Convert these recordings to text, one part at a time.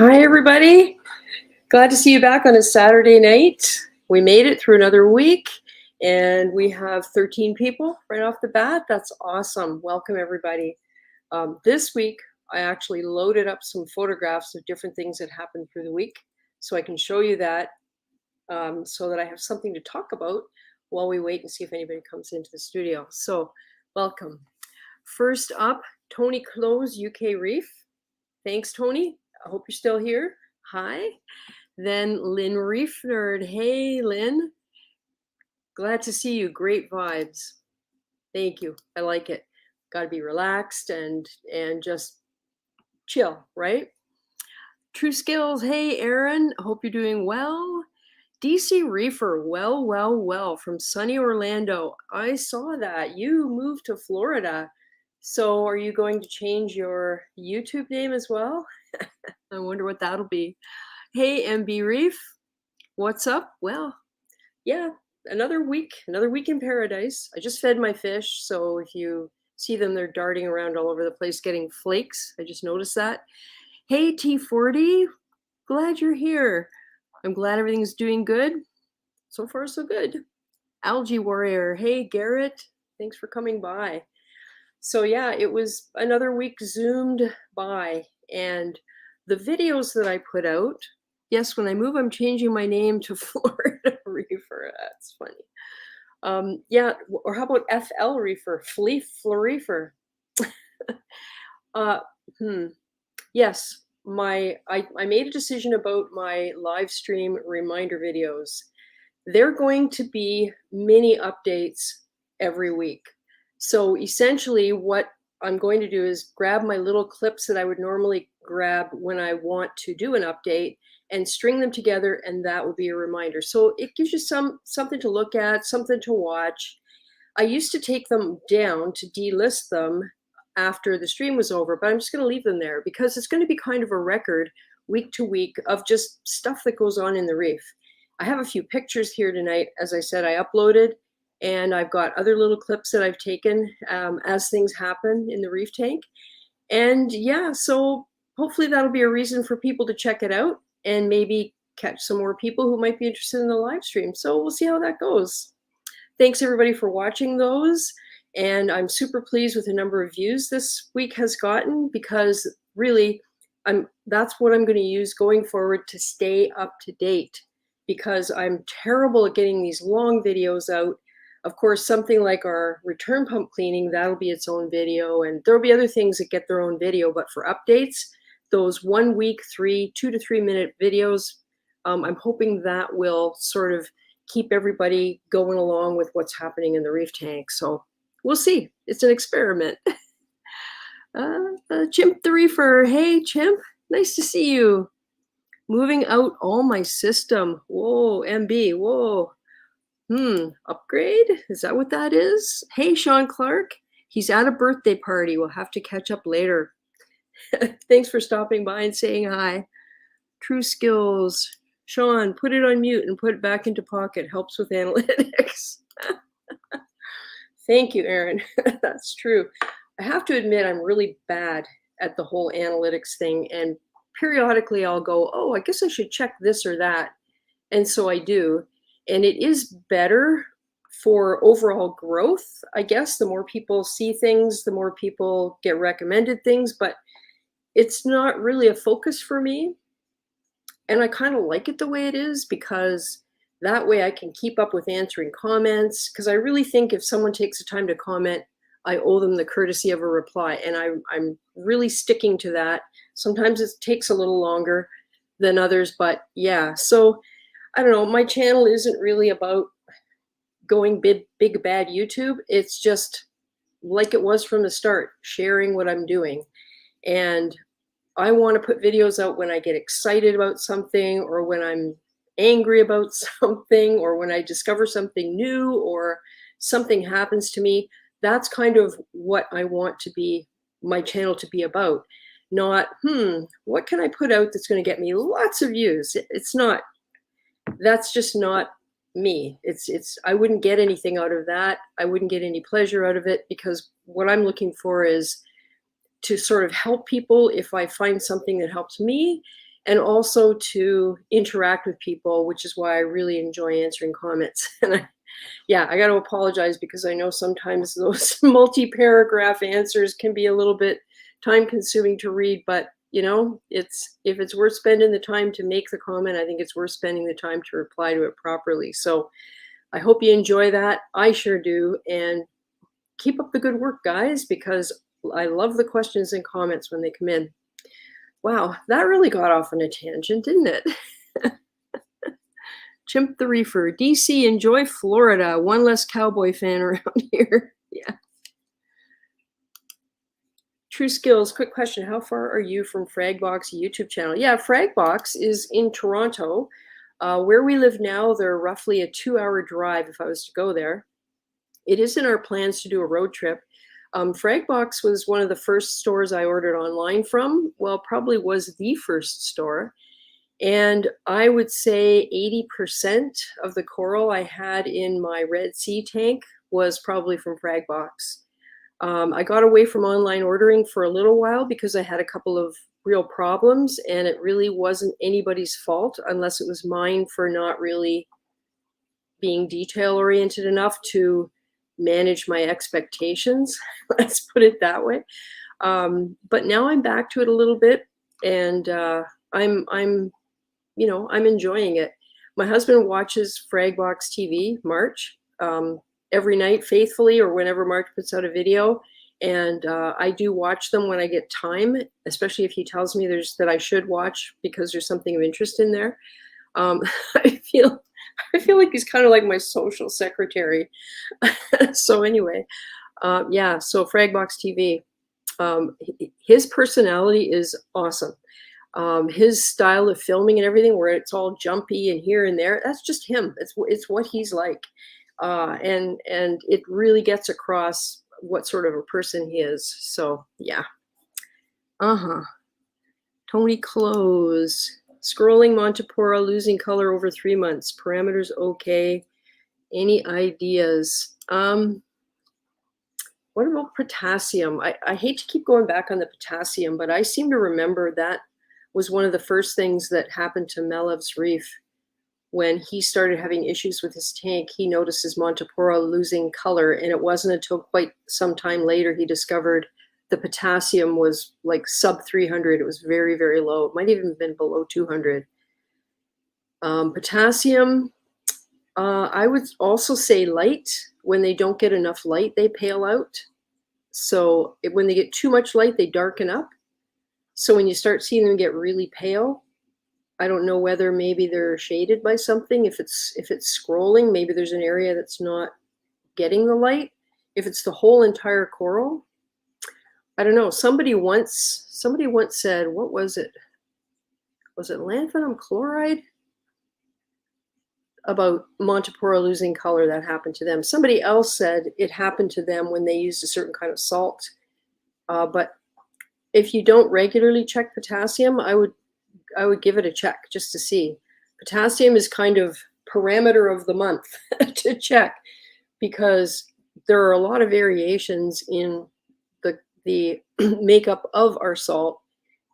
Hi, everybody. Glad to see you back on a Saturday night. We made it through another week, and we have 13 people right off the bat. That's awesome. Welcome, everybody. This week, I actually loaded up some photographs of different things that happened through the week, so I can show you that so that I have something to talk about while we wait and see if anybody comes into the studio. So, welcome. First up, Tony Close, UK Reef. Thanks, Tony. I hope you're still here. Hi. Then Lynn Reef Nerd. Hey, Lynn. Glad to see you. Great vibes. Thank you. I like it. Got to be relaxed and just chill, right? True Skills. Hey, Aaron. Hope you're doing well. DC Reefer. Well, from sunny Orlando. I saw that. You moved to Florida. So are you going to change your YouTube name as well? I wonder what that'll be. Hey, MB Reef, what's up? Well, yeah, another week in paradise. I just fed my fish, so if you see them, they're darting around all over the place getting flakes. I just noticed that. Hey, T40, glad you're here. I'm glad everything's doing good. So far, so good. Algae Warrior, hey, Garrett, thanks for coming by. So yeah, it was another week zoomed by, and the videos that I put out, yes, when I move, I'm changing my name to Florida Reefer. That's funny. Yeah, or how about FL Reefer, Florifer? Yes, I made a decision about my live stream reminder videos. They're going to be mini updates every week. So essentially what I'm going to do is grab my little clips that I would normally grab when I want to do an update and string them together, and that will be a reminder. So it gives you something to look at, something to watch. I used to take them down to delist them after the stream was over, but I'm just going to leave them there because it's going to be kind of a record week to week of just stuff that goes on in the reef. I have a few pictures here tonight. As I said, I uploaded, and I've got other little clips that I've taken as things happen in the reef tank. And yeah, so hopefully that'll be a reason for people to check it out and maybe catch some more people who might be interested in the live stream. So we'll see how that goes. Thanks everybody for watching those. And I'm super pleased with the number of views this week has gotten, because really that's what I'm going to use going forward to stay up to date, because I'm terrible at getting these long videos out. Of course, something like our return pump cleaning, that'll be its own video, and there'll be other things that get their own video. But for updates, those 1 week, 2 to 3 minute videos, I'm hoping that will sort of keep everybody going along with what's happening in the reef tank. So we'll see. It's an experiment. Chimp the Reefer. Hey, Chimp. Nice to see you. Moving out all my system. Whoa, MB. Whoa. Upgrade? Is that what that is? Hey, Sean Clark. He's at a birthday party. We'll have to catch up later. Thanks for stopping by and saying hi. True Skills. Sean, put it on mute and put it back into pocket. Helps with analytics. Thank you, Aaron. That's true. I have to admit, I'm really bad at the whole analytics thing. And periodically I'll go, oh, I guess I should check this or that. And so I do. And it is better for overall growth, I guess. The more people see things, the more people get recommended things, but it's not really a focus for me. And I kind of like it the way it is, because that way I can keep up with answering comments, because I really think if someone takes the time to comment, I owe them the courtesy of a reply. And I'm really sticking to that. Sometimes it takes a little longer than others, but yeah. So I don't know, my channel isn't really about going big bad YouTube. It's just like it was from the start, sharing what I'm doing. And I want to put videos out when I get excited about something, or when I'm angry about something, or when I discover something new, or something happens to me. That's kind of what I want to be, my channel to be about. Not, what can I put out that's going to get me lots of views? It's not. That's just not me. I wouldn't get anything out of that. I wouldn't get any pleasure out of it, because what I'm looking for is to sort of help people if I find something that helps me, and also to interact with people, which is why I really enjoy answering comments. And yeah, I got to apologize because I know sometimes those multi-paragraph answers can be a little bit time consuming to read, but you know, if it's worth spending the time to make the comment, I think it's worth spending the time to reply to it properly. So I hope you enjoy that. I sure do. And keep up the good work, guys, because I love the questions and comments when they come in. Wow, that really got off on a tangent, didn't it? Chimp the Reefer, DC, enjoy Florida. One less cowboy fan around here. Yeah. True Skills, quick question. How far are you from Fragbox YouTube channel? Yeah, Fragbox is in Toronto. Where we live now, they're roughly a 2-hour drive if I was to go there. It is in our plans to do a road trip. Fragbox was one of the first stores I ordered online from. Well, probably was the first store. And I would say 80% of the coral I had in my Red Sea tank was probably from Fragbox. I got away from online ordering for a little while because I had a couple of real problems, and it really wasn't anybody's fault unless it was mine for not really being detail oriented enough to manage my expectations. Let's put it that way. But now I'm back to it a little bit, and I'm enjoying it. My husband watches Fragbox TV, March, every night faithfully, or whenever March puts out a video. And I do watch them when I get time, especially if he tells me that I should watch because there's something of interest in there. I feel like he's kind of like my social secretary. So anyway, yeah. So Fragbox TV, his personality is awesome. His style of filming and everything, where it's all jumpy and here and there, that's just him. It's what he's like, and it really gets across what sort of a person he is. So yeah. Tony Close. Scrolling Montipora, losing color over 3 months. Parameters okay. Any ideas? What about potassium? I hate to keep going back on the potassium, but I seem to remember that was one of the first things that happened to Melev's Reef. When he started having issues with his tank, he noticed his Montipora losing color, and it wasn't until quite some time later he discovered the potassium was like sub 300. It was very, very low. It might even have been below 200. Potassium, I would also say light. When they don't get enough light, they pale out. So when they get too much light, they darken up. So when you start seeing them get really pale, I don't know whether maybe they're shaded by something. If it's scrolling, maybe there's an area that's not getting the light. If it's the whole entire coral, I don't know. Somebody once said, what was it? Was it lanthanum chloride? About Montipora losing color, that happened to them. Somebody else said it happened to them when they used a certain kind of salt. But if you don't regularly check potassium, I would give it a check just to see. Potassium is kind of parameter of the month to check, because there are a lot of variations in the makeup of our salt,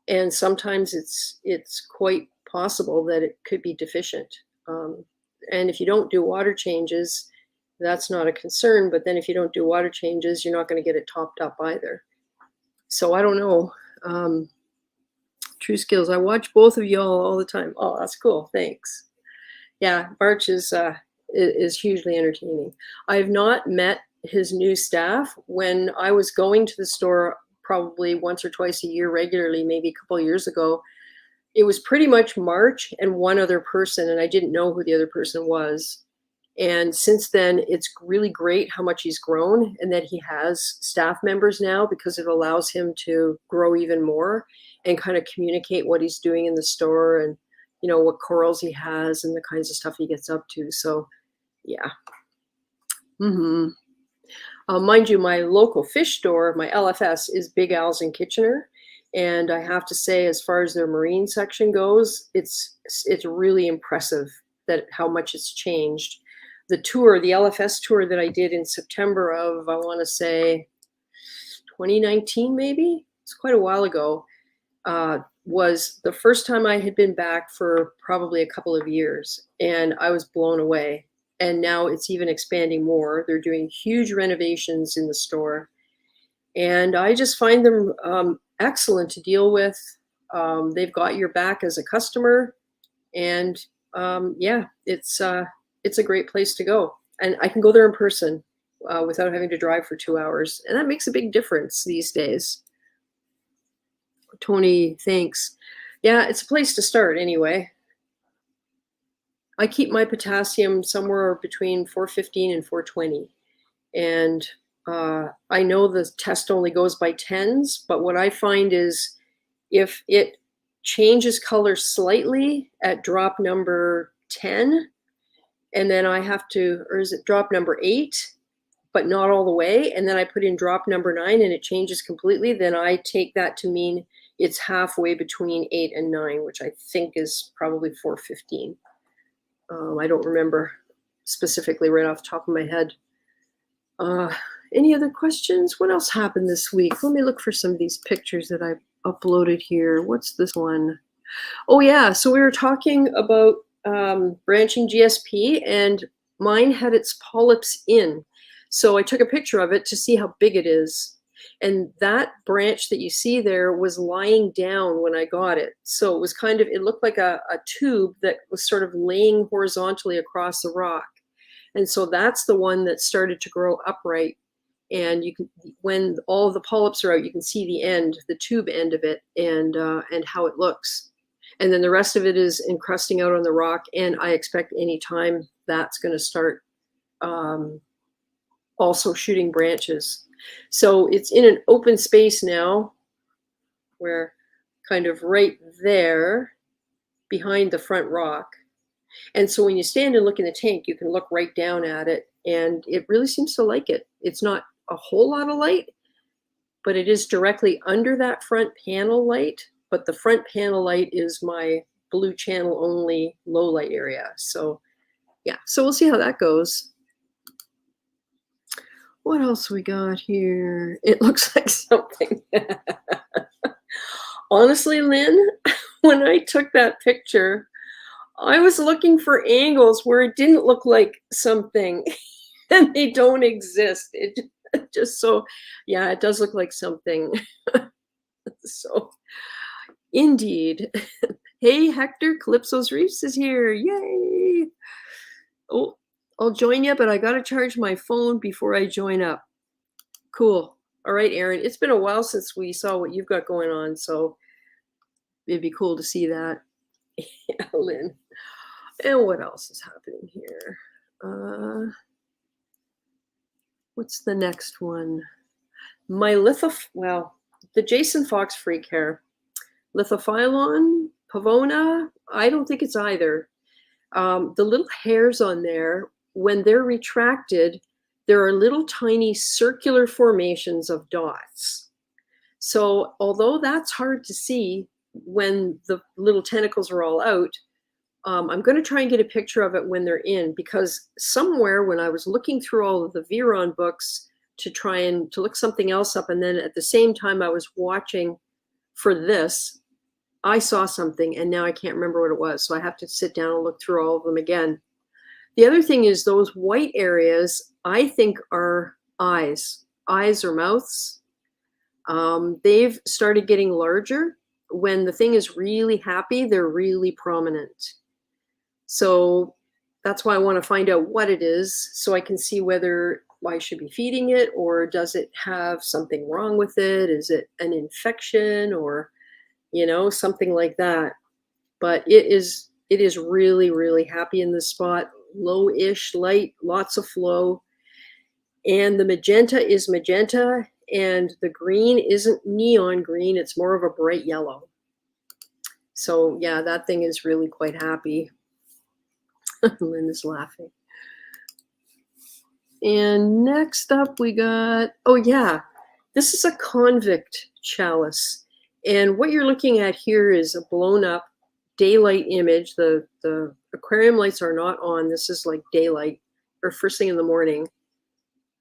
and sometimes it's quite possible that it could be deficient. And if you don't do water changes, that's not a concern. But then if you don't do water changes, you're not going to get it topped up either. So I don't know. True Skills. I watch both of y'all all the time. Oh, that's cool. Thanks. Yeah, March is hugely entertaining. I've not met his new staff. When I was going to the store probably once or twice a year regularly, maybe a couple of years ago, it was pretty much March and one other person, and I didn't know who the other person was. And since then, it's really great how much he's grown, and that he has staff members now, because it allows him to grow even more and kind of communicate what he's doing in the store, and what corals he has and the kinds of stuff he gets up to. So yeah. Mind you, my local fish store, my LFS, is Big Al's in Kitchener. And I have to say, as far as their marine section goes, it's really impressive that how much it's changed. The LFS tour that I did in September of, I want to say 2019, maybe, it's quite a while ago. was the first time I had been back for probably a couple of years, and I was blown away. And now it's even expanding more. They're doing huge renovations in the store, and I just find them excellent to deal with. They've got your back as a customer, and yeah, it's a great place to go. And I can go there in person without having to drive for 2 hours, and that makes a big difference these days. Tony, thanks. Yeah, it's a place to start anyway. I keep my potassium somewhere between 415 and 420. And I know the test only goes by tens, but what I find is if it changes color slightly at drop number 10, and then I have to, or is it drop number 8, but not all the way, and then I put in drop number 9 and it changes completely, then I take that to mean it's halfway between 8 and 9, which I think is probably 415. I don't remember specifically right off the top of my head. Any other questions? What else happened this week? Let me look for some of these pictures that I've uploaded here. What's this one? Oh yeah, so we were talking about branching GSP, and mine had its polyps in. So I took a picture of it to see how big it is. And that branch that you see there was lying down when I got it. So it was kind of, it looked like a tube that was sort of laying horizontally across the rock. And so that's the one that started to grow upright. And you can, when all of the polyps are out, you can see the end, the tube end of it, and how it looks. And then the rest of it is encrusting out on the rock. And I expect any time that's going to start also shooting branches. So it's in an open space now, where kind of right there behind the front rock. And so when you stand and look in the tank, you can look right down at it, and it really seems to like it. It's not a whole lot of light, but it is directly under that front panel light. But the front panel light is my blue channel only low light area. So yeah, so we'll see how that goes. What else we got here? It looks like something. Honestly, Lynn, when I took that picture, I was looking for angles where it didn't look like something, and they don't exist. It just so, yeah, it does look like something. So, indeed. Hey, Hector, Calypso's Reefs is here. Yay! Oh, I'll join you, but I got to charge my phone before I join up. Cool. All right, Aaron. It's been a while since we saw what you've got going on, so it'd be cool to see that. Yeah, Lynn. And what else is happening here? What's the next one? My the Jason Fox freak hair. Lithophyllon, Pavona, I don't think it's either. The little hairs on there, when they're retracted, there are little tiny circular formations of dots. So although that's hard to see when the little tentacles are all out, I'm going to try and get a picture of it when they're in, because somewhere when I was looking through all of the Viron books to try and to look something else up, and then at the same time I was watching for this, I saw something and now I can't remember what it was. So I have to sit down and look through all of them again. The other thing is those white areas, I think, are eyes or mouths. They've started getting larger. When the thing is really happy, they're really prominent. So that's why I want to find out what it is, so I can see whether I should be feeding it, or does it have something wrong with it? Is it an infection, or, you know, something like that? But it is really, really happy in this spot. Low-ish light, lots of flow. And the magenta is magenta, and the green isn't neon green. It's more of a bright yellow. So yeah, that thing is really quite happy. Lynn is laughing. And next up we got, oh yeah, this is a convict chalice. And what you're looking at here is a blown up daylight image. The aquarium lights are not on. This is like daylight or first thing in the morning.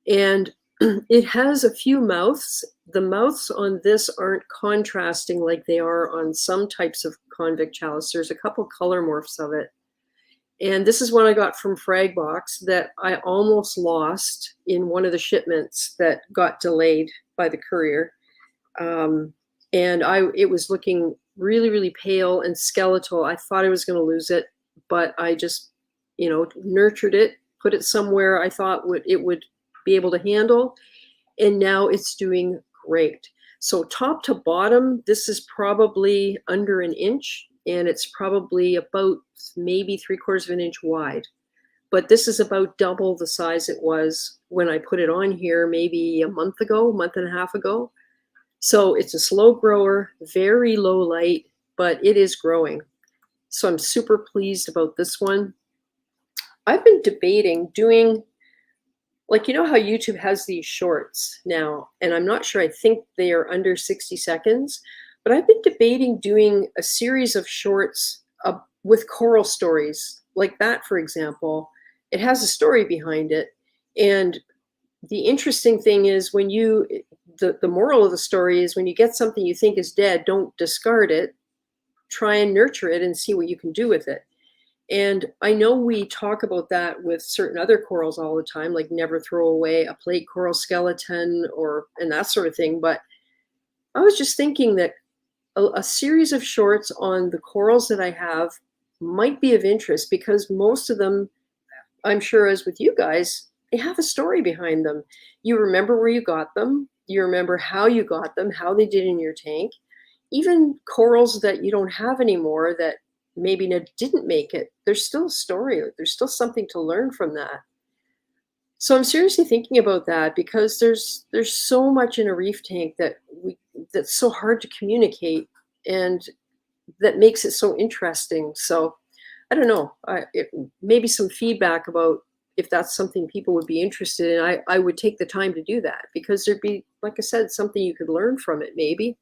And It has a few mouths. The mouths on this aren't contrasting like they are on some types of convict chalice. There's a couple color morphs of it. And this is one I got from Fragbox that I almost lost in one of the shipments that got delayed by the courier. And it was looking really, really pale and skeletal. I thought I was going to lose it, but I just, nurtured it, put it somewhere I thought it would be able to handle. And now it's doing great. So top to bottom, this is probably under an inch, and it's probably about maybe 3/4 of an inch wide. But this is about double the size it was when I put it on here maybe a month and a half ago. So it's a slow grower, very low light, but it is growing. So I'm super pleased about this one. I've been debating doing, like, how YouTube has these shorts now, and I'm not sure, I think they are under 60 seconds, but I've been debating doing a series of shorts with coral stories. Like that, for example, it has a story behind it. And the interesting thing is the moral of the story is when you get something you think is dead, don't discard it, try and nurture it and see what you can do with it. And I know we talk about that with certain other corals all the time, like never throw away a plate coral skeleton and that sort of thing. But I was just thinking that a series of shorts on the corals that I have might be of interest, because most of them, I'm sure as with you guys, they have a story behind them. You remember where you got them. You remember how you got them, how they did in your tank. Even corals that you don't have anymore that maybe didn't make it, there's still a story. There's still something to learn from that. So I'm seriously thinking about that, because there's so much in a reef tank that's so hard to communicate, and that makes it so interesting. So I don't know, maybe some feedback about if that's something people would be interested in. I would take the time to do that, because there'd be, like I said, something you could learn from it maybe.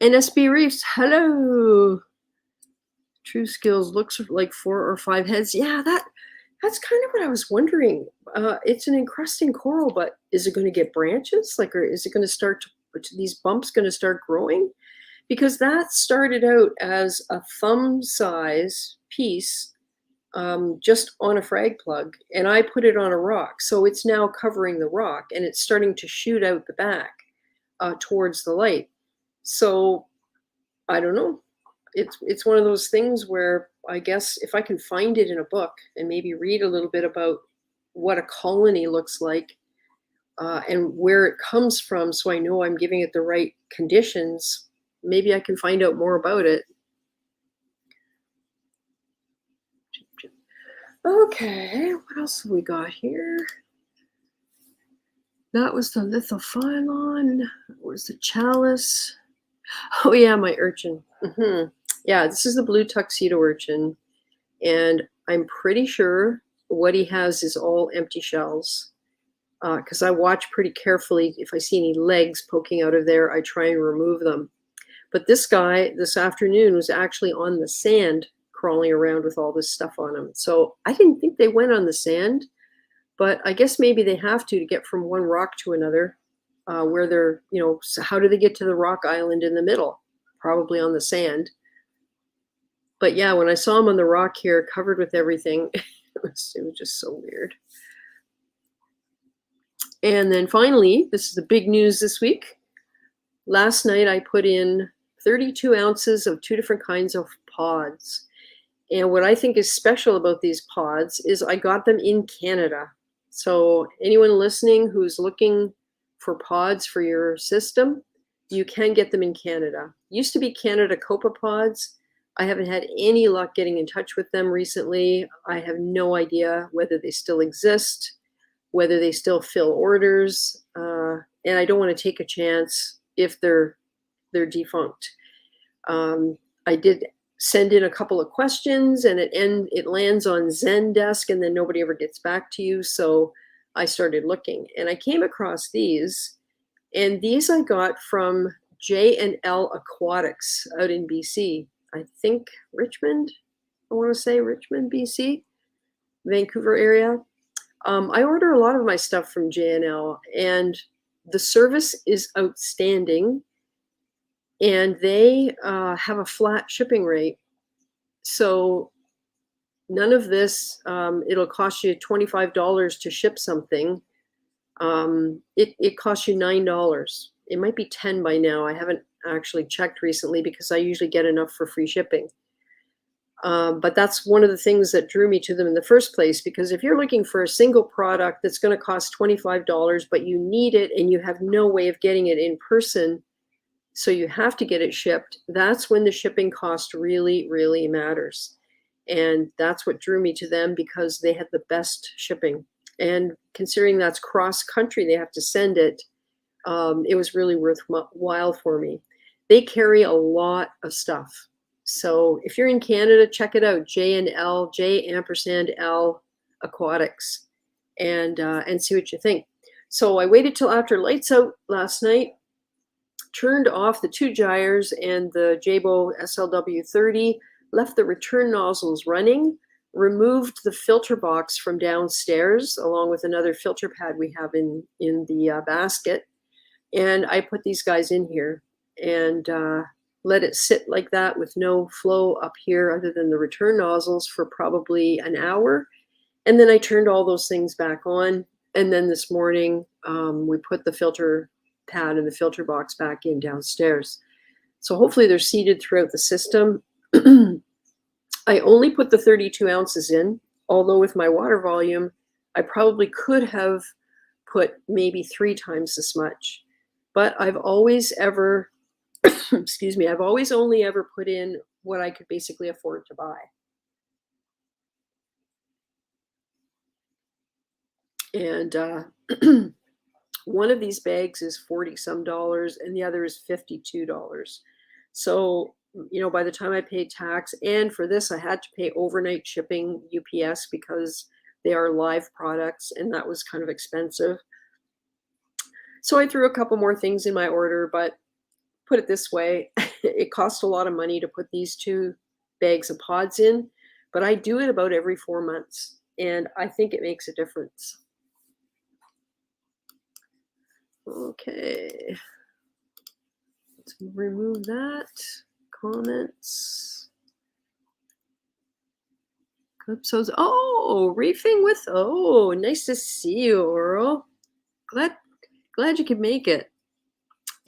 NSB Reefs, hello. True Skills looks like 4 or 5 heads. Yeah, that's kind of what I was wondering. It's an encrusting coral, but is it going to get branches? Like, or is it going to start these bumps going to start growing? Because that started out as a thumb size piece, just on a frag plug, and I put it on a rock. So it's now covering the rock, and it's starting to shoot out the back towards the light. So I don't know. It's one of those things where I guess if I can find it in a book and maybe read a little bit about what a colony looks like and where it comes from, so I know I'm giving it the right conditions, maybe I can find out more about it. Okay, what else have we got here? That was the lithophyllon. Where's the chalice? Oh yeah, my urchin. Yeah, this is the blue tuxedo urchin, and I'm pretty sure what he has is all empty shells, because I watch pretty carefully. If I see any legs poking out of there, I try and remove them. But this guy this afternoon was actually on the sand, crawling around with all this stuff on him. So I didn't think they went on the sand, but I guess maybe they have to get from one rock to another, where they're, so how do they get to the rock island in the middle? Probably on the sand. But yeah, when I saw him on the rock here, covered with everything, it was just so weird. And then finally, this is the big news this week. Last night I put in 32 ounces of 2 different kinds of pods. And what I think is special about these pods is I got them in Canada. So anyone listening who's looking for pods for your system, you can get them in Canada. Used to be Canada Copa pods. I haven't had any luck getting in touch with them recently. I have no idea whether they still exist, whether they still fill orders, and I don't want to take a chance if they're defunct. I did send in a couple of questions, and it lands on Zendesk, and then nobody ever gets back to you. So I started looking, and I came across these, and these I got from J&L Aquatics out in BC. I think Richmond, I want to say Richmond, BC, Vancouver area. I order a lot of my stuff from JNL, and the service is outstanding, and they have a flat shipping rate. So none of this, it'll cost you $25 to ship something. It costs you $9. It might be 10 by now. I haven't actually checked recently because I usually get enough for free shipping. But that's one of the things that drew me to them in the first place, because if you're looking for a single product that's going to cost $25, but you need it and you have no way of getting it in person, so you have to get it shipped, that's when the shipping cost really, really matters. And that's what drew me to them, because they had the best shipping. And considering that's cross country, they have to send it. It was really worthwhile for me. They carry a lot of stuff. So if you're in Canada, check it out, J&L, J&L Aquatics, and see what you think. So I waited till after lights out last night, turned off the 2 gyres and the Jabo SLW30, left the return nozzles running, removed the filter box from downstairs along with another filter pad we have in the basket, and I put these guys in here and let it sit like that with no flow up here other than the return nozzles for probably an hour. And then I turned all those things back on. And then this morning, we put the filter pad and the filter box back in downstairs. So hopefully they're seated throughout the system. I only put the 32 ounces in, although with my water volume, I probably could have put maybe 3 times as much. But I've always ever, excuse me, I've always only ever put in what I could basically afford to buy. And one of these bags is $40 some and the other is $52. So, you know, by the time I paid tax, and for this, I had to pay overnight shipping UPS because they are live products, and that was kind of expensive. So I threw a couple more things in my order, but put it this way, it cost a lot of money to put these 2 bags of pods in, but I do it about every 4 months, and I think it makes a difference. Okay, let's remove that. Comments. Calypso's, oh, reefing with, oh, nice to see you, Earl. Glad you could make it.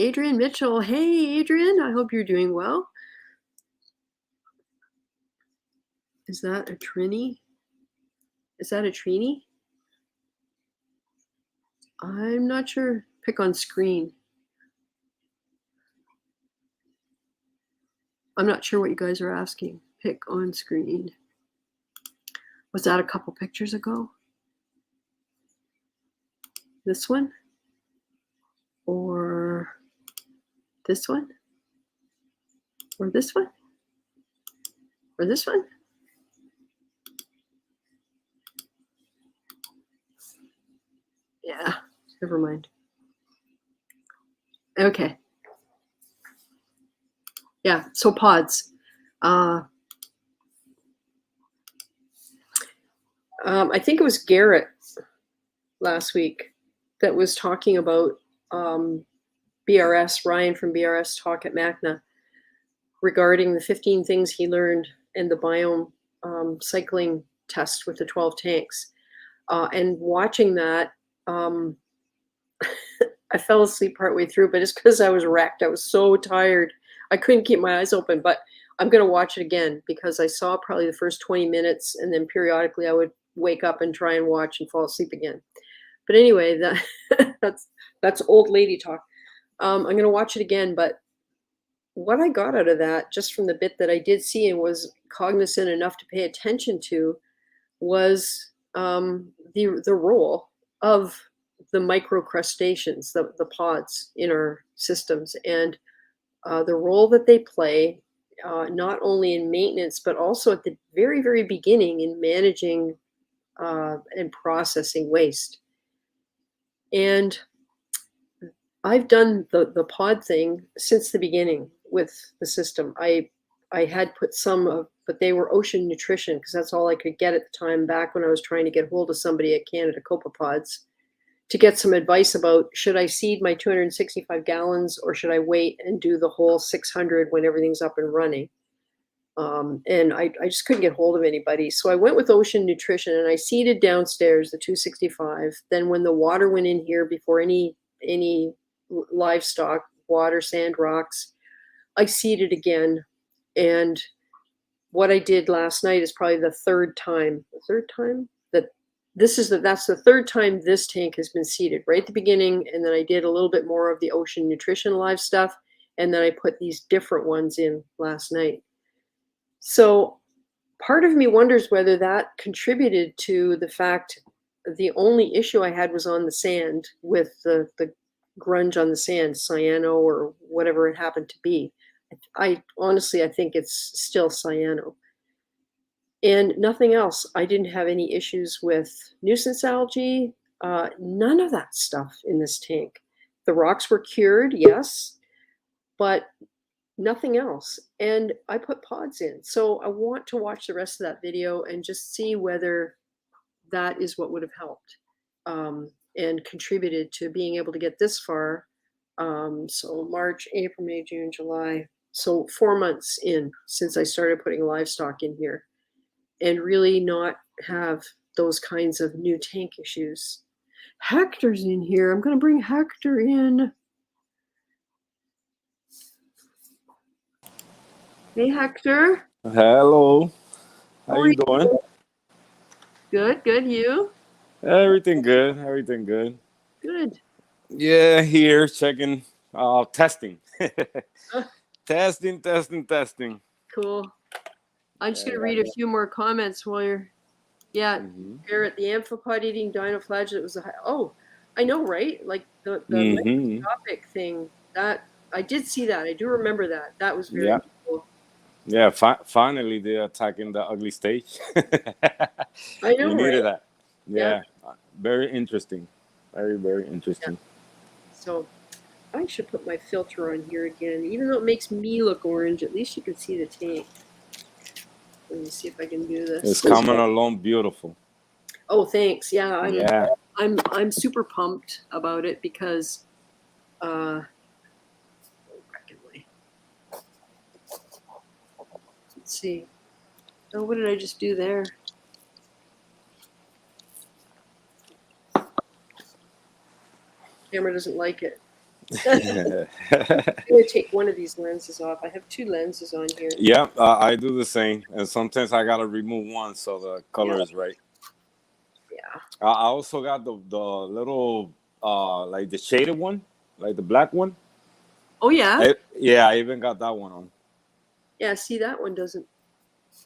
Adrian Mitchell, hey, Adrian, I hope you're doing well. Is that a Trini? Is that a Trini? I'm not sure. Pick on screen. I'm not sure what you guys are asking. Pick on screen. Was that a couple pictures ago? This one? Or this one? Or this one? Or this one? Yeah, never mind. Okay. Yeah, so pods. I think it was Garrett last week that was talking about BRS, Ryan from BRS Talk at MACNA, regarding the 15 things he learned in the biome cycling test with the 12 tanks. And watching that, I fell asleep partway through, but it's because I was wrecked. I was so tired. I couldn't keep my eyes open, but I'm going to watch it again because I saw probably the first 20 minutes, and then periodically I would wake up and try and watch and fall asleep again. But anyway, that's old lady talk. I'm going to watch it again, but what I got out of that, just from the bit that I did see and was cognizant enough to pay attention to, was the role of the microcrustaceans, the pods in our systems, and the role that they play, not only in maintenance, but also at the very, very beginning in managing and processing waste. And I've done the pod thing since the beginning with the system. I I had put some of, but they were Ocean Nutrition because that's all I could get at the time back when I was trying to get hold of somebody at Canada Copepods to get some advice about should I seed my 265 gallons or should I wait and do the whole 600 when everything's up and running. And I just couldn't get hold of anybody. So I went with Ocean Nutrition and I seeded downstairs the 265. Then when the water went in here before any livestock, water, sand, rocks, I seeded again. And what I did last night is probably the third time that that's the third time this tank has been seeded, right at the beginning. And then I did a little bit more of the Ocean Nutrition live stuff. And then I put these different ones in last night. So part of me wonders whether that contributed to the fact the only issue I had was on the sand with the grunge on the sand, cyano or whatever it happened to be. I honestly, I think it's still cyano. And nothing else. I didn't have any issues with nuisance algae, none of that stuff in this tank. The rocks were cured, yes, but nothing else. And I put pods in. So I want to watch the rest of that video and just see whether that is what would have helped and contributed to being able to get this far. So March, April, May, June, July. So 4 months in since I started putting livestock in here and really not have those kinds of new tank issues. Hector's in here. I'm going to bring Hector in. Hey, Hector. Hello. How you doing? Good, good. You? Everything good. Everything good. Good. Yeah, here checking, testing. Testing. Cool. I'm just going to read a few more comments while you're, Garrett, the amphipod eating dinoflagellate was I know, right? Like the microscopic thing, that I did see that. I do remember that. That was very cool. Yeah, finally they're attacking the ugly stage. I know, we needed right? that. Yeah, very interesting. Very, very interesting. Yeah. So I should put my filter on here again. Even though it makes me look orange, at least you can see the tank. Let me see if I can do this. It's coming along beautiful. Oh, thanks. Yeah, I'm super pumped about it because let's see. Oh, what did I just do there? Camera doesn't like it. I'm going to take one of these lenses off. I have two lenses on here. Yeah, I do the same. And sometimes I got to remove one so the color is right. Yeah. I also got the little, like the shaded one, like the black one. Oh, yeah? I even got that one on. Yeah, see, that one doesn't.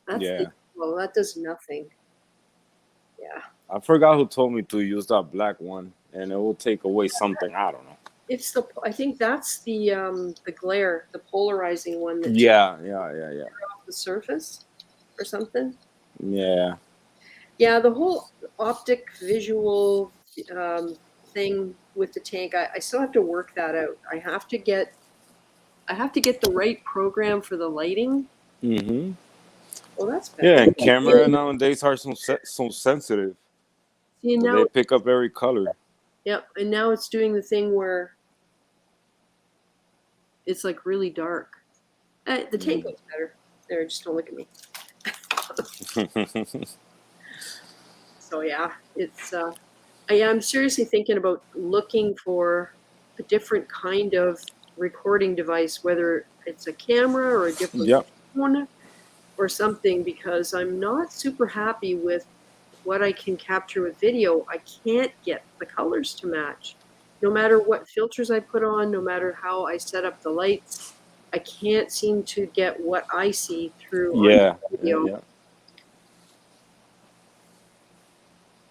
Well, that does nothing. Yeah. I forgot who told me to use that black one, and it will take away something. I don't know. I think that's the glare, the polarizing one. That off the surface or something. Yeah. Yeah, the whole optic visual thing with the tank, I still have to work that out. I have to get the right program for the lighting. Mm-hmm. Well, that's better. Yeah, and camera nowadays are so sensitive. See, now they pick up every color. Yep, and now it's doing the thing where it's like really dark. The tank looks better. There, just don't look at me. So yeah, it's I'm seriously thinking about looking for a different kind of recording device, whether it's a camera or a different phone or something, because I'm not super happy with what I can capture with video. I can't get the colors to match. No matter what filters I put on, no matter how I set up the lights, I can't seem to get what I see through video.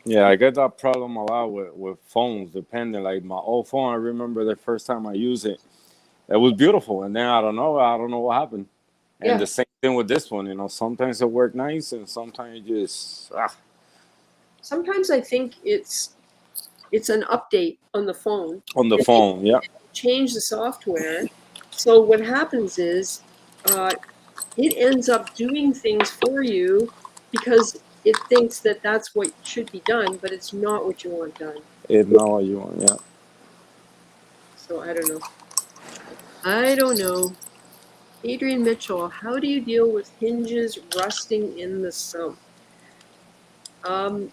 Yeah, I get that problem a lot with phones, depending. Like my old phone, I remember the first time I used it, it was beautiful. And then I don't know what happened. And the same thing with this one, sometimes it worked nice and sometimes it just, Sometimes I think it's an update on the phone. Yeah. Change the software. So what happens is it ends up doing things for you because it thinks that that's what should be done, but it's not what you want done. It's not what you want. Yeah. So I don't know. I don't know. Adrian Mitchell, how do you deal with hinges rusting in the sump? The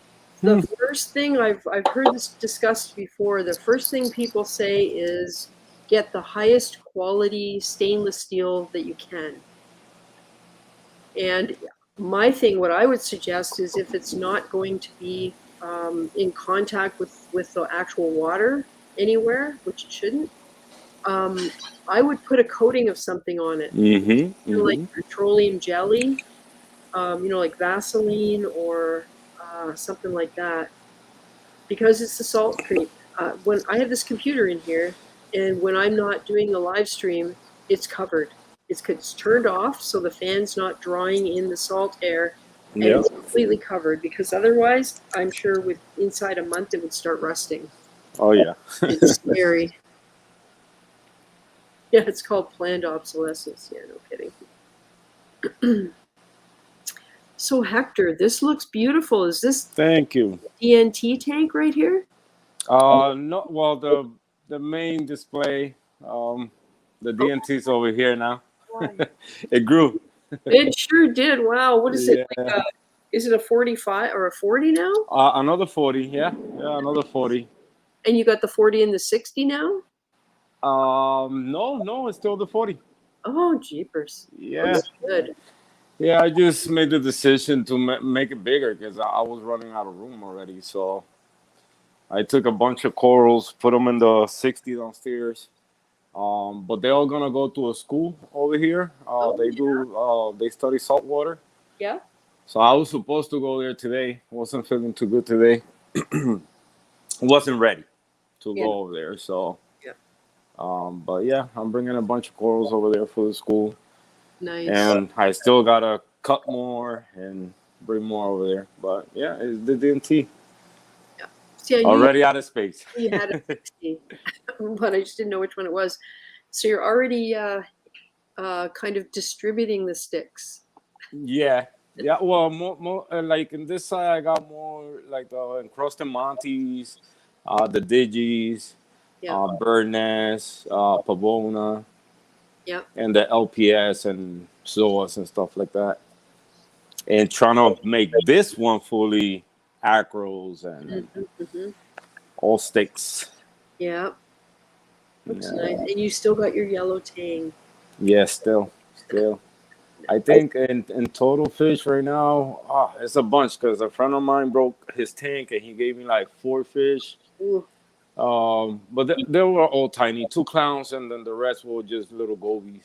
first thing I've heard this discussed before, the first thing people say is get the highest quality stainless steel that you can. And my thing, what I would suggest is if it's not going to be in contact with the actual water anywhere, which it shouldn't, I would put a coating of something on it. Like petroleum jelly, like Vaseline or something like that, because it's the salt creep. When I have this computer in here, and when I'm not doing the live stream, it's covered. It's turned off, so the fan's not drawing in the salt air, and it's completely covered. Because otherwise, I'm sure with inside a month it would start rusting. Oh yeah. It's scary. Yeah, it's called planned obsolescence. Yeah, no kidding. So Hector, this looks beautiful. Is this Thank you. DNT tank right here? No. Well, the main display, the DNT's over here now. It grew. It sure did. Wow. What is it? Yeah. Like is it a 45 or a 40 now? Another 40. Yeah, another 40. And you got the 40 and the 60 now? No, it's still the 40. Oh, jeepers. Yeah. That's good. Yeah, I just made the decision to make it bigger because I was running out of room already. So I took a bunch of corals, put them in the 60 downstairs. But they're all gonna go to a school over here. They study saltwater. Yeah. So I was supposed to go there today. Wasn't feeling too good today. Wasn't ready to go over there. So but yeah, I'm bringing a bunch of corals over there for the school. Nice. And I still gotta cut more and bring more over there. But yeah, it's the DNT. Yeah. See, already out of space. You had a 60, but I just didn't know which one it was. So you're already kind of distributing the sticks. Yeah. Well, more like in this side, I got more like the encrusted Montes, the Digis, Bird Nest, Pavona. Yep. And the LPS and Zoas and stuff like that. And trying to make this one fully acros and all sticks. Yeah. That's nice. And you still got your yellow tang. Yeah, still. I think in total fish right now, it's a bunch because a friend of mine broke his tank and he gave me like 4 fish. Ooh. But they were all tiny, 2 clowns, and then the rest were just little gobies.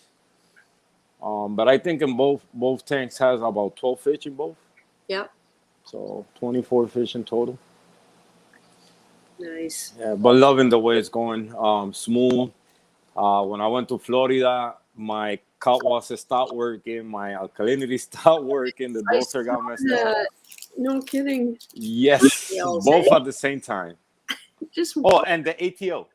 But I think in both tanks has about 12 fish in both. Yeah. So 24 fish in total. Nice. Yeah, but loving the way it's going. Smooth. When I went to Florida, my Cutwater stopped working, my alkalinity stopped working, the doser got messed up. No kidding. Yes, both at the same time. And the ATO.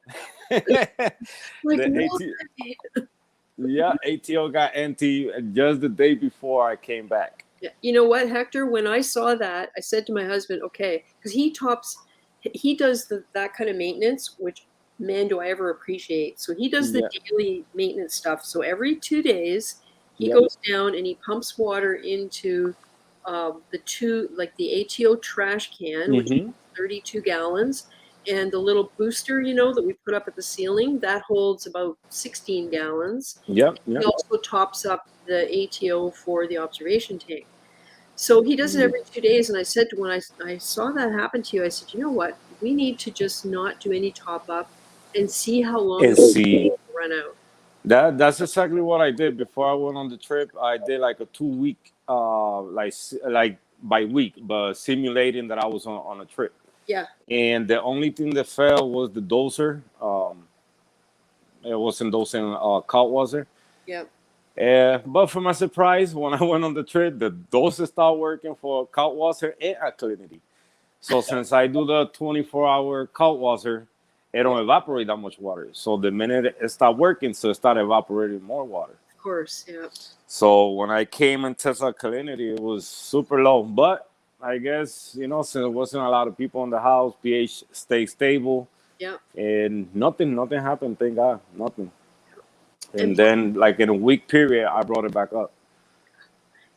ATO got empty just the day before I came back. Yeah. You know what, Hector? When I saw that, I said to my husband, okay, because he does that kind of maintenance, which, man, do I ever appreciate. So he does the daily maintenance stuff. So every 2 days, he goes down and he pumps water into the ATO trash can, which is 32 gallons. And the little booster, that we put up at the ceiling, that holds about 16 gallons. Yep. He also tops up the ATO for the observation tank. So he does it every 2 days. And I said, when I saw that happen to you, I said, you know what? We need to just not do any top up and see how long it run out. That's exactly what I did before I went on the trip. I did like a 2-week, like by week, but simulating that I was on a trip. Yeah. And the only thing that failed was the doser. It wasn't dosing Cutwater. Yep. But for my surprise, when I went on the trip, the doser started working for Cutwater and alkalinity. So since I do the 24-hour Cutwater, it don't evaporate that much water. So the minute it stopped working, so it started evaporating more water. course. Yeah. So when I came and tested salinity, it was super low. But I guess, you know, since there wasn't a lot of people in the house, pH stayed stable, Yeah. and nothing happened. Thank God, nothing. And And then, like in a week period, I brought it back up.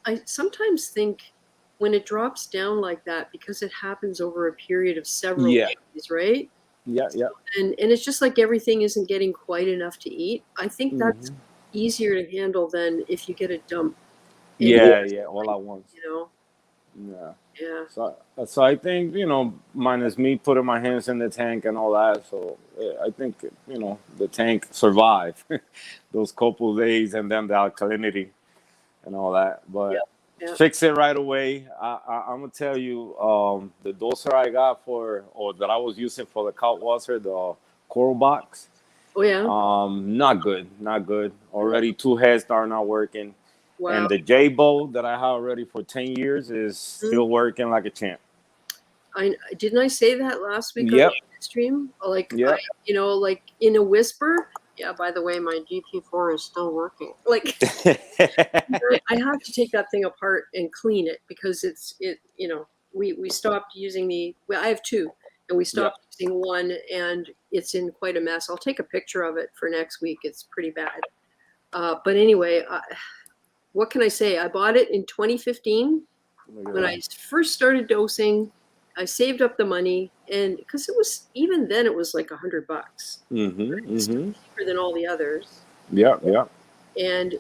I sometimes think when it drops down like that, because it happens over a period of several Yeah, days, right? yeah, yeah. And it's just like everything isn't getting quite enough to eat. I think that's Hmm. easier to handle than if you get a dump in Yeah, yeah, all at once. you know. Yeah. Yeah. So I think, you know, minus me putting my hands in the tank and all that. So I think, you know, the tank survived those couple days, and then the alkalinity and all that. Yeah. But Yeah. fix it right away. I'm gonna tell you, the doser I got for, or that I was using for the cow water, the coral box. Oh yeah. Not good, not good. Already two heads are not working, Wow. and the J bow that I have already for 10 years is still working like a champ. I didn't I say that last week on Yep, the stream? Like I, yep. like in a whisper. Yeah. By the way, my GP4 is still working. Like I have to take that thing apart and clean it because we stopped using I have two, and we Yep. stopped using one, and it's in quite a mess. I'll take a picture of it for next week. It's pretty bad. But anyway, what can I say? I bought it in 2015 Look at when I that. first started dosing. I saved up the money, and because it was, even then it was like $100. It's still Mm-hmm. cheaper than all the others, Yep, yep. and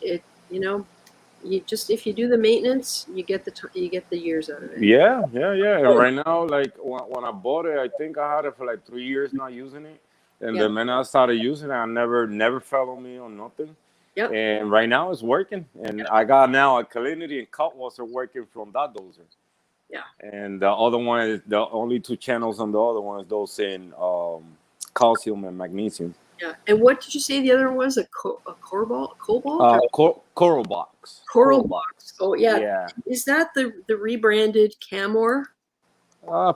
you just, if you do the maintenance, you get the years out of it. Yeah, yeah, yeah. And right now, like when I bought it, I think I had it for like 3 years not using it. And Yeah. the minute I started using it, I never fell on me on nothing. Yep. And right now it's working. And I got now alkalinity and cut water working from that doser. Yeah. And the other one is the only two channels on the other one is those in calcium and magnesium. Yeah. And what did you say the other one was? A cobalt or Coral box. coral box? Oh yeah. Yeah. Is that the rebranded Camor?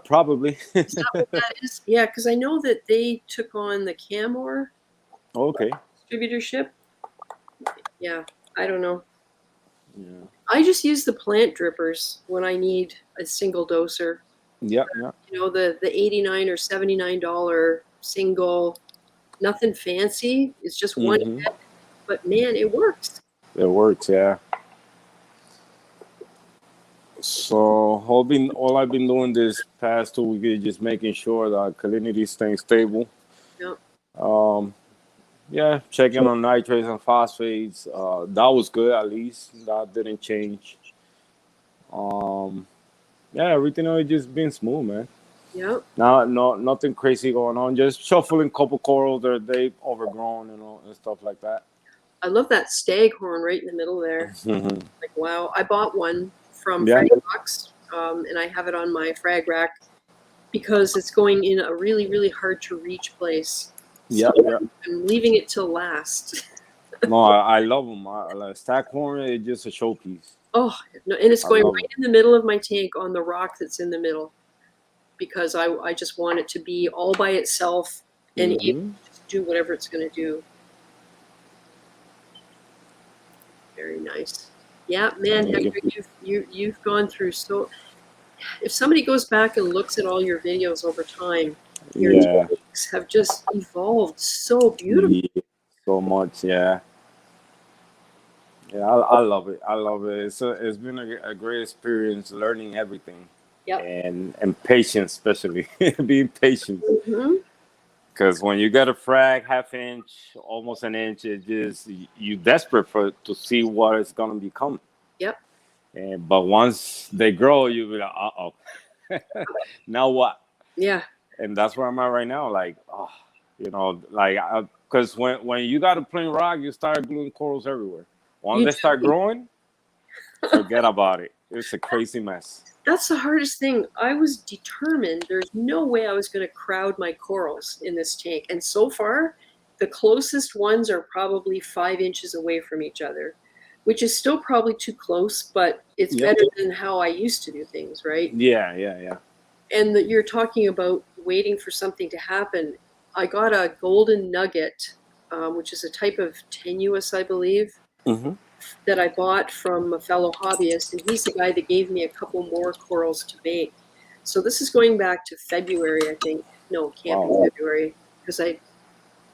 Probably. Is that what that is? Yeah, because I know that they took on the Camor Okay. distributorship. Yeah. I don't know. Yeah. I just use the plant drippers when I need a single doser. Yep. Yep. The $89 or $79 single, nothing fancy. It's just one Mm-hmm. head, but man, it works. It works, yeah. So all I've been doing this past 2 weeks is just making sure that alkalinity is staying stable. Yeah. Yeah, checking on nitrates and phosphates. That was good, at least. That didn't change. Yeah, everything else just been smooth, man. Yeah. Nothing crazy going on. Just shuffling couple corals that they overgrown, and stuff like that. I love that staghorn right in the middle there. Mhm. Like, wow. I bought one from Yeah. Freddie Box, and I have it on my frag rack because it's going in a really, really hard to reach place. Yeah, So yeah. I'm leaving it till last. No, I love them. Like Stackhorn is just a showpiece. Oh, no, and it's I going love right it. in the middle of my tank on the rock that's in the middle because I just want it to be all by itself and able Mm-hmm. to do whatever it's going to do. Very nice. Yeah, man, Hector, you've gone through so. If somebody goes back and looks at all your videos over time, your Yeah. techniques have just evolved so beautifully. Yeah. So much, yeah. Yeah, I love it. I love it. It's been a great experience learning everything. Yep. And patience, especially being patient. Hmm. Because when you get a frag half inch, almost an inch, it just you desperate to see what it's gonna become. Yep. But once they grow, you be like, uh-oh. Now what? Yeah. And that's where I'm at right now. Like, like, because when you got a plain rock, you start gluing corals everywhere. Once they start growing, forget about it. It's a crazy mess. That's the hardest thing. I was determined there's no way I was going to crowd my corals in this tank. And so far, the closest ones are probably 5 inches away from each other, which is still probably too close, but it's better than how I used to do things, right? Yeah, yeah, yeah. And you're talking about waiting for something to happen. I got a golden nugget, which is a type of tenuous, I believe. Mm-hmm. that I bought from a fellow hobbyist, and he's the guy that gave me a couple more corals to make. So this is going back to February, I think. No, it can't be Wow. February because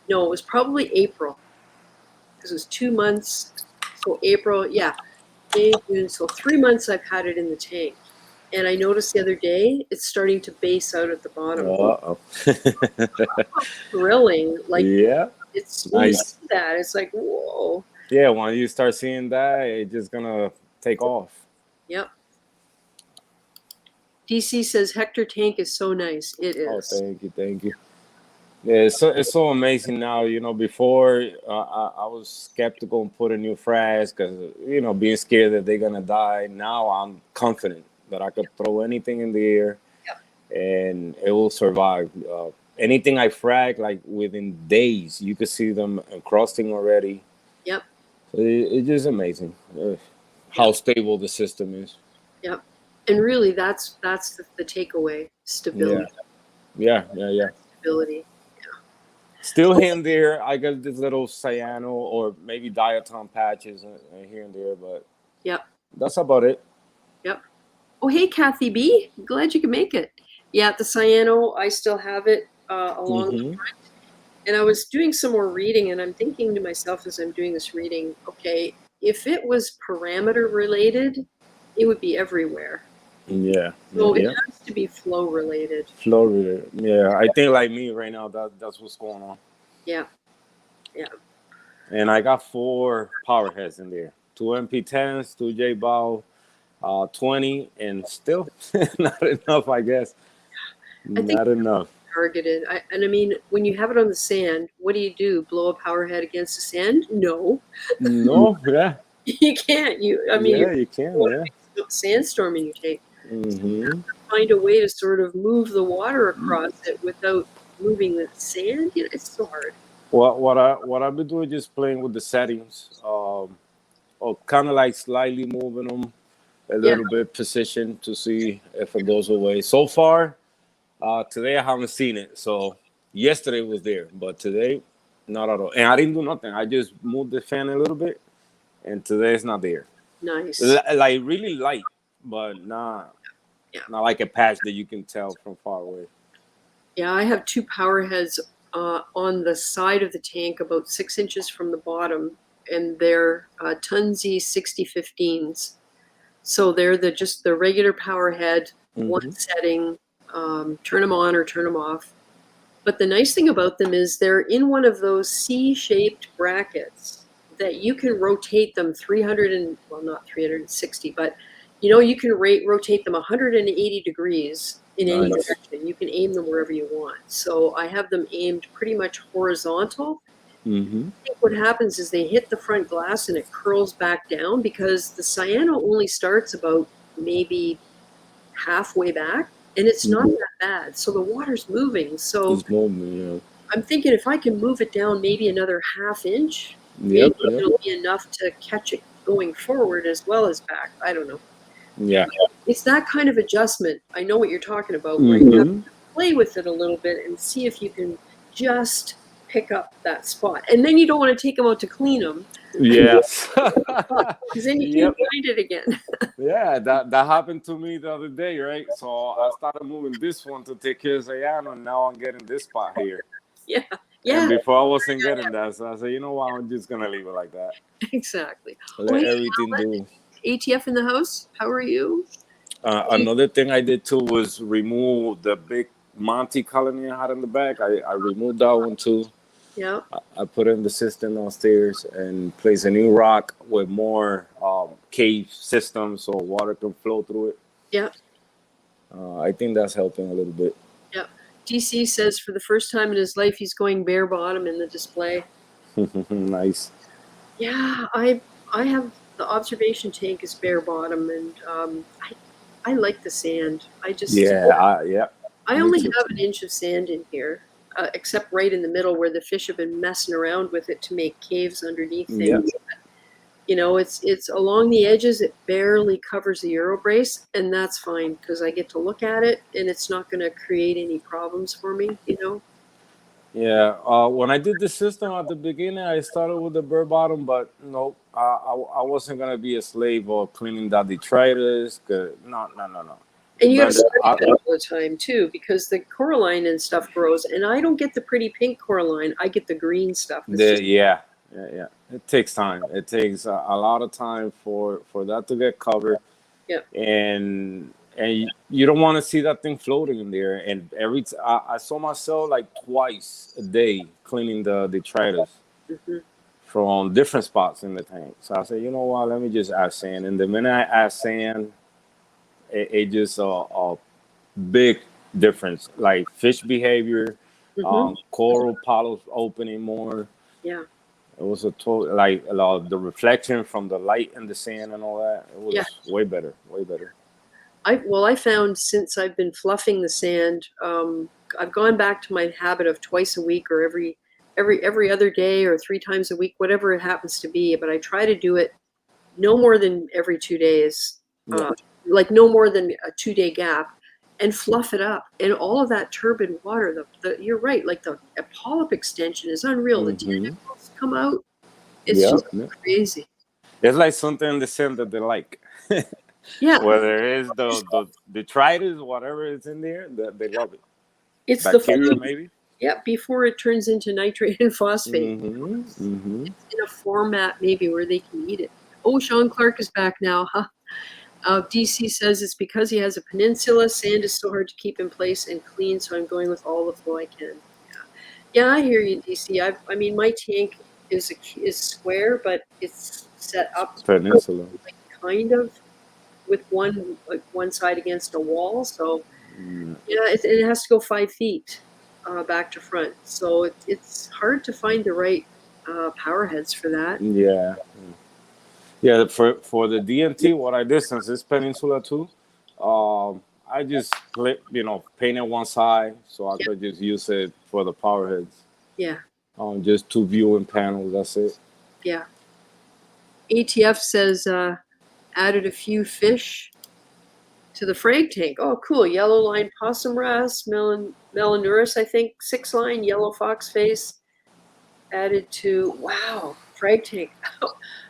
no, it was probably April because it was 2 months. So April, yeah, May, June. So 3 months I've had it in the tank. And I noticed the other day it's starting to base out at the bottom. Uh-oh. Thrilling. Like Yeah. it's when you Nice. see that, it's like, whoa. Yeah, when you start seeing that, it's just gonna take off. Yep. DC says Hector tank is so nice. It Oh, is. thank you. Yeah, it's so amazing now. Before I was skeptical and put a new frags because being scared that they're gonna die. Now I'm confident that I could throw anything in the air and it will survive. Anything I frag, like within days, you could see them encrusting already. Yep. So it's just amazing how stable the system is. Yep. And really, that's the takeaway: stability. Yeah. Stability. Still here and there, I got this little cyano or maybe diatom patches here and there, but Yep. that's about it. Yep. Oh, hey, Kathy B. Glad you could make it. Yeah, the cyano, I still have it along the front. And I was doing some more reading, and I'm thinking to myself as I'm doing this reading, okay, if it was parameter related, it would be everywhere. Yeah. So it has to be flow related. Flow related. Yeah, I think like me right now, that's what's going on. Yeah. And I got 4 power heads in there: 2 MP10s, 2 J-Bow, 20, and still not enough, I guess. Not enough. Targeted. I mean, when you have it on the sand, what do? Blow a power head against the sand? No. No, yeah. You can't. I mean, you can, yeah. Sandstorm in your tank. Mm-hmm. You have to find a way to sort of move the water across it without moving the sand. It's so hard. What I've been doing is just playing with the settings, or kind of like slightly moving them a little bit position to see if it goes away. So far, today I haven't seen it. So yesterday it was there, but today not at all. And I didn't do nothing. I just moved the fan a little bit, and today it's not there. Nice. Like really light, but not like a patch that you can tell from far away. Yeah, I have 2 power heads on the side of the tank, about 6 inches from the bottom, and they're Tunzi 6015s. So they're just the regular power head, one setting, turn them on or turn them off. But the nice thing about them is they're in one of those C-shaped brackets that you can rotate them not 360, but you can rotate them 180 degrees in any direction. You can aim them wherever you want. So I have them aimed pretty much horizontal. I think what happens is they hit the front glass and it curls back down because the cyano only starts about maybe halfway back, and it's not that bad. So the water's moving. So it's moving, I'm thinking if I can move it down maybe another half inch, maybe it'll be enough to catch it going forward as well as back. I don't know. Yeah. It's that kind of adjustment. I know what you're talking about, where you have to play with it a little bit and see if you can just pick up that spot. And then you don't want to take them out to clean them. Yes. Because then you can't find it again. Yeah, that happened to me the other day, right? So I started moving this one to take care of Zayano, and now I'm getting this spot here. Yeah. And before I wasn't getting that, so I said, you know what, I'm just gonna leave it like that. Exactly. Let everything do. ATF in the house. How are you? Another thing I did too was remove the big Monty colony I had in the back. I removed that one too. Yeah. I put in the system downstairs and placed a new rock with more cave system so water can flow through it. Yeah. I think that's helping a little bit. Yeah. DC says for the first time in his life he's going bare bottom in the display. Nice. Yeah, I have the observation tank is bare bottom, and I like the sand. I only have an inch of sand in here, except right in the middle where the fish have been messing around with it to make caves underneath things. Yeah. It's along the edges. It barely covers the Eurobrace, and that's fine because I get to look at it, and it's not going to create any problems for me. Yeah, when I did the system at the beginning, I started with the bare bottom, but no, I wasn't gonna be a slave or cleaning that detritus. No, no, no, no. And you got to But spray it all the time too, because the coralline and stuff grows. And I don't get the pretty pink coralline. I get the green stuff. It's just yeah, yeah, yeah. It takes time. It takes a lot of time for that to get covered, yeah, and you don't want to see that thing floating in there. And I saw myself like twice a day cleaning the detritus hmm from different spots in the tank. So I said, you know what? Let me just add sand. And the minute I add sand, it just a big difference. Like fish behavior, hmm coral polyps opening more. yeah, It was a total like a lot of the reflection from the light and the sand and all that. It was yeah. way better, way better. I found since I've been fluffing the sand, I've gone back to my habit of twice a week or every other day or 3 times a week, whatever it happens to be. But I try to do it no more than every 2 days, Yeah. like no more than a 2 day gap, and fluff it up. And all of that turbid water, you're right, like the polyp extension is unreal. The Mm-hmm. tentacles come out. It's Yeah. just crazy. It's like something in the sand that they like. Yeah, Whether it is the detritus, whatever is in there, they love it. it's the Bacteria, food. maybe. Yeah, before it turns into nitrate and phosphate. Mm-hmm. Mm-hmm. It's in a format maybe where they can eat it. Oh, Sean Clark is back now. Huh? DC says it's because he has a peninsula. Sand is so hard to keep in place and clean, so I'm going with all the flow I can. Yeah, I hear you, DC. I mean, my tank is square, but it's set up Peninsula. like kind of with one side against a wall. So Mm. yeah, it has to go 5 feet back to front. So it's hard to find the right power heads for that. Yeah. Yeah, for the DNT, what I did since it's peninsula too, I just painted one side so I Yeah, could just use it for the power heads. yeah, Just 2 viewing panels. That's it. yeah. ATF says added a few fish to the frag tank. Oh, cool. Yellow line possum wrasse, melanurus, I think, 6 line, yellow fox face added to, wow, frag tank.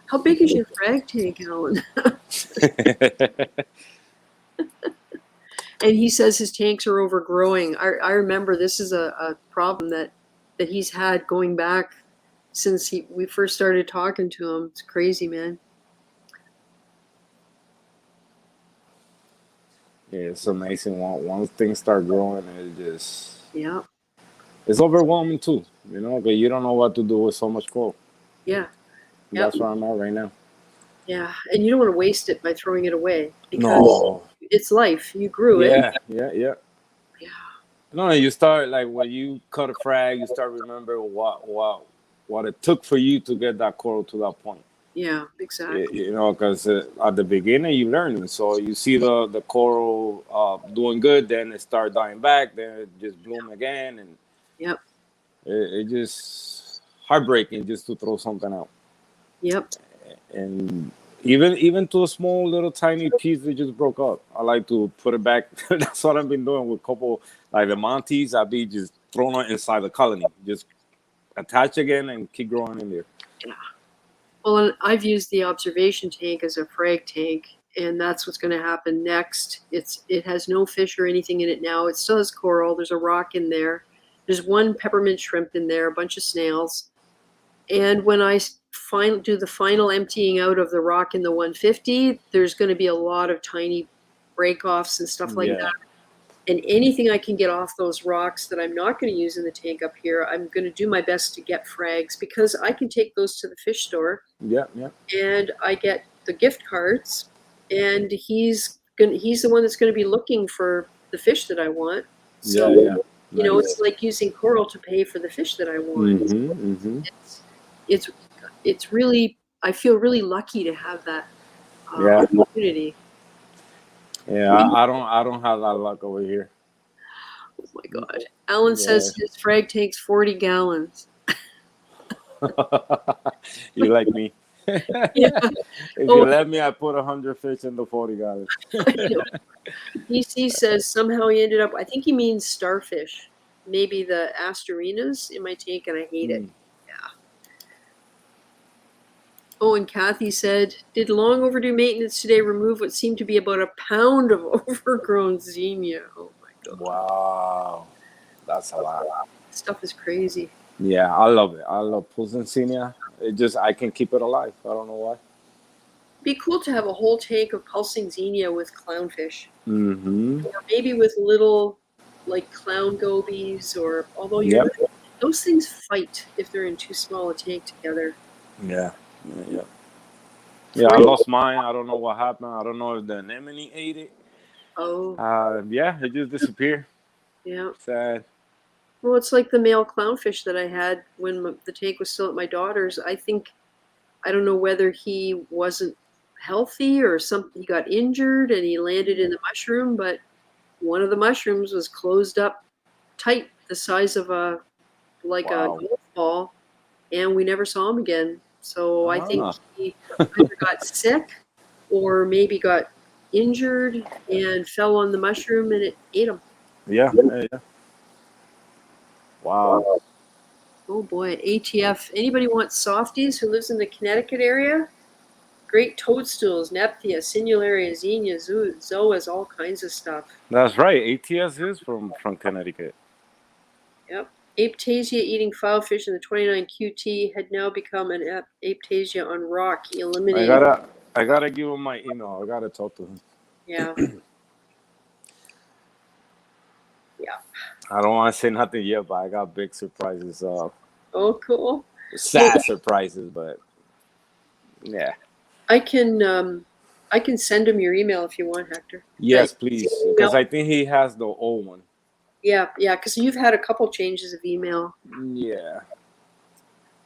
How big is your frag tank, Alan? And he says his tanks are overgrowing. I remember this is a problem that he's had going back since we first started talking to him. It's crazy, man. Yeah, it's amazing. Once things start growing, Yeah, it's overwhelming too. But you don't know what to do with so much coral. yeah, yeah, That's where I'm at right now. yeah. And you don't want to waste it by throwing it away because No. it's life. You grew it. Yeah, yeah, yeah. Yeah, No, you start like when you cut a frag, you start remember what it took for you to get that coral to that point. yeah, exactly. Because at the beginning you learn, so you see the coral doing good, then it start dying back, then it just bloom again, and Yep, it just heartbreaking just to throw something out. yep. And even to a small little tiny piece that just broke up, I like to put it back. That's what I've been doing with a couple like the Montes. I'll be just throwing it inside the colony, just attach again and keep growing in there. Yeah. Well, and I've used the observation tank as a frag tank, and that's what's going to happen next. It has no fish or anything in it now. It still has coral. There's a rock in there. There's one peppermint shrimp in there, a bunch of snails. And when I do the final emptying out of the rock in the 150, there's going to be a lot of tiny break-offs and stuff like Yeah. that. And anything I can get off those rocks that I'm not going to use in the tank up here, I'm going to do my best to get frags because I can take those to the fish store. Yeah, yeah. And I get the gift cards, and he's the one that's going to be looking for the fish that I want. So, Yeah. Nice. it's like using coral to pay for the fish that I want. Mm-hmm, mm-hmm. It's really, I feel really lucky to have that Yeah. opportunity. Yeah, I don't have that luck over here. Oh my God. Alan says his frag takes 40 gallons. You like me. Yeah. If you let me, I put 100 fish in the 40 gallons. I know. DC says somehow he ended up, I think he means starfish. maybe the Asterinas in my tank, and I hate it. Oh, and Kathy said, did long overdue maintenance today remove what seemed to be about a pound of overgrown zinnia? Oh my God. Wow. That's a lot. Stuff is crazy. Yeah, I love it. I love Pulsing. It just, I can keep it alive. I don't know why. It'd be cool to have a whole tank of pulsing zinnia with clownfish. Mm-hmm. Or maybe with little, like, clown gobies, or, although those things fight if they're in too small a tank together. Yeah. Yeah, I lost mine. I don't know what happened. I don't know if the anemone ate it. Oh. Yeah, it just disappeared. Yeah. Sad. Well, it's like the male clownfish that I had when the tank was still at my daughter's. I don't know whether he wasn't healthy or something. He got injured and he landed in the mushroom, but one of the mushrooms was closed up tight, the size of a golf ball, and we never saw him again. So I think he either got sick or maybe got injured and fell on the mushroom and it ate him. Yeah. Wow. Oh boy, ATF. Anybody want softies who lives in the Connecticut area? Great toadstools, Nephthia, Sinularia, Xenia, Zoas, all kinds of stuff. That's right. ATS is from Connecticut. Yep. Aptasia eating filefish in the 29 QT had now become an Aptasia on rock. Eliminated. I gotta give him my email. I gotta talk to him. Yeah. Yeah. I don't want to say nothing yet, but I got big surprises. Oh, cool. Sad surprises, but yeah. I can send him your email if you want, Hector. Yes, please, because I think he has the old one. Yeah, because you've had a couple changes of email. Yeah.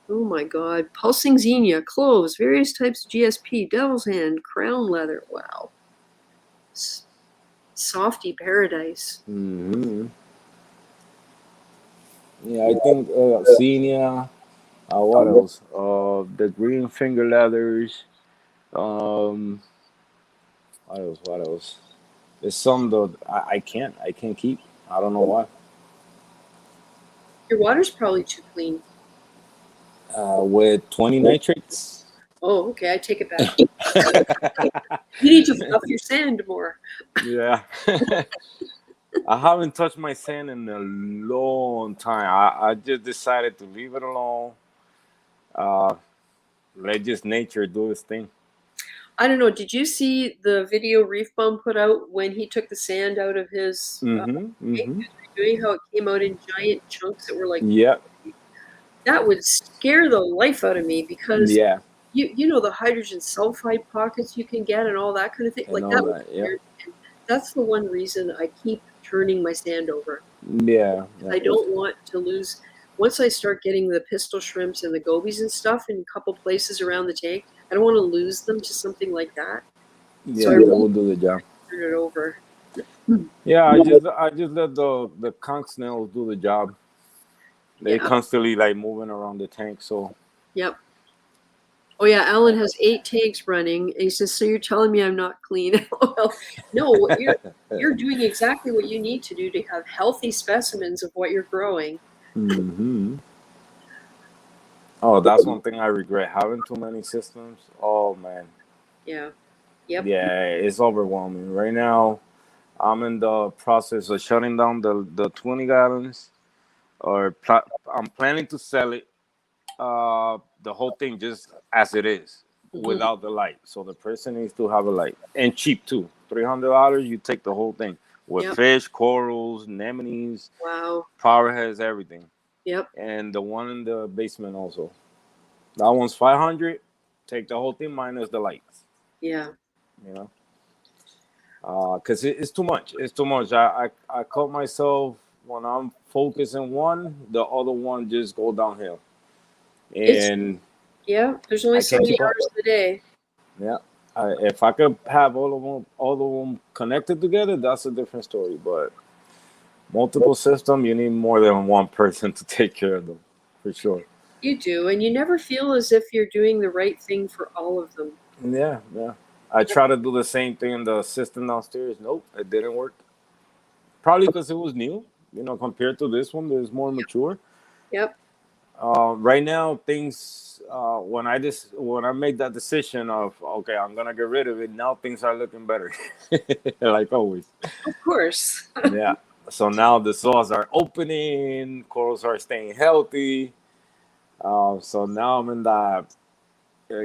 Oh my God. Pulsing Xenia, cloves, various types of GSP, devil's hand, crown leather. Wow. Softy paradise. Mm-hmm. Yeah, I think Xenia. What else? The green finger leathers. What else? There's some that I can't keep. I don't know why. Your water's probably too clean. With 20 nitrates. Oh, okay. I take it back. You need to fluff your sand more. Yeah. I haven't touched my sand in a long time. I just decided to leave it alone. Let just nature do its thing. I don't know. Did you see the video Reef Bum put out when he took the sand out of his doing how it came out in giant chunks that were like, that would scare the life out of me because you know the hydrogen sulfide pockets you can get and all that kind of thing. Like that. That's the one reason I keep turning my sand over. Yeah. I don't want to lose. Once I start getting the pistol shrimps and the gobies and stuff in a couple places around the tank, I don't want to lose them to something like that. Yeah, so that will do the job. Turn it over. Yeah, I just let the conch snails do the job. They constantly like moving around the tank, so. Yep. Oh yeah, Alan has 8 tanks running, and he says, "So you're telling me I'm not clean?" Well, no, you're doing exactly what you need to do to have healthy specimens of what you're growing. Mm-hmm. Oh, that's one thing I regret, having too many systems. Oh man. Yeah. Yep. Yeah, it's overwhelming. Right now, I'm in the process of shutting down the 20 gallons, or I'm planning to sell it. The whole thing just as it is, without the light. So the person needs to have a light, and cheap too. $300, you take the whole thing with fish, corals, anemones. Wow. Power has everything. Yep. And the one in the basement also. That one's $500. Take the whole thing minus the lights. Yeah. You know, because it's too much. It's too much. I caught myself when I'm focusing one, the other one just go downhill. And there's only so many hours a day. Yeah, if I could have all of them connected together, that's a different story. But multiple system, you need more than one person to take care of them, for sure. You do, and you never feel as if you're doing the right thing for all of them. Yeah. I try to do the same thing in the system downstairs. Nope, it didn't work. Probably because it was new. compared to this one, that's more mature. Yep. Right now, things when I make that decision of okay, I'm gonna get rid of it. Now things are looking better, like always. Of course. Yeah. So now the soils are opening, corals are staying healthy. So now I'm in that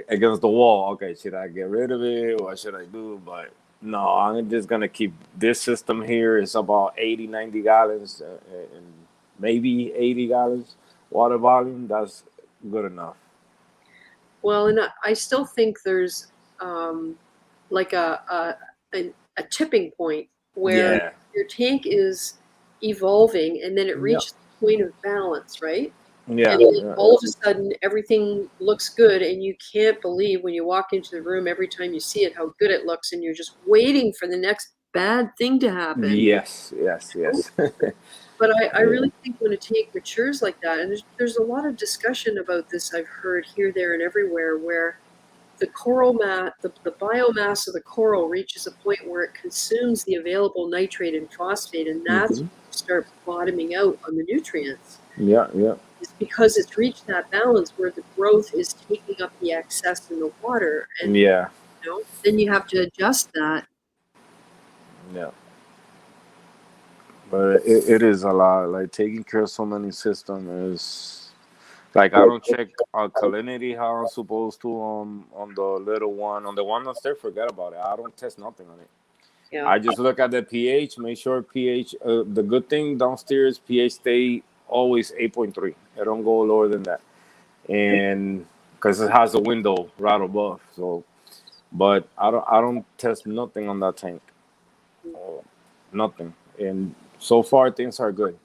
against the wall. Okay, should I get rid of it? What should I do? But no, I'm just gonna keep this system here. It's about 80, 90 gallons, and maybe 80 gallons water volume. That's good enough. Well, and I still think there's like a tipping point where Yeah. your tank is evolving and then it Yeah. reaches the point of balance, right? Yeah. And then Yeah. all of a sudden everything looks good and you can't believe when you walk into the room every time you see it how good it looks and you're just waiting for the next bad thing to happen. Yes. Yes. Yes. But I Yeah. really think when a tank matures like that, and there's a lot of discussion about this I've heard here, there, and everywhere, where the coral the biomass of the coral reaches a point where it consumes the available nitrate and phosphate, and that's Hmm. when you start bottoming out on the nutrients. Yeah. Yeah. It's because it's reached that balance where the growth is taking up the excess in the water, and Yeah. then you have to adjust that. Yeah. But it is a lot. Like taking care of so many systems is like I don't check alkalinity how I'm supposed to on the little one. On the one downstairs, forget about it. I don't test nothing on it. Yeah, I just look at the pH, make sure pH. The good thing downstairs, pH stay always 8.3. It don't go lower than that, and because it has a window right above. So, but I don't test nothing on that tank. Nothing. And so far things are good.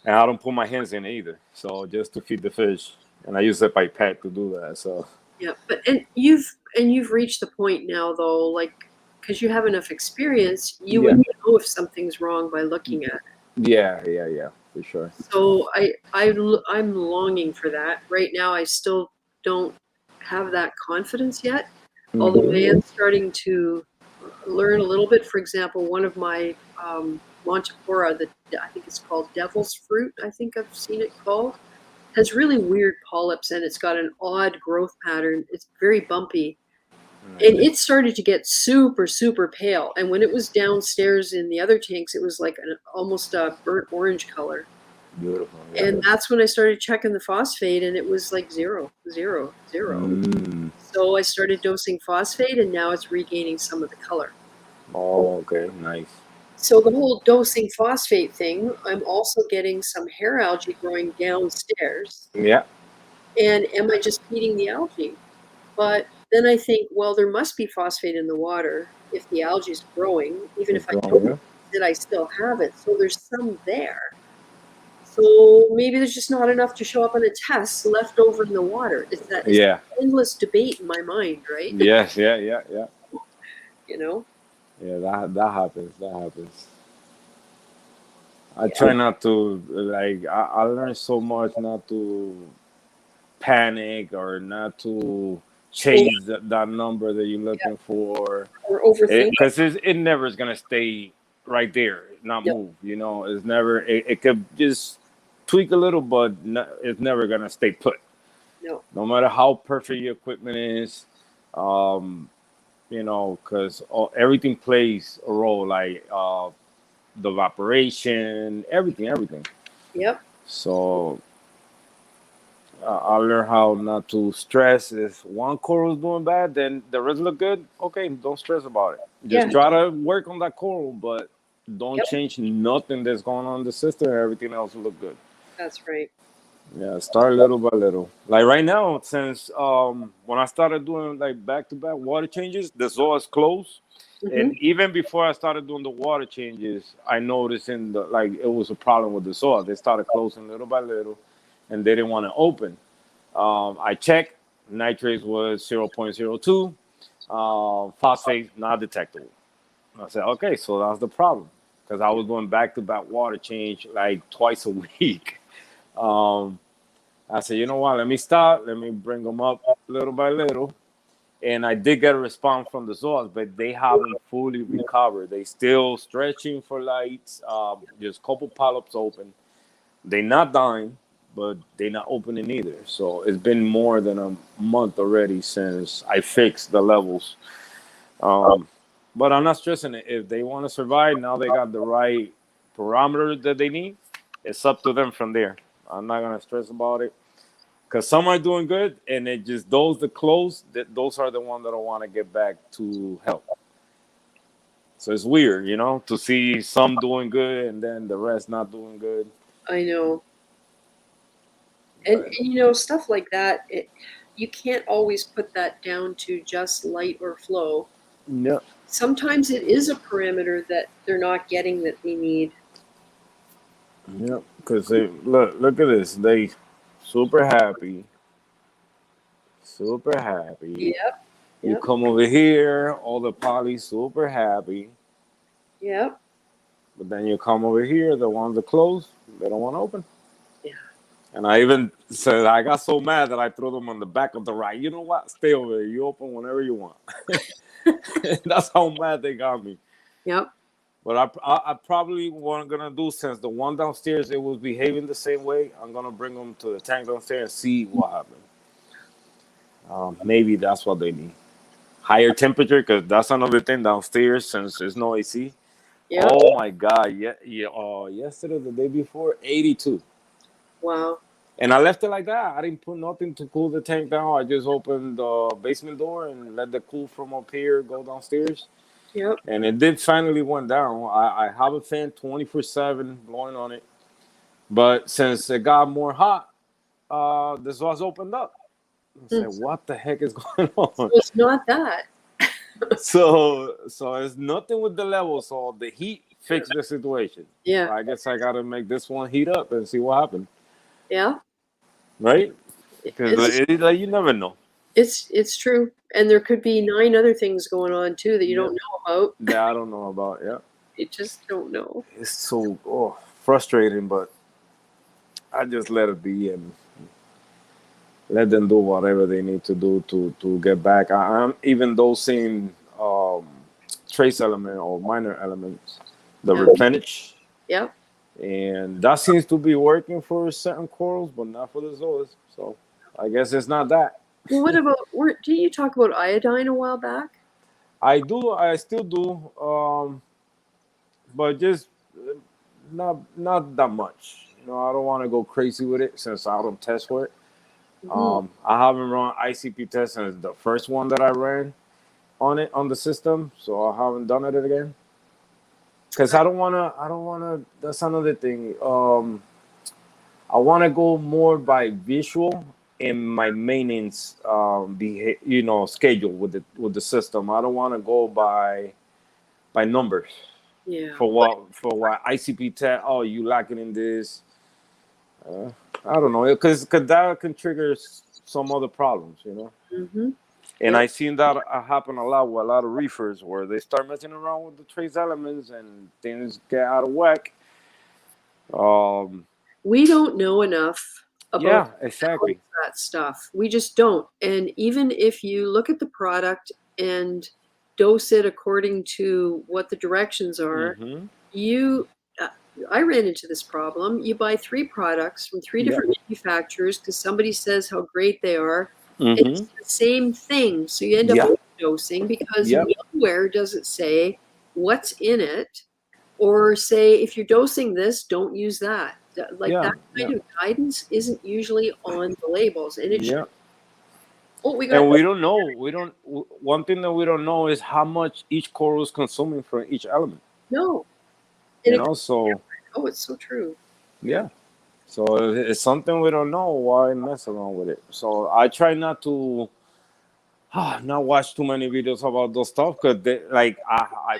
And I don't put my hands in it either. So just to feed the fish. And I use a pipette to do that. So yeah. But and you've reached the point now though, like because you have enough experience, you yeah. would know if something's wrong by looking at it. Yeah, for sure. So I'm longing for that. Right now, I still don't have that confidence yet. Although I Hmm. am starting to learn a little bit. For example, one of my Montipora, that I think it's called devil's fruit, I think I've seen it called, has really weird polyps and it's got an odd growth pattern. It's very bumpy. And it started to get super, super pale. And when it was downstairs in the other tanks, it was like almost a burnt orange color. Beautiful. Yeah. And that's when I started checking the phosphate, and it was like 0, 0, 0. Mm. So I started dosing phosphate, and now it's regaining some of the color. Oh, okay. Nice. So the whole dosing phosphate thing, I'm also getting some hair algae growing downstairs. Yeah. And am I just feeding the algae? But then I think, well, there must be phosphate in the water if the algae is growing, even if It's I going, don't yeah. use it, I still have it. So there's some there. So maybe there's just not enough to show up on a test left over in the water. It's Yeah. endless debate in my mind, right? Yes. Yeah. You know? Yeah. That happens. That happens. I Yeah. try not to like. I learned so much not to panic or not to chase that number that you're looking for, Or overthink. because it never is gonna stay right there, not No, move. It's never. It could just tweak a little, but it's never gonna stay put. no. No matter how perfect your equipment is, um, because everything plays a role, like the evaporation, everything. Yep. So I learned how not to stress. If one coral is doing bad, then the rest look good. Okay, don't stress about it. Just Yeah. try to work on that coral, but don't Yep. change nothing that's going on in the system. Everything else will look good. That's right. Yeah, start little by little. Like right now, since when I started doing like back to back water changes, the zoo is closed. Hmm. And even before I started doing the water changes, I noticed it was a problem with the soil. They started closing little by little, and they didn't want to open. I checked, nitrates was 0.02, phosphate not detectable. I said, okay, so that's the problem, because I was doing back to back water change like twice a week. Um, I said, you know what? Let me stop. Let me bring them up little by little. And I did get a response from the zoos, but they haven't fully recovered. They still stretching for lights. There's a couple polyps open. They're not dying, but they're not opening either. So it's been more than a month already since I fixed the levels. But I'm not stressing it. If they want to survive, now they got the right parameters that they need. It's up to them from there. I'm not gonna stress about it. Because some are doing good, and it just those that close, those are the ones that I want to get back to health. So it's weird, to see some doing good and then the rest not doing good. I know. And stuff like that, you can't always put that down to just light or flow. Yeah. Sometimes it is a parameter that they're not getting that they need. Yeah, because they look at this. They super happy. Super happy. Yep. You come over here, all the poly super happy. Yep. But then you come over here, the ones that close, they don't want to open. Yeah. And I even said, I got so mad that I threw them on the back of the ride. You know what? Stay over there. You open whenever you want. That's how mad they got me. Yep. But I probably what I'm going to do, since the one downstairs, it was behaving the same way, I'm going to bring them to the tank downstairs and see what happened. Maybe that's what they need. Higher temperature, because that's another thing downstairs, since there's no AC. Yep. Oh my God! Yesterday, the day before, 82. Wow. And I left it like that. I didn't put nothing to cool the tank down. I just opened the basement door and let the cool from up here go downstairs. Yep. And it did finally went down. I have a fan 24/7 blowing on it. But since it got more hot, this was opened up. I said, what the heck is going on? So it's not that. so it's nothing with the level. So the heat fixed the situation. Yeah. I guess I got to make this one heat up and see what happened. Yeah. Right? Because you never know. It's true. And there could be 9 other things going on too that you don't know about. That I don't know about, yeah. You just don't know. It's so frustrating, but I just let it be and let them do whatever they need to do to get back. I'm even those same trace element or minor elements, the replenish. Yep. And that seems to be working for certain corals, but not for the zoas. So I guess it's not that. Well, what about, did you talk about iodine a while back? I do. I still do. But just not that much. I don't want to go crazy with it since I don't test for it. Mm-hmm. I haven't run ICP test since the first one that I ran on the system, so I haven't done it again. Because I don't wanna. That's another thing. I want to go more by visual in my maintenance, schedule with the system. I don't want to go by numbers. Yeah. For what ICP test? Oh, you lacking in this. I don't know, because that can trigger some other problems, Mm-hmm. And I've seen that happen a lot with a lot of reefers where they start messing around with the trace elements and things get out of whack. We don't know enough about exactly that stuff. We just don't. And even if you look at the product and dose it according to what the directions are, mm-hmm. I ran into this problem. You buy 3 products from 3 different manufacturers because somebody says how great they are. Mm-hmm. It's the same thing. So you end up dosing because nowhere does it say what's in it, or say if you're dosing this, don't use that. That kind of guidance isn't usually on the labels, and it should. Oh, we don't know. One thing that we don't know is how much each coral is consuming from each element. No. So. Oh, it's so true. Yeah. So it's something we don't know. Why mess around with it? So I try not to not watch too many videos about those stuff, because I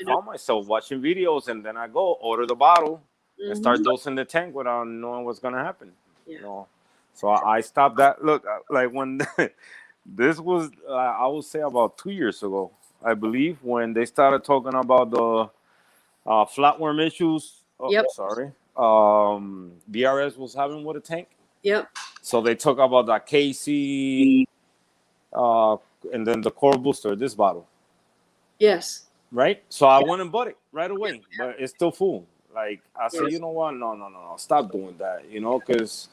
found myself watching videos and then I go order the bottle and start dosing the tank without knowing what's gonna happen. Yeah. So I stopped that. Look, like when this was, I would say about 2 years ago, I believe, when they started talking about the flatworm issues. BRS was having with a tank. Yep. So they talk about that KC and then the core booster, this bottle, Yes. right? So I went and bought it right away, but it's still full. Like I said, Yes. you know what? No, stop doing that. You know, because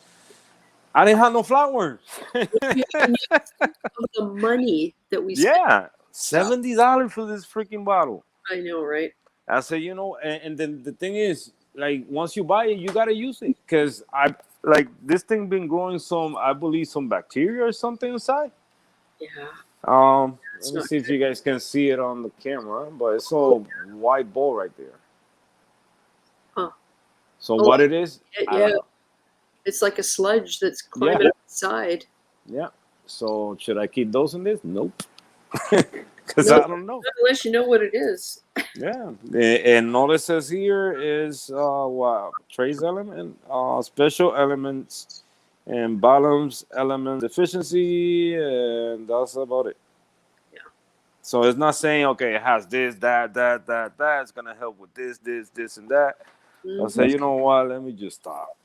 I didn't have no flatworms. Of the money that we spent. Yeah, Stuff. $70 for this freaking bottle. I know, right? I said, you know, and then the thing is, like, once you buy it, you gotta use it, because I like this thing been growing some, I believe, some bacteria or something inside. Yeah. Let It's me not see if good. you guys can see it on the camera, but it's a white ball right there. Huh. So Oh, what it is, I yeah. don't know. It's like a sludge that's Yeah, climbing up the side. yeah. So should I keep those in this? Nope, because No, I don't know. not unless you know what it is. Yeah, and all it says here is what trace element, special elements, and balance element deficiency, and that's about it. Yeah. So it's not saying, okay, it has this, that. It's gonna help with this, and that. I say, Mhm. you know what? Let me just stop.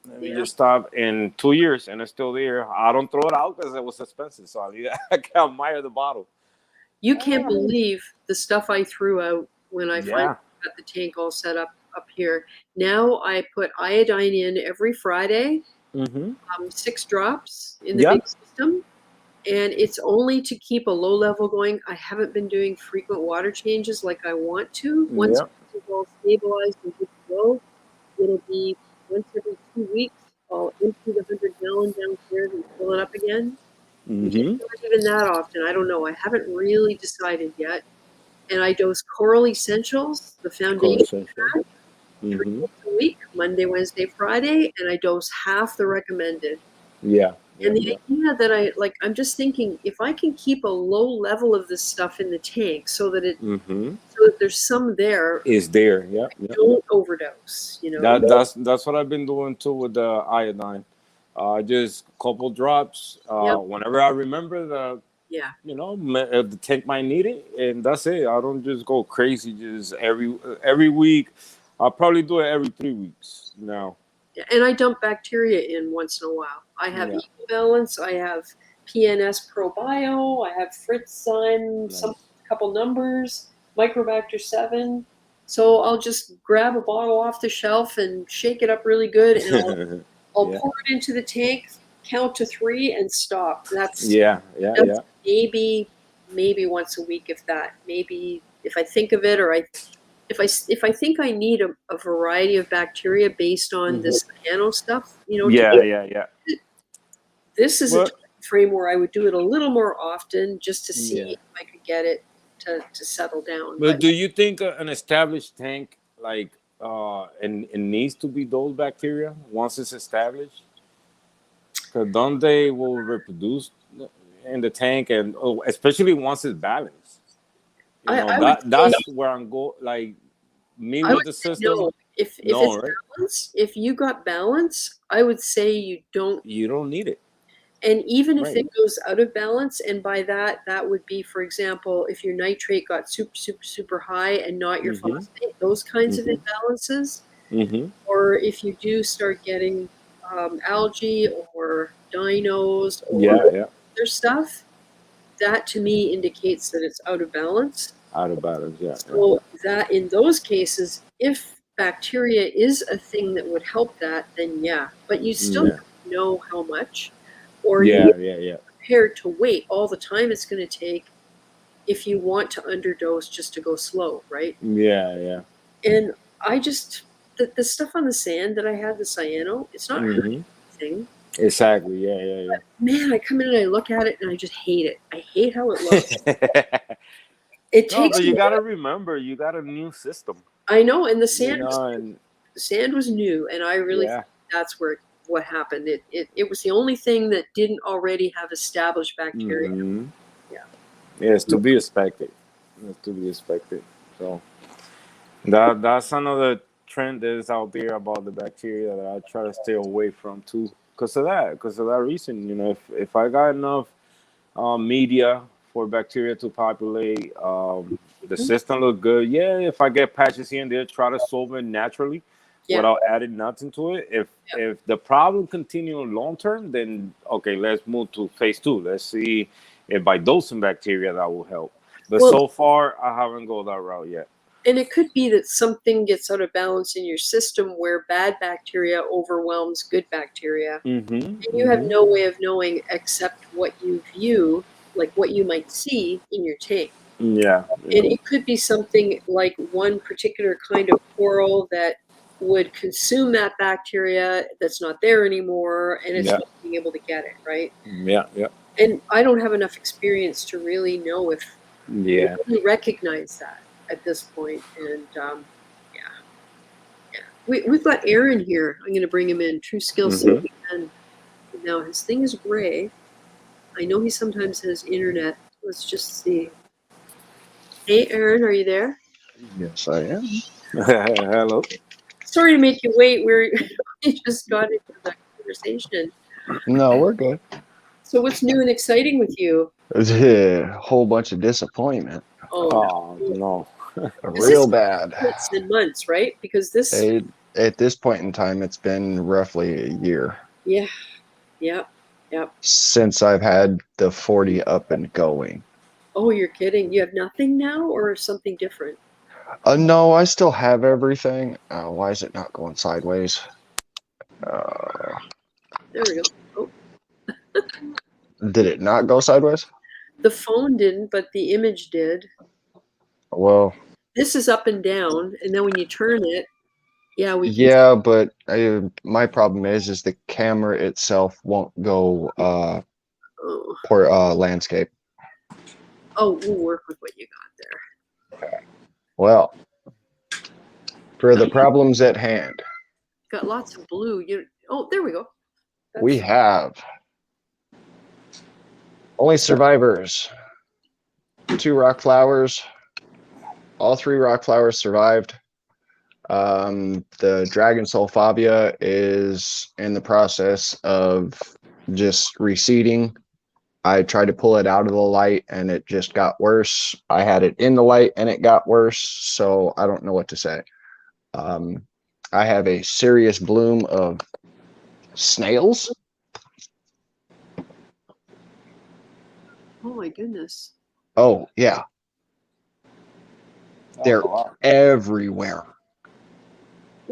Let me Yeah. just stop. In 2 years, and it's still there. I don't throw it out because it was expensive, so I can admire the bottle. You can't believe the stuff I threw out when I finally Yeah. got the tank all set up here. Now I put iodine in every Friday, Mm-hmm. 6 drops in the Yeah. big system. And it's only to keep a low level going. I haven't been doing frequent water changes like I want to. Once Yeah. it's all stabilized and good to go, it'll be once every 2 weeks. I'll empty the 100-gallon downstairs and fill it up again. Maybe Mm-hmm. not even that often. I don't know. I haven't really decided yet. And I dose Coral Essentials, the foundation Conversation. pack, 3 Mm-hmm. days a week, Monday, Wednesday, Friday, and I dose half the recommended. Yeah. Yeah. And the Yeah. idea that I'm just thinking if I can keep a low level of this stuff in the tank Mm-hmm. so that there's some there, Is there? Yeah. Yeah. don't overdose, you know? That's what I've been doing too with the iodine. Just a couple drops. Yep. Whenever I remember the, Yeah. the tank might need it, and that's it. I don't just go crazy. Just every week. I'll probably do it every 3 weeks now. Yeah. And I dump bacteria in once in a while. I have Yeah. Ecobalance, I have PNS Probio, I have Fritzzyme, some Nice. couple numbers, Microbacter 7. So I'll just grab a bottle off the shelf and shake it up really good, and I'll Yeah. pour it into the tank, count to 3, and stop. That's Yeah. Yeah. that's Yeah. maybe once a week, if that. Maybe if I think of it, or if I think I need a variety of bacteria based on Mm-hmm. this nano stuff, Yeah. Yeah. Yeah. this is a Well, time frame where I would do it a little more often just to see yeah. if I could get it to settle down. But But do you think an established tank, like, and it needs to be those bacteria once it's established? Because don't they will reproduce in the tank, and especially once it's balanced. You know, I would say that's where I'm go. Like me I with would the say system, no. If no, it's right? balance, if you got balance, I would say you don't. You don't need it, And even if right? it goes out of balance, and by that would be, for example, if your nitrate got super high and not your Mm-hmm. phosphate, those kinds of Mm-hmm. imbalances, Mm-hmm. or if you do start getting algae or dinos or Yeah, yeah. other stuff, that to me indicates that it's out of balance. Out of balance. Yeah, yeah. So that in those cases, if bacteria is a thing that would help that, then yeah, but you still Yeah, know how much, or you yeah, yeah, yeah. prepared to wait all the time it's going to take if you want to underdose just to go slow, right? Yeah, yeah. And I just the stuff on the sand that I had, the cyano, it's not hurting Mm-hmm. anything. Exactly. Yeah, Man, I come in and I look at it and I just hate it. I hate how it looks. yeah. It No, takes but a you gotta while. remember, you got a new system, I know, and you know, and the sand was new, and I really think yeah. that's where what happened. It was the only thing that didn't already have established bacteria. Mm-hmm. Yeah. Yeah, it's to be expected. It's to be expected. So that's another trend that is out there about the bacteria that I try to stay away from too. Because of that reason, you know, if I got enough media for bacteria to populate, the Mhm. system look good. Yeah, if I get patches here and there, try to solve it naturally Yeah. without adding nothing to it. Yeah. If the problem continue long term, then okay, let's move to phase 2. Let's see if by dosing bacteria that will help. But Well, so far, I haven't gone that route yet. and it could be that something gets out of balance in your system where bad bacteria overwhelms good bacteria. Mm-hmm. And you have no way of knowing except what you view, like what you might see in your tank. Yeah. And it could be something like one particular kind of coral that would consume that bacteria that's not there anymore, and it's not being able to get it, right? Yeah. Yeah. And I don't have enough experience to really know if Yeah. we recognize that at this point. And we've got Aaron here. I'm going to bring him in. True Skills. And now his thing is gray. I know he sometimes has internet. Let's just see. Hey, Aaron, are you there? Yes, I am. Hello. Sorry to make you wait. We just got into the conversation. No, we're good. So what's new and exciting with you? A whole bunch of disappointment. Oh no. Real bad. Months and months, right? Because this. At this point in time, it's been roughly a year. Yeah. Yep. Since I've had the 40 up and going. Oh, you're kidding. You have nothing now or something different? No, I still have everything. Why is it not going sideways? There we go. Oh. Did it not go sideways? The phone didn't, but the image did. Well, this is up and down, and then when you turn it, yeah, but my problem is the camera itself won't go for landscape. Oh, we'll work with what you got there. Okay. Well, for the problems at hand, got lots of blue. Oh, there we go. We have only survivors. 2 rock flowers. All 3 rock flowers survived. The dragon sulfavia is in the process of just reseeding. I tried to pull it out of the light and it just got worse. I had it in the light and it got worse, so I don't know what to say. I have a serious bloom of snails. Oh my goodness. Oh yeah. They're everywhere.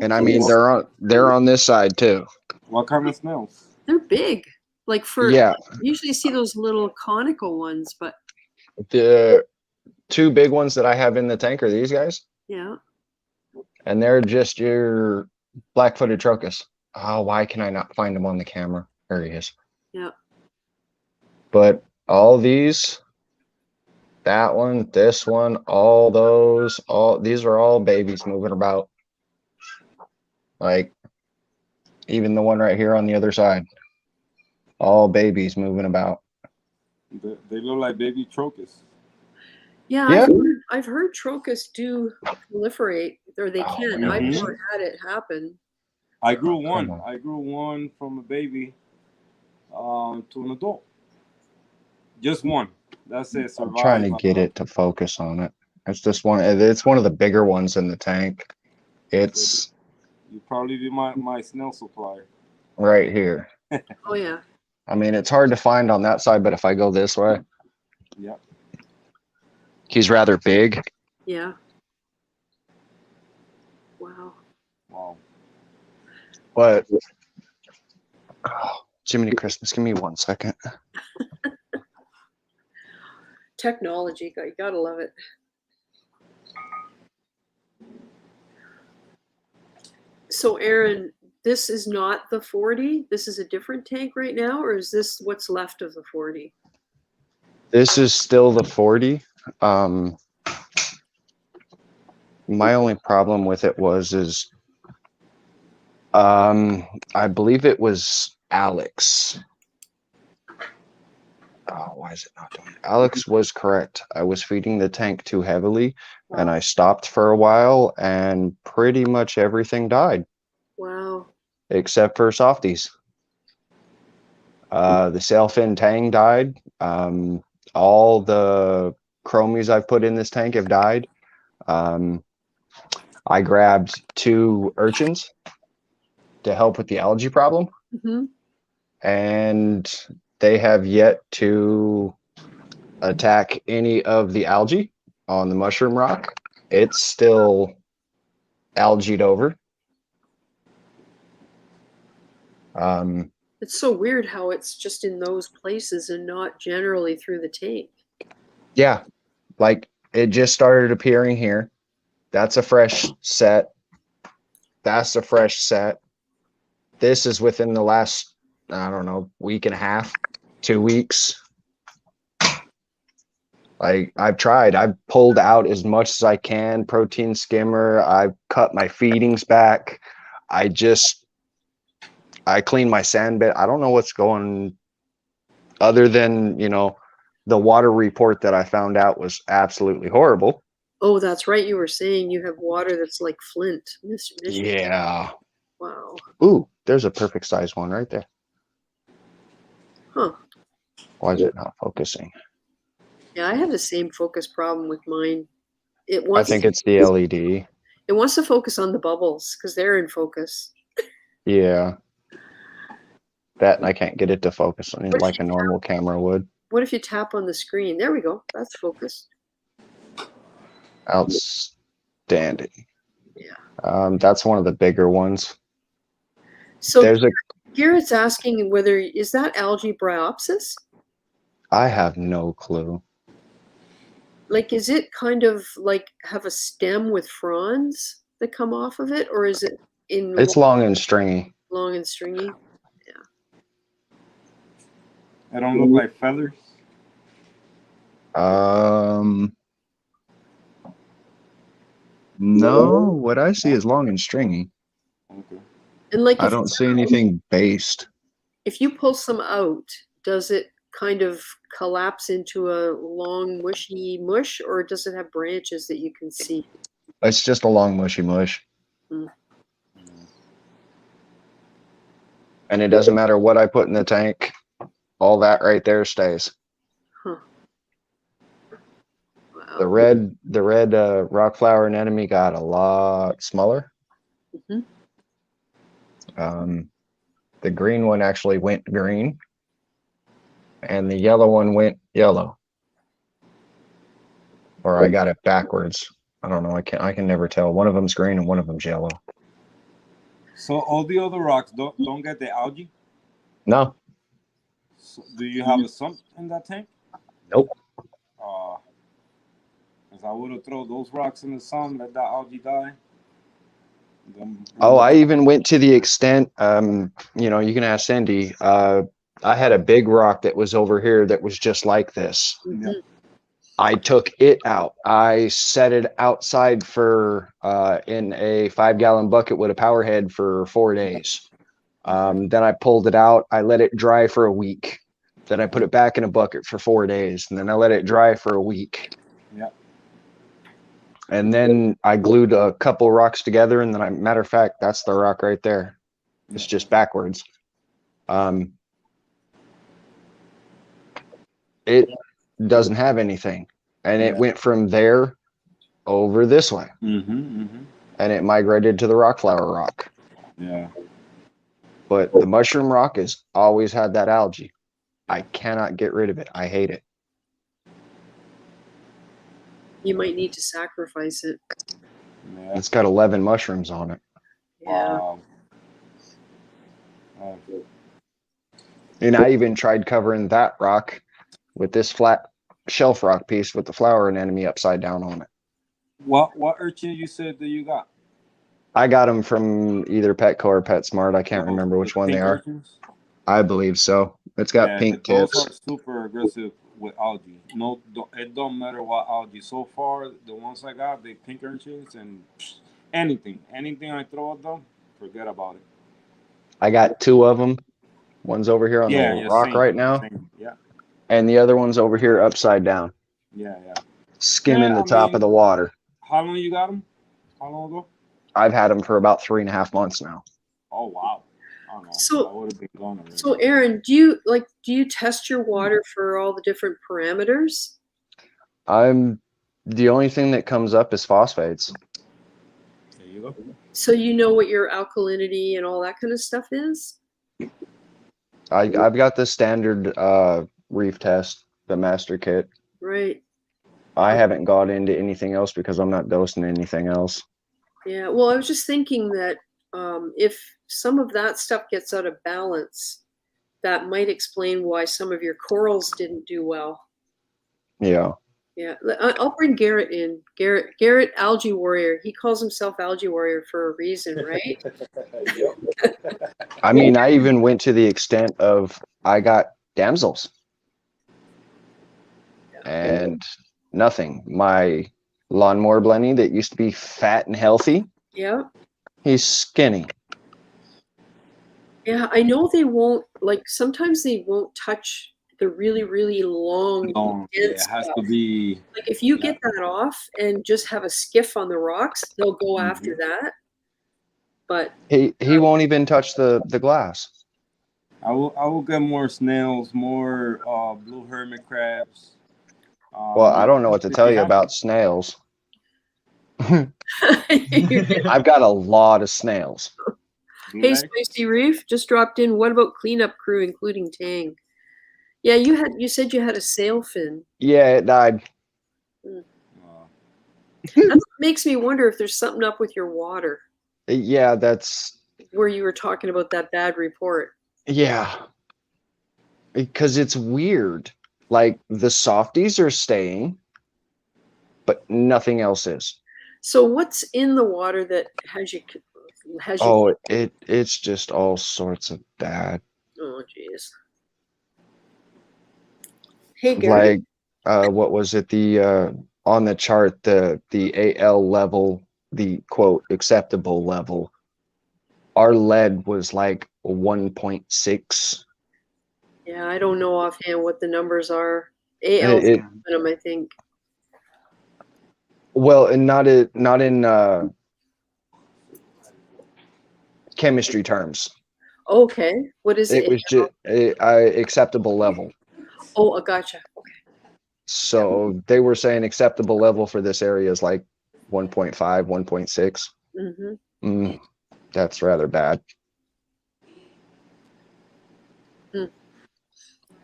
And I mean they're on this side too. What kind of snails? They're big. Like usually you see those little conical ones, but the 2 big ones that I have in the tank are these guys. Yeah. And they're just your black-footed trochus. Oh, why can I not find him on the camera? There he is. Yeah. But all these, that one, this one, all those, these are all babies moving about. Like even the one right here on the other side. All babies moving about. They look like baby trochus. Yeah. I've heard trochus do proliferate, or they can. I've never had it happen. I grew one. I grew one from a baby to an adult. Just one. That's it. I'm trying to get it to focus on it. It's this one. It's one of the bigger ones in the tank. It's. You probably be my snail supplier. Right here. Oh yeah. I mean, it's hard to find on that side, but if I go this way. Yeah. He's rather big. Yeah. Wow. But Jiminy Christmas, give me 1 second. Technology, you gotta love it. So Aaron, this is not the 40? This is a different tank right now, or is this what's left of the 40? This is still the 40. My only problem with it is I believe it was Alex. Oh, why is it not doing it? Alex was correct. I was feeding the tank too heavily, and I stopped for a while, and pretty much everything died. Wow. Except for softies. The sailfin tang died. All the chromies I've put in this tank have died. I grabbed 2 urchins to help with the algae problem. And they have yet to attack any of the algae on the mushroom rock. It's still algaed over. It's so weird how it's just in those places and not generally through the tank. Yeah, like it just started appearing here. That's a fresh set. That's a fresh set. This is within the last, I don't know, week and a half, 2 weeks. Like I've tried, I've pulled out as much as I can, protein skimmer. I've cut my feedings back. I clean my sand bed. I don't know what's going other than, the water report that I found out was absolutely horrible. Oh, that's right. You were saying you have water that's like Flint. Yeah. Wow. Ooh, there's a perfect size one right there. Huh. Why is it not focusing? Yeah, I have the same focus problem with mine. I think it's the LED. It wants to focus on the bubbles because they're in focus. Yeah. That, and I can't get it to focus on it like a normal camera would. What if you tap on the screen? There we go. That's focused. Outstanding. Yeah. That's one of the bigger ones. So there's Garrett's asking whether is that algae bryopsis? I have no clue. Like, is it kind of like have a stem with fronds that come off of it, or is it in? It's long and stringy. Long and stringy. Yeah. They don't look like feathers. No, what I see is long and stringy. Okay. And like, I don't see anything based. If you pull some out, does it kind of collapse into a long mushy mush, or does it have branches that you can see? It's just a long mushy mush. Hmm. And it doesn't matter what I put in the tank, all that right there stays. Huh. Wow. The red rock flower anemone got a lot smaller. Mm-hmm. The green one actually went green, and the yellow one went yellow. Or I got it backwards. I don't know. I can never tell. One of them's green and one of them's yellow. So all the other rocks don't get the algae? No. So do you have a sump in that tank? Nope. Because I would have thrown those rocks in the sun, let that algae die. Oh, I even went to the extent, you can ask Cindy. I had a big rock that was over here that was just like this. Mm-hmm. I took it out. I set it outside for in a 5-gallon bucket with a power head for 4 days. Then I pulled it out. I let it dry for a week. Then I put it back in a bucket for 4 days, and then I let it dry for a week. Yeah. And then I glued a couple rocks together, and then matter of fact, that's the rock right there. It's just backwards. It doesn't have anything, and it went from there over this way, and it migrated to the rock flower rock. Yeah. But the mushroom rock has always had that algae. I cannot get rid of it. I hate it. You might need to sacrifice it. Yeah. It's got 11 mushrooms on it. Yeah. Wow. And I even tried covering that rock with this flat shelf rock piece with the flower anemone upside down on it. What urchin you said that you got? I got them from either Petco or PetSmart. I can't remember which one they are. Urchins? I believe so. It's got pink tips. Those are super aggressive with algae. No, it don't matter what algae. So far, the ones I got, they pink urchins and anything I throw at them, forget about it. I got 2 of them. One's over here on the rock same, right now. Same, yeah. And the other one's over here upside down. Yeah. Skimming the top of the water. How long you got them? How long ago? I've had them for about 3.5 months now. Oh, wow. I don't know. So, I would have been gone already. So Aaron, do you test your water for all the different parameters? The only thing that comes up is phosphates. There you go. So you know what your alkalinity and all that kind of stuff is? I've got the standard Reef test, the master kit. Right. I haven't got into anything else because I'm not dosing anything else. Yeah. Well, I was just thinking that if some of that stuff gets out of balance, that might explain why some of your corals didn't do well. Yeah. Yeah. I'll bring Garrett in. Garrett, Algae Warrior. He calls himself Algae Warrior for a reason, right? I mean, I even went to the extent of I got damsels and nothing. My lawnmower blenny that used to be fat and healthy, Yeah. he's skinny. Yeah. I know they won't, like, sometimes they won't touch the really, really long, Yeah, dense it has stuff. to be. Like, if you Yeah. get that off and just have a skiff on the rocks, they'll go after that. But He won't even touch the glass. I will get more snails, more blue hermit crabs. Well, I don't know what to tell you about snails. I've got a lot of snails. Hey, Spicy Reef just dropped in. What about cleanup crew, including Tang? Yeah, you said you had a sailfin. Yeah, it died. That makes me wonder if there's something up with your water. Yeah, that's where you were talking about that bad report. Yeah. Because it's weird. Like the softies are staying, but nothing else is. So what's in the water that has you? Oh, it's just all sorts of bad. Oh, jeez. Hey, Gary. Like, what was it? The on the chart, the AL level, the quote acceptable level. Our lead was like 1.6. Yeah, I don't know offhand what the numbers are. AL's them, I think. Well, and not in chemistry terms. Okay, what is it? It was just acceptable level. Oh, I gotcha. Okay. So they were saying acceptable level for this area is like 1.5, 1.6. Mm-hmm. That's rather bad.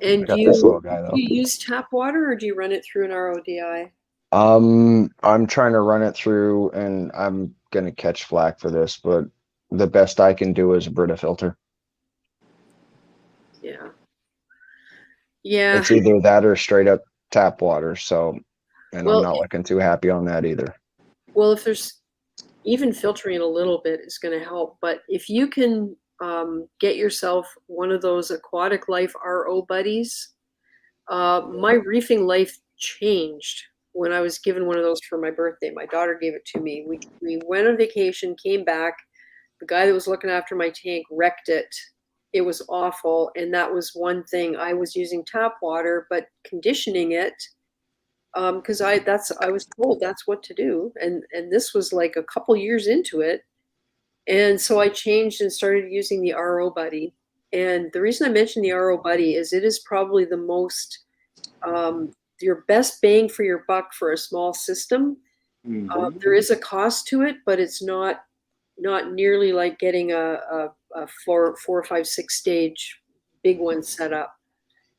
And do you use tap water or do you run it through an RODI? I'm trying to run it through, and I'm gonna catch flack for this, but the best I can do is a Brita filter. Yeah. Yeah. It's either that or straight up tap water. So, and I'm not looking too happy on that either. Well, if there's even filtering a little bit is going to help, but if you can get yourself one of those Aquatic Life RO buddies, my reefing life changed when I was given one of those for my birthday. My daughter gave it to me. We went on vacation, came back. The guy that was looking after my tank wrecked it. It was awful. And that was one thing. I was using tap water, but conditioning it because I was told that's what to do. And this was like a couple years into it. And so I changed and started using the RO Buddy. And the reason I mentioned the RO Buddy is it is probably the most your best bang for your buck for a small system. There is a cost to it, but it's not nearly like getting a 4, 5, 6 stage big one set up.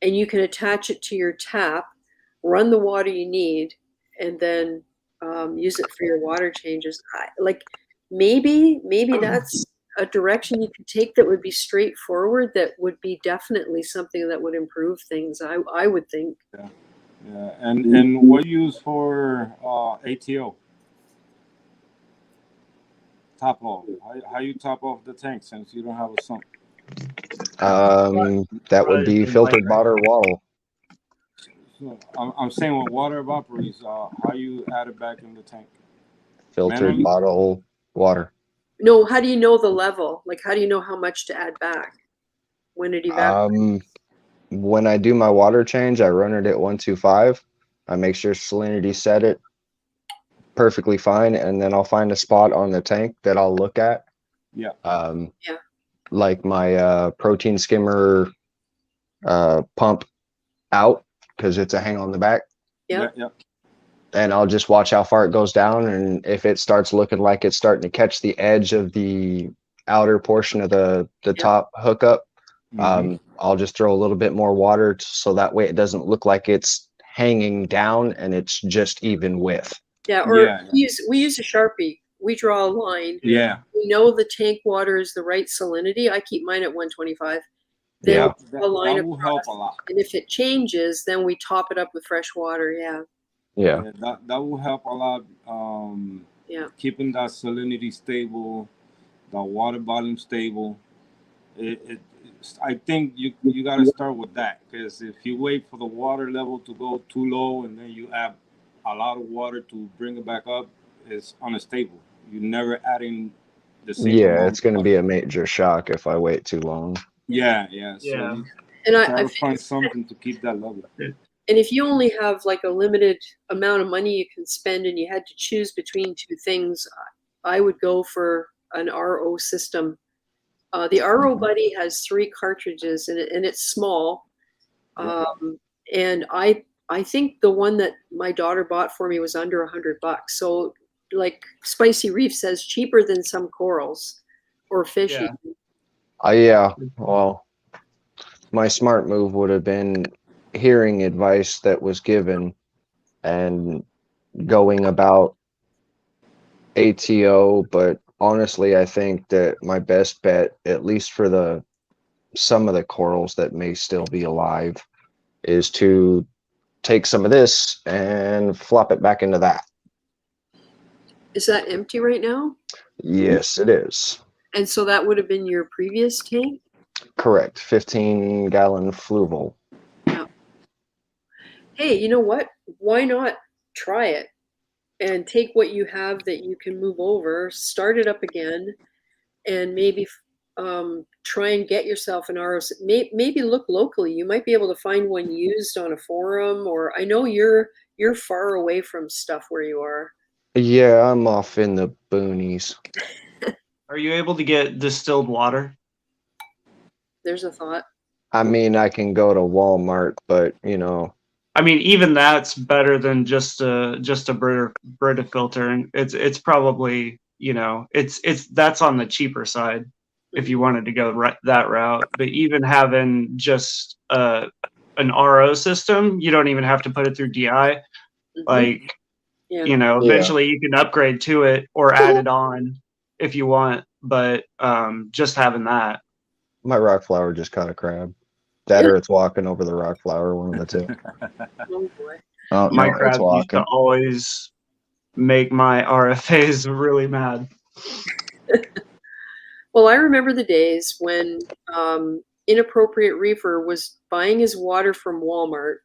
And you can attach it to your tap, run the water you need, and then use it for your water changes. Maybe that's a direction you could take that would be straightforward, that would be definitely something that would improve things, I would think. Yeah. And what you use for ATO? Top off. How you top off the tank since you don't have a sump? That would be filtered water wall. So I'm saying when water evaporates, how you add it back in the tank? Filtered bottle water. No, how do you know the level? Like, how do you know how much to add back when it evaporates? When I do my water change, I run it at 125. I make sure salinity set it perfectly fine, and then I'll find a spot on the tank that I'll look at. Yeah. Like my protein skimmer pump out, because it's a hang on the back. Yeah. And I'll just watch how far it goes down, and if it starts looking like it's starting to catch the edge of the outer portion of the top hookup, I'll just throw a little bit more water so that way it doesn't look like it's hanging down and it's just even width. Yeah, or Yeah. we use a Sharpie. We draw a line. Yeah. We know the tank water is the right salinity. I keep mine at 125. Then Yeah. we draw a line That will help across, a lot. and if it changes, then we top it up with fresh water. Yeah. Yeah. That will help a lot. Yeah. Keeping that salinity stable, the water volume stable. I think you got to start with that, because if you wait for the water level to go too low and then you add a lot of water to bring it back up, it's unstable. You're never adding the same Yeah, amount it's of going to water. be a major shock if I wait too long. Yeah. So Yeah. you And try to find something to keep that level. and if you only have like a limited amount of money you can spend and you had to choose between two things, I would go for an RO system. The RO Buddy has 3 cartridges and it's small. And I think the one that my daughter bought for me was under $100. So like Spicy Reef says, cheaper than some corals or fish. Yeah. Yeah, well, my smart move would have been hearing advice that was given and going about ATO, but honestly, I think that my best bet, at least for some of the corals that may still be alive, is to take some of this and flop it back into that. Is that empty right now? Yes, it is. And so that would have been your previous tank? Correct. 15-gallon fluval. Yeah. Hey, you know what? Why not try it and take what you have that you can move over, start it up again, and maybe try and get yourself an RO. Maybe look locally. You might be able to find one used on a forum, or I know you're far away from stuff where you are. Yeah, I'm off in the boonies. Are you able to get distilled water? There's a thought. I mean, I can go to Walmart, but I mean, even that's better than just a Brita filter, and it's probably, it's that's on the cheaper side if you wanted to go that route. But even having just an RO system, you don't even have to put it through DI. Like, Yeah. Eventually you can upgrade to it or add it on if you want. But just having that. my rock flower just caught a crab. That or it's walking over the rock flower, one of the two. Oh boy. Oh, My no, it's crabs used to walking. always make my RFAs really mad. Well, I remember the days when Inappropriate Reefer was buying his water from Walmart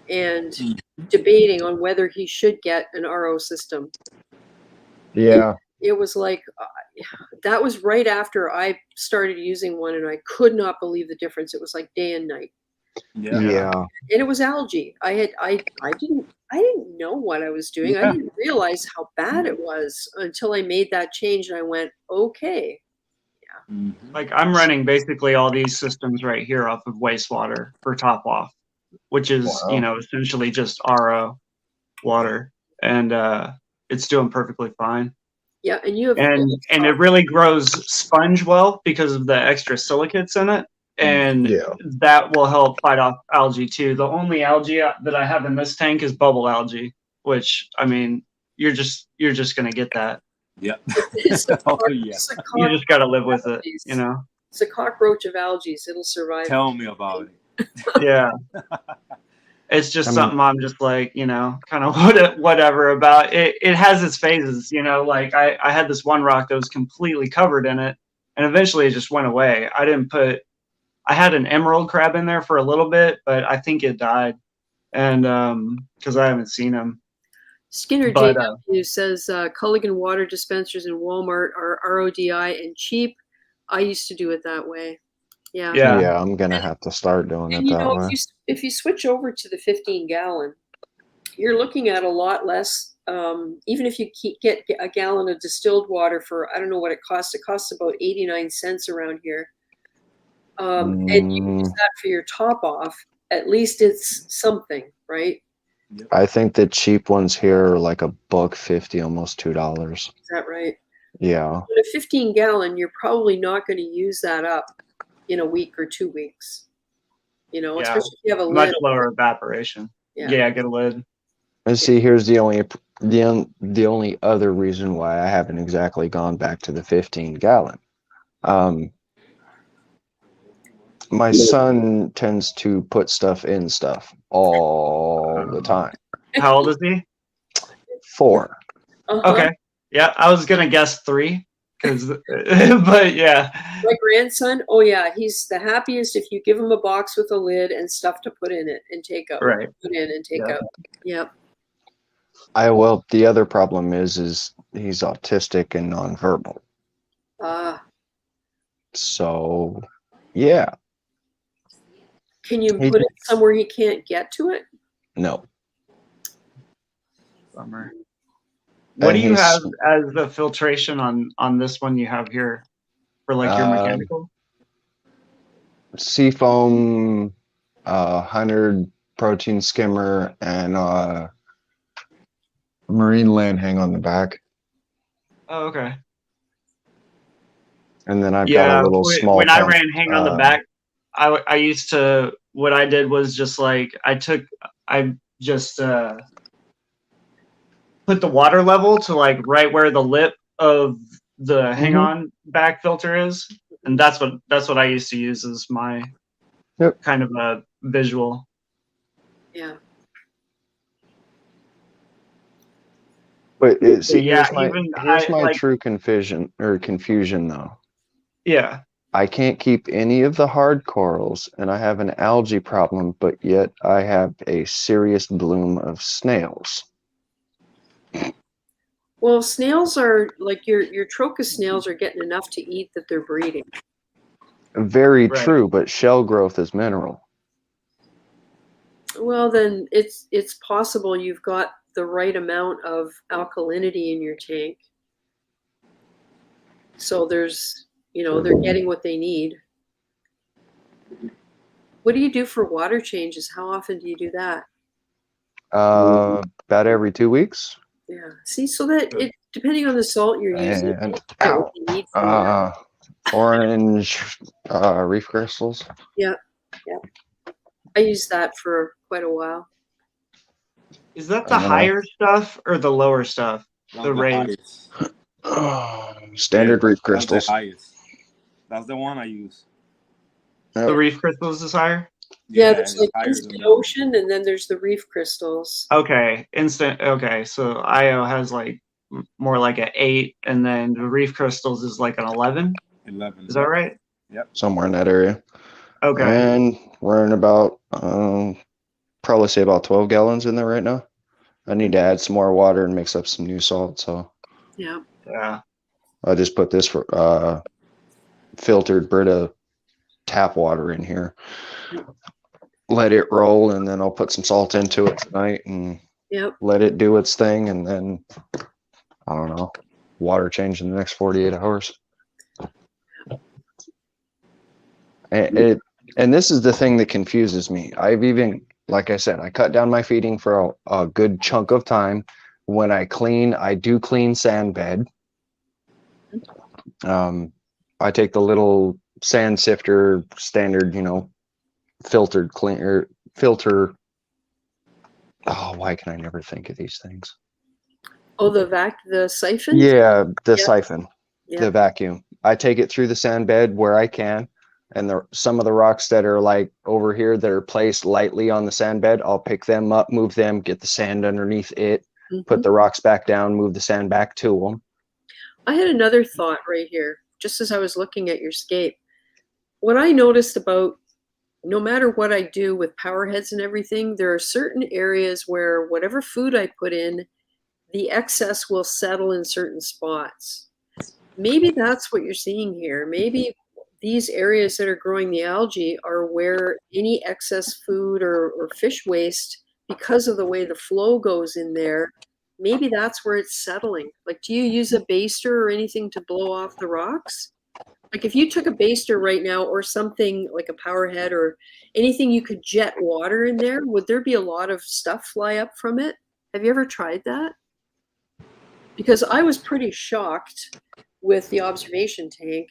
and debating on whether he should get an RO system. Yeah. It was like, that was right after I started using one, and I could not believe the difference. It was like day and night. Yeah. And it was algae. I didn't know what I was doing. I didn't realize how bad it was until I made that change, and I went, okay. Like, I'm running basically all these systems right here off of wastewater for top off, which is, Wow. essentially just RO water, and it's doing perfectly fine. Yeah, and you have And it really grows sponge well because of the extra silicates in it, and that will help fight off algae too. The only algae that I have in this tank is bubble algae, which, I mean, you're just gonna get that. Yeah. It's You just gotta live with it, It's a cockroach of algae. It'll survive. Tell me about it. Yeah. It's just something I'm just like, kind of whatever about it. It has its phases, like I had this one rock that was completely covered in it, and eventually it just went away. I had an emerald crab in there for a little bit, but I think it died. And because I haven't seen him. Skinner JW says Culligan water dispensers in Walmart are RODI and cheap. I used to do it that way. Yeah, I'm gonna have to start doing it that way. If you switch over to the 15-gallon, you're looking at a lot less. Even if you get a gallon of distilled water for, I don't know what it costs. It costs about 89 cents around here. And you use that for your top off. At least it's something, right? I think the cheap ones here are like $1.50, almost $2. Is that right? Yeah. But a 15-gallon, you're probably not going to use that up in a week or 2 weeks. Especially if you have a much lid. lower evaporation. Yeah, get a lid. And see, here's the only other reason why I haven't exactly gone back to the 15 gallon. My son tends to put stuff in stuff all the time. How old is he? 4. Okay. Yeah, I was gonna guess 3, because, but yeah. My grandson, oh yeah, he's the happiest if you give him a box with a lid and stuff to put in it and take out. Right. Put in and take out. Yep. Well, the other problem is he's autistic and nonverbal. So, yeah. Can you put it somewhere he can't get to it? No. Bummer. What do you have as the filtration on this one you have here for like your mechanical? Seafoam, 100 protein skimmer, and marine land hang on the back. Oh, okay. And then I've got a little small when pump. I ran hang on the back, I used to, what I did was just like, I just put the water level to like right where the lip of the hang on back filter is. And that's what I used to use as my kind of a visual. Yeah. But see, yeah, here's my true confusion though. Yeah. I can't keep any of the hard corals, and I have an algae problem, but yet I have a serious bloom of snails. Well, snails are like your trochus snails are getting enough to eat that they're breeding. Very true, but shell growth is mineral. Well, then it's possible you've got the right amount of alkalinity in your tank. So there's, they're getting what they need. What do you do for water changes? How often do you do that? About every 2 weeks. Yeah. See, so that depending on the salt you're using, And what you need from orange reef crystals. Yeah. I used that for quite a while. Is that the higher stuff or the lower stuff? The rays. Standard reef crystals. That's the highest. That's the one I use. The reef crystals is higher? Yeah, there's like instant ocean, and then there's the reef crystals. Okay, instant. Okay, so IO has like more like an 8, and then the reef crystals is like an 11. 11. Is that right? Yep. Somewhere in that area. Okay. And we're in about probably say about 12 gallons in there right now. I need to add some more water and mix up some new salt. So yeah. I just put this for filtered Brita tap water in here. Let it roll, and then I'll put some salt into it tonight and let it do its thing, and then I don't know, water change in the next 48 hours. And this is the thing that confuses me. I've even, like I said, I cut down my feeding for a good chunk of time. When I clean, I do clean sand bed. I take the little sand sifter, standard, filtered filter. Oh, why can I never think of these things? Oh, the siphon? Yeah, the siphon, the vacuum. I take it through the sand bed where I can. And some of the rocks that are like over here that are placed lightly on the sand bed, I'll pick them up, move them, get the sand underneath it, put the rocks back down, move the sand back to them. I had another thought right here, just as I was looking at your scape. What I noticed about no matter what I do with power heads and everything, there are certain areas where whatever food I put in, the excess will settle in certain spots. Maybe that's what you're seeing here. Maybe these areas that are growing the algae are where any excess food or fish waste, because of the way the flow goes in there, maybe that's where it's settling. Like, do you use a baster or anything to blow off the rocks? Like if you took a baster right now or something like a power head or anything you could jet water in there, would there be a lot of stuff fly up from it? Have you ever tried that? Because I was pretty shocked with the observation tank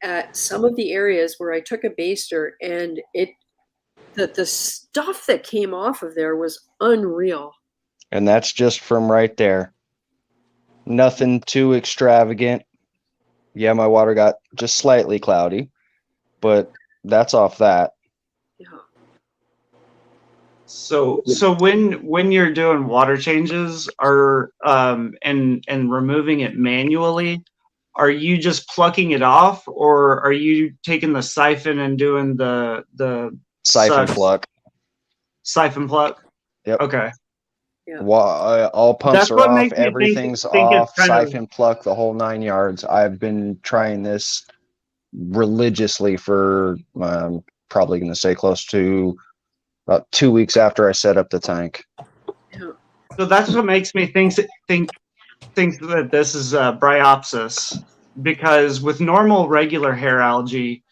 at some of the areas where I took a baster and the stuff that came off of there was unreal. And that's just from right there. Nothing too extravagant. Yeah, my water got just slightly cloudy, but that's off that. Yeah. So when you're doing water changes and removing it manually, are you just plucking it off, or are you taking the siphon and doing the Siphon sucks? pluck. Siphon pluck? Yep. Okay. Yeah. All pumps That's are what off. makes me Everything's think it's off. kind of Siphon pluck, the whole 9 yards. I've been trying this religiously for probably going to say close to about 2 weeks after I set up the tank. Yeah. so that's what makes me think that this is bryopsis, because with normal regular hair algae,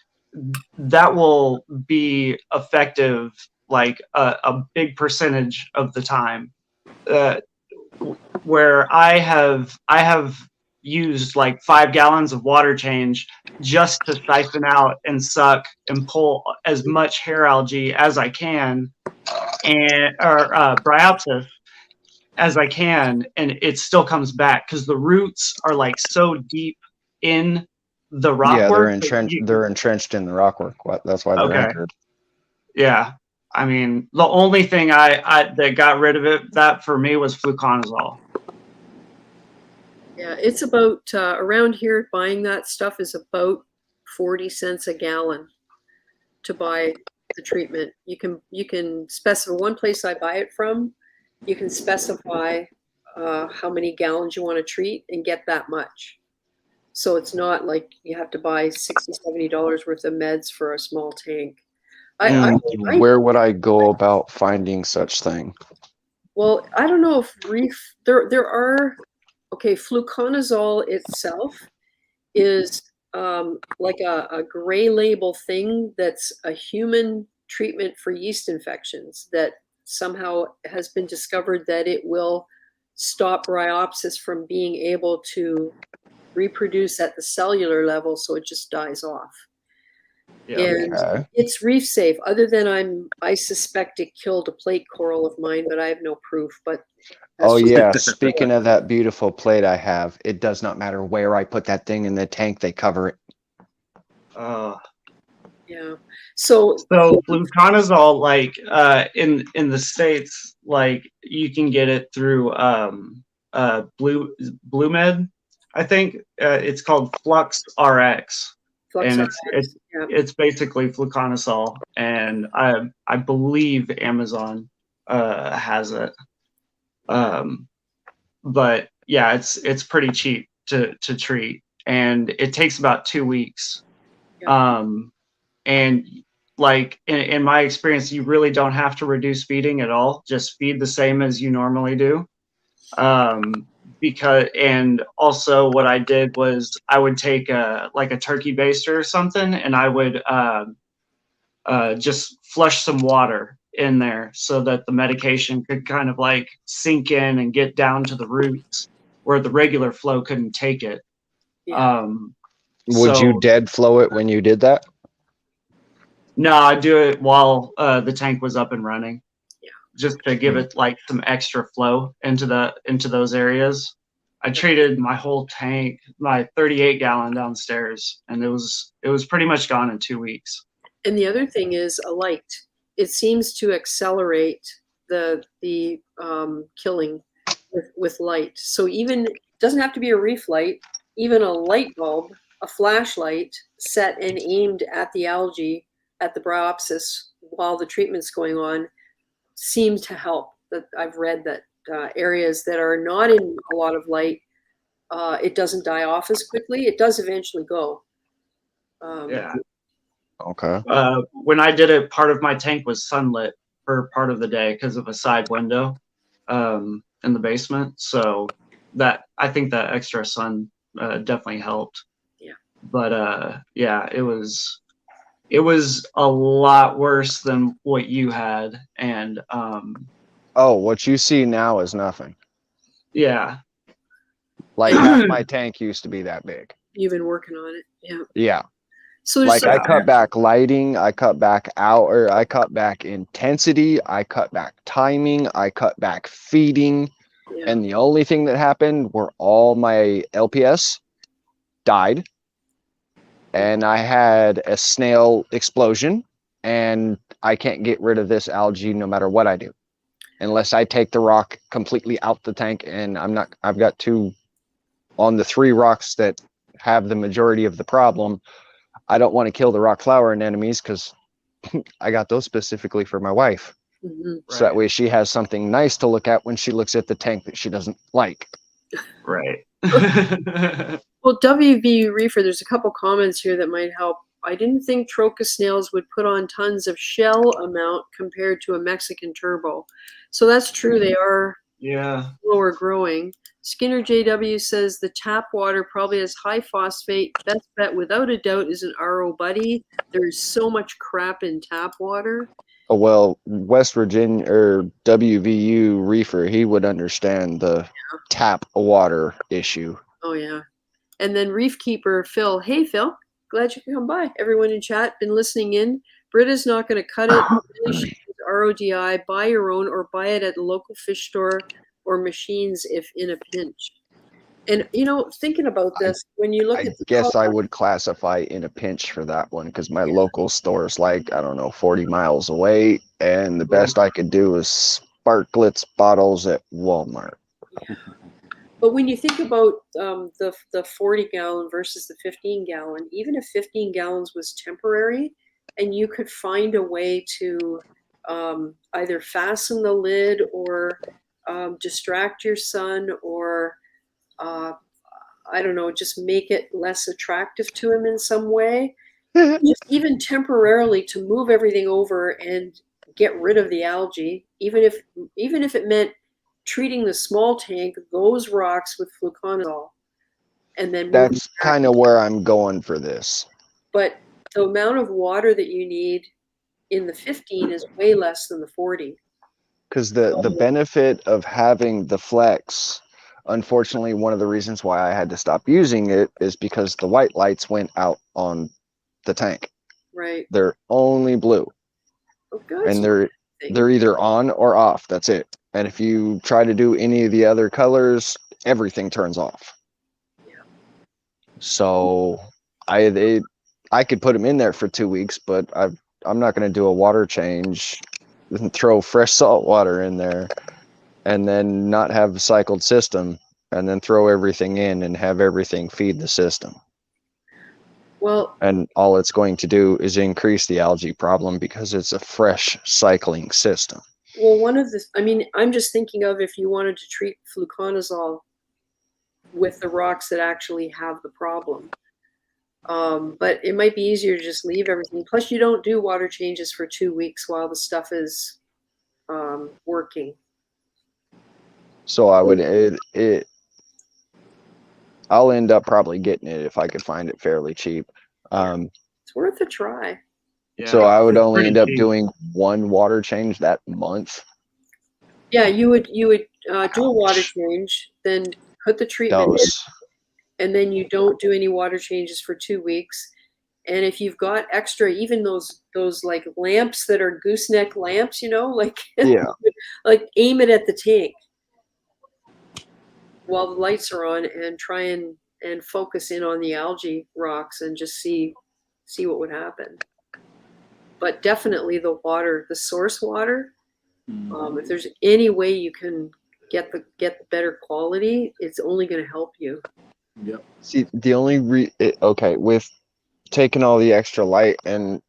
that will be effective like a big percentage of the time. Where I have used like 5 gallons of water change just to siphon out and suck and pull as much hair algae as I can, and or bryopsis as I can, and it still comes back because the roots are like so deep in the rock Yeah, work. they're entrenched in the rockwork. That's why they're Okay. anchored. Yeah, I mean, the only thing I that got rid of it that for me was fluconazole. Yeah, it's about around here buying that stuff is about 40 cents a gallon to buy the treatment. You can specify one place I buy it from. You can specify how many gallons you want to treat and get that much. So it's not like you have to buy $60, $70 worth of meds for a small tank. Where would I go about finding such thing? Well, I don't know if Reef, there are, okay, fluconazole itself is like a gray label thing that's a human treatment for yeast infections that somehow has been discovered that it will stop bryopsis from being able to reproduce at the cellular level, so it just dies off. Yeah. And Okay. it's reef safe, other than I suspect it killed a plate coral of mine, but I have no proof. But that's Oh just- yeah, speaking of that beautiful plate I have, it does not matter where I put that thing in the tank, they cover it. yeah. So Fluconazole, like in the States, like you can get it through Blue Med, I think it's called Flux RX, Flux and RX, yeah. it's basically fluconazole, and I believe Amazon has it. But yeah, it's pretty cheap to treat, and it takes about 2 weeks. Yeah. And like in my experience, you really don't have to reduce feeding at all. Just feed the same as you normally do. Because, and also what I did was I would take like a turkey baster or something, and I would just flush some water in there so that the medication could kind of like sink in and get down to the roots where the regular flow couldn't take it. Yeah. Would you dead flow it when you did that? No, I do it while the tank was up and running. Yeah. Just to give it like some extra flow into those areas. I treated my whole tank, my 38 gallon downstairs, and it was pretty much gone in 2 weeks. And the other thing is a light. It seems to accelerate the killing with light. So even it doesn't have to be a reef light. Even a light bulb, a flashlight set and aimed at the algae, at the bryopsis while the treatment's going on, seems to help. That I've read that areas that are not in a lot of light, it doesn't die off as quickly. It does eventually go. Yeah. Okay. When I did it, part of my tank was sunlit for part of the day because of a side window in the basement. So that, I think that extra sun definitely helped. Yeah. But yeah, it was a lot worse than what you had, and Oh, what you see now is nothing. yeah. Like half my tank used to be that big. You've been working on it. Yeah. Yeah. So there's Like I some, cut back lighting, I cut back hour, I cut back intensity, I cut back timing, I cut back feeding, yeah. and the only thing that happened were all my LPS died, and I had a snail explosion, and I can't get rid of this algae no matter what I do, unless I take the rock completely out the tank, and I've got two on the 3 rocks that have the majority of the problem. I don't want to kill the rock flower anemones because I got those specifically for my wife. Mhm. So that way she has something nice to look at when she looks at the tank that she doesn't like. Right. Well, WV Reefer, there's a couple comments here that might help. I didn't think trochus snails would put on tons of shell amount compared to a Mexican turbo. So that's true. They are Yeah. slower growing. Skinner JW says the tap water probably has high phosphate. Best bet without a doubt is an RO buddy. There's so much crap in tap water. Oh, well, West Virginia or WVU Reefer, he would understand the tap water issue. Oh yeah. And then Reef Keeper Phil. Hey Phil, glad you could come by. Everyone in chat been listening in. Britta's not going to cut it. Really should use RODI. Buy your own or buy it at a local fish store or machines if in a pinch. And you know, thinking about this, when you look I at the guess I color, would classify in a pinch for that one because my local store is like, I don't know, 40 miles away. And the best I could do is Sparklets bottles at Walmart. but when you think about the 40 gallon versus the 15 gallon, even if 15 gallons was temporary, and you could find a way to either fasten the lid or distract your son or I don't know, just make it less attractive to him in some way, just even temporarily to move everything over and get rid of the algae, even if it meant treating the small tank, those rocks with fluconazole, and then moving That's back. kind of where I'm going for this. But the amount of water that you need in the 15 is way less than the 40. Because the benefit of having the flex, unfortunately, one of the reasons why I had to stop using it is because the white lights went out on the tank. Right. They're only blue, Oh, good. and they're either on or off. That's it. And if you try to do any of the other colors, everything turns off. Yeah. So I could put them in there for 2 weeks, but I'm not going to do a water change and throw fresh salt water in there and then not have a cycled system and then throw everything in and have everything feed the system. Well, And all it's going to do is increase the algae problem because it's a fresh cycling system. well, one of the, I mean, I'm just thinking of if you wanted to treat fluconazole with the rocks that actually have the problem. But it might be easier to just leave everything. Plus, you don't do water changes for 2 weeks while the stuff is working. So I would I'll end up probably getting it if I could find it fairly cheap. It's worth a try. Yeah. So I would It's only pretty end up cheap. doing one water change that month. Yeah, you would do a water change, then put the treatment in, Dose. and then you don't do any water changes for 2 weeks. And if you've got extra, even those like lamps that are gooseneck lamps, you know, like Yeah. like aim it at the tank while the lights are on and try and focus in on the algae rocks and just see what would happen. But definitely the water, the source water, if there's any way you can get better quality, it's only going to help you. Yep. See, the only okay, with taking all the extra light, and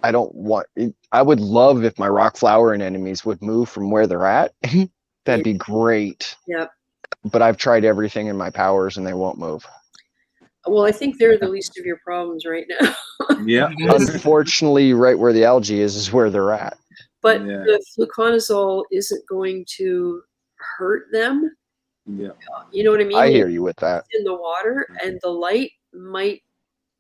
I don't want I would love if my rock flower anemones would move from where they're at. That'd be great. Yep. But I've tried everything in my powers and they won't move. Well, I think they're the least of your problems right now. Yeah. Unfortunately, right where the algae is where they're at. But Yeah. the fluconazole isn't going to hurt them. Yeah. You know what I mean? I hear you with that. In the water, and the light might,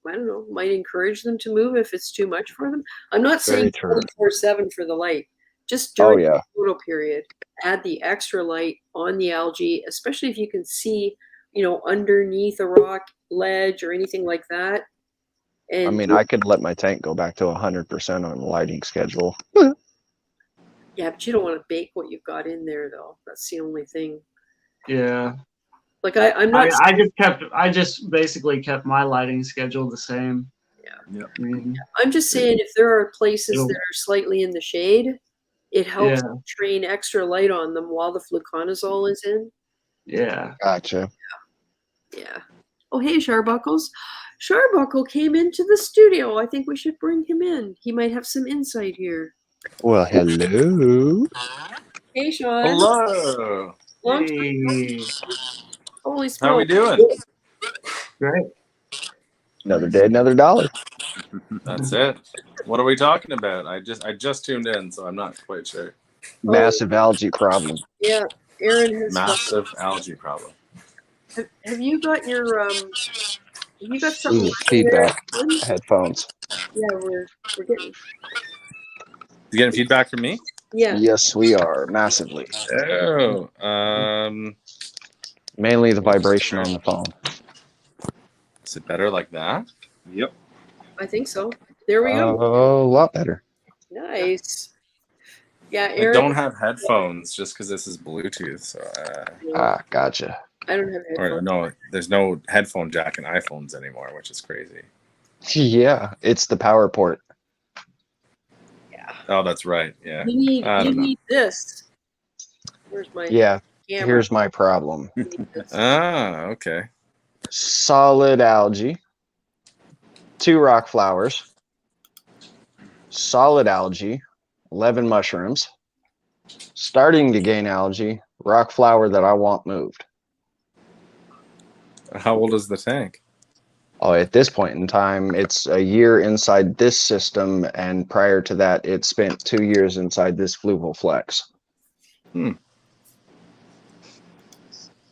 I don't know, might encourage them to move if it's too much for them. I'm not saying Very true. 24/7 for the light. Just Oh, during yeah. the photo period, add the extra light on the algae, especially if you can see, you know, underneath a rock ledge or anything like that. And I mean, I could let my tank go back to 100% on the lighting schedule. yeah, but you don't want to bake what you've got in there, though. That's the only thing. Yeah. Like I'm not. I just basically kept my lighting schedule the same. Yeah. Yep. I mean, I'm just saying, if there are places It'll- that are slightly in the shade, it helps Yeah. train extra light on them while the fluconazole is in. Yeah. Gotcha. Yeah. Oh, hey, Sharbuckles. Sharbuckle came into the studio. I think we should bring him in. He might have some insight here. Well, hello. Hey, Sean. Hello. Long time. Hey. Holy How we smoke. doing? Great. Another day, another dollar. That's it. What are we talking about? I just tuned in, so I'm not quite sure. Massive algae problem. Yeah, Aaron has. Massive algae problem. Have you got your have you got something Ooh, in there? feedback. Headphones. Yeah, we're getting. You getting feedback from me? Yeah. Yes, we are massively. Oh, Mainly the vibration on the phone. is it better like that? Yep. I think so. There we go. A lot better. Nice. Yeah, I Aaron. don't have headphones just because this is Bluetooth. So, Gotcha. I don't have or headphones. no, there's no headphone jack in iPhones anymore, which is crazy. Yeah, it's the power port. Oh, that's right. Yeah. You I don't know. need this. Where's my Yeah, camera? here's my problem. You need this. Okay. Solid algae, 2 rock flowers, solid algae, 11 mushrooms, starting to gain algae, rock flower that I want moved. How old is the tank? Oh, at this point in time, it's a year inside this system, and prior to that, it spent 2 years inside this fluval flex. And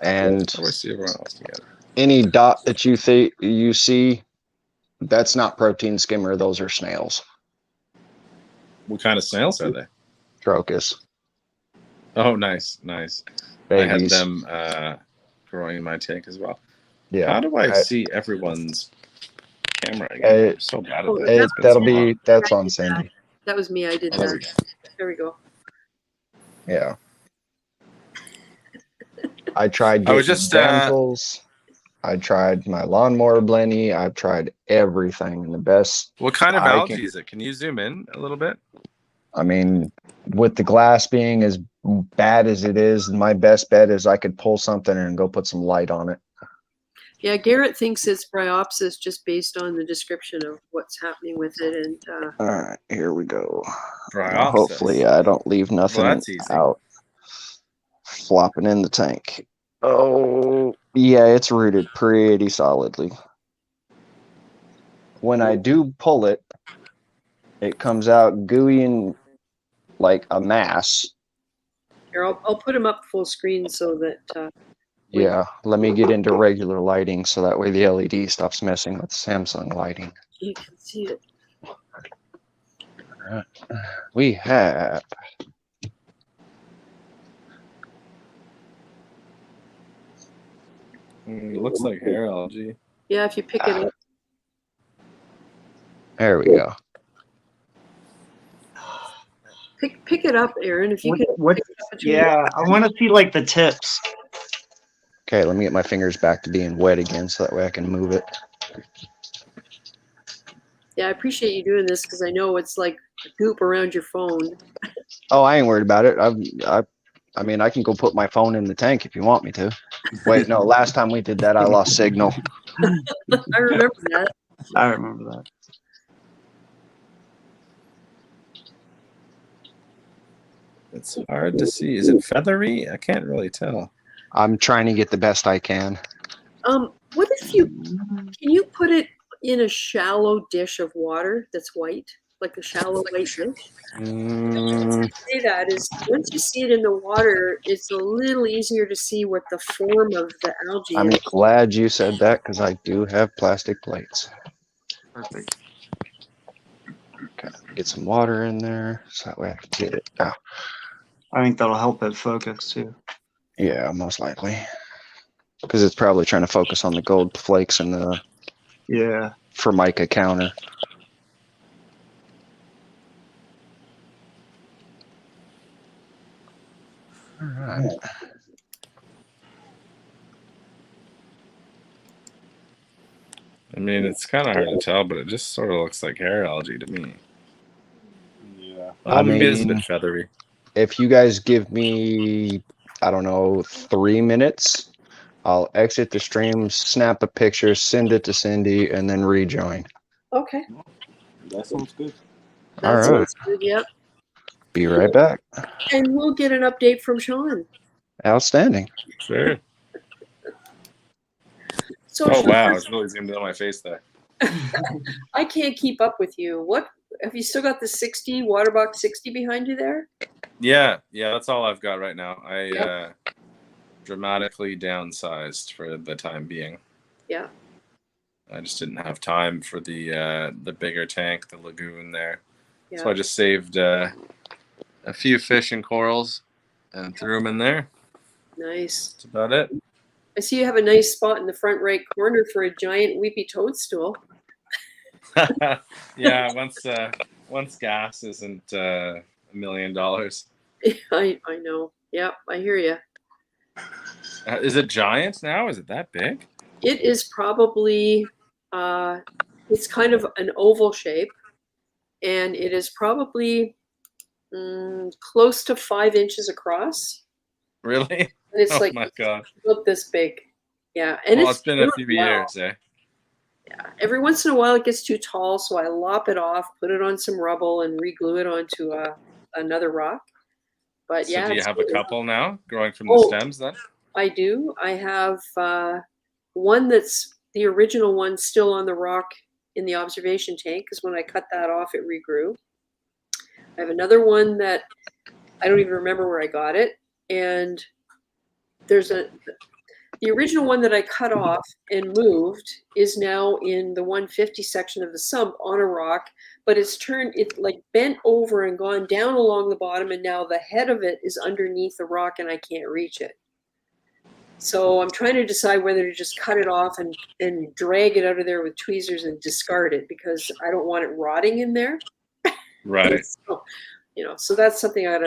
How do I see everyone else together? any dot that you see, that's not protein skimmer. Those are snails. What kind of snails are they? Crocus. Oh, nice. Babies. I had them growing in my tank as well. Yeah. How do I see everyone's camera again? I'm so bad at this. That's on Sandy. That was me. I did There that. we go. There we go. Yeah. I tried I was getting just, damsels. I tried my lawnmower blenny. I've tried everything. And the best. What kind of I algae can- is it? Can you zoom in a little bit? I mean, with the glass being as bad as it is, my best bet is I could pull something and go put some light on it. Yeah, Garrett thinks it's bryopsis just based on the description of what's happening with it. And All right, here we go. Bryopsis. Hopefully, I don't leave nothing Well, that's easy. out flopping in the tank. Oh, yeah, it's rooted pretty solidly. When I do pull it, it comes out gooey and like a mass. here, I'll put him up full screen so that. Yeah, let me get into regular lighting so that way the LED stops messing with Samsung lighting. You can see it. We have It looks like hair algae. Yeah, if you pick it up. there we go. Pick it up, Aaron. If you can. What? Pick it up between Yeah, I want to see like the tips. Okay, let me get my fingers back to being wet again so that way I can move it. Yeah, I appreciate you doing this because I know it's like goop around your phone. Oh, I ain't worried about it. I mean, I can go put my phone in the tank if you want me to. Wait, no, last time we did that, I lost signal. I remember that. I remember that. It's hard to see. Is it feathery? I can't really tell. I'm trying to get the best I can. What if you can you put it in a shallow dish of water that's white, like a shallow white dish? Mm, Say that is once you see it in the water, it's a little easier to see what the form of the algae I'm is. glad you said that because I do have plastic plates. Perfect. Okay, get some water in there so that way I can get it. Oh, I think that'll help it focus too. yeah, most likely. Because it's probably trying to focus on the gold flakes and the Yeah. Formica counter. All right. I mean, it's kind of hard to tell, but it just sort of looks like hair algae to me. Yeah. I Maybe it's a mean, bit feathery. if you guys give me, I don't know, 3 minutes, I'll exit the stream, snap a picture, send it to Cindy, and then rejoin. Okay. That sounds good. That All right. sounds good. Yep. Be right back. And we'll get an update from Sean. Outstanding. Sure. So Oh, Sean, wow. It's really zoomed in on my face there. I can't keep up with you. What have you still got the 60 water box 60 behind you there? Yeah, that's all I've got right now. I Yep. Dramatically downsized for the time being. Yeah. I just didn't have time for the bigger tank, the lagoon there. Yeah. So I just saved a few fish and corals and threw them in there. Nice. That's about it. I see you have a nice spot in the front right corner for a giant weepy toadstool. Yeah, once gas isn't $1 million. I know. Yeah, I hear you. Is it giant now? Is it that big? It is probably it's kind of an oval shape, and it is probably close to 5 inches across. Really? And it's Oh like my gosh. about this big. Yeah, and Well, it's been a few years, eh? Yeah, every once in a while it gets too tall, so I lop it off, put it on some rubble, and re-glue it onto another rock. But So yeah, do you it's have a good. couple now growing from the Oh. stems then? I do. I have one that's the original one still on the rock in the observation tank, because when I cut that off, it regrew. I have another one that I don't even remember where I got it, and there's the original one that I cut off and moved is now in the 150 section of the sump on a rock, but it's like bent over and gone down along the bottom, and now the head of it is underneath the rock and I can't reach it. So I'm trying to decide whether to just cut it off and drag it out of there with tweezers and discard it, because I don't want it rotting in there. Right. So, so that's something I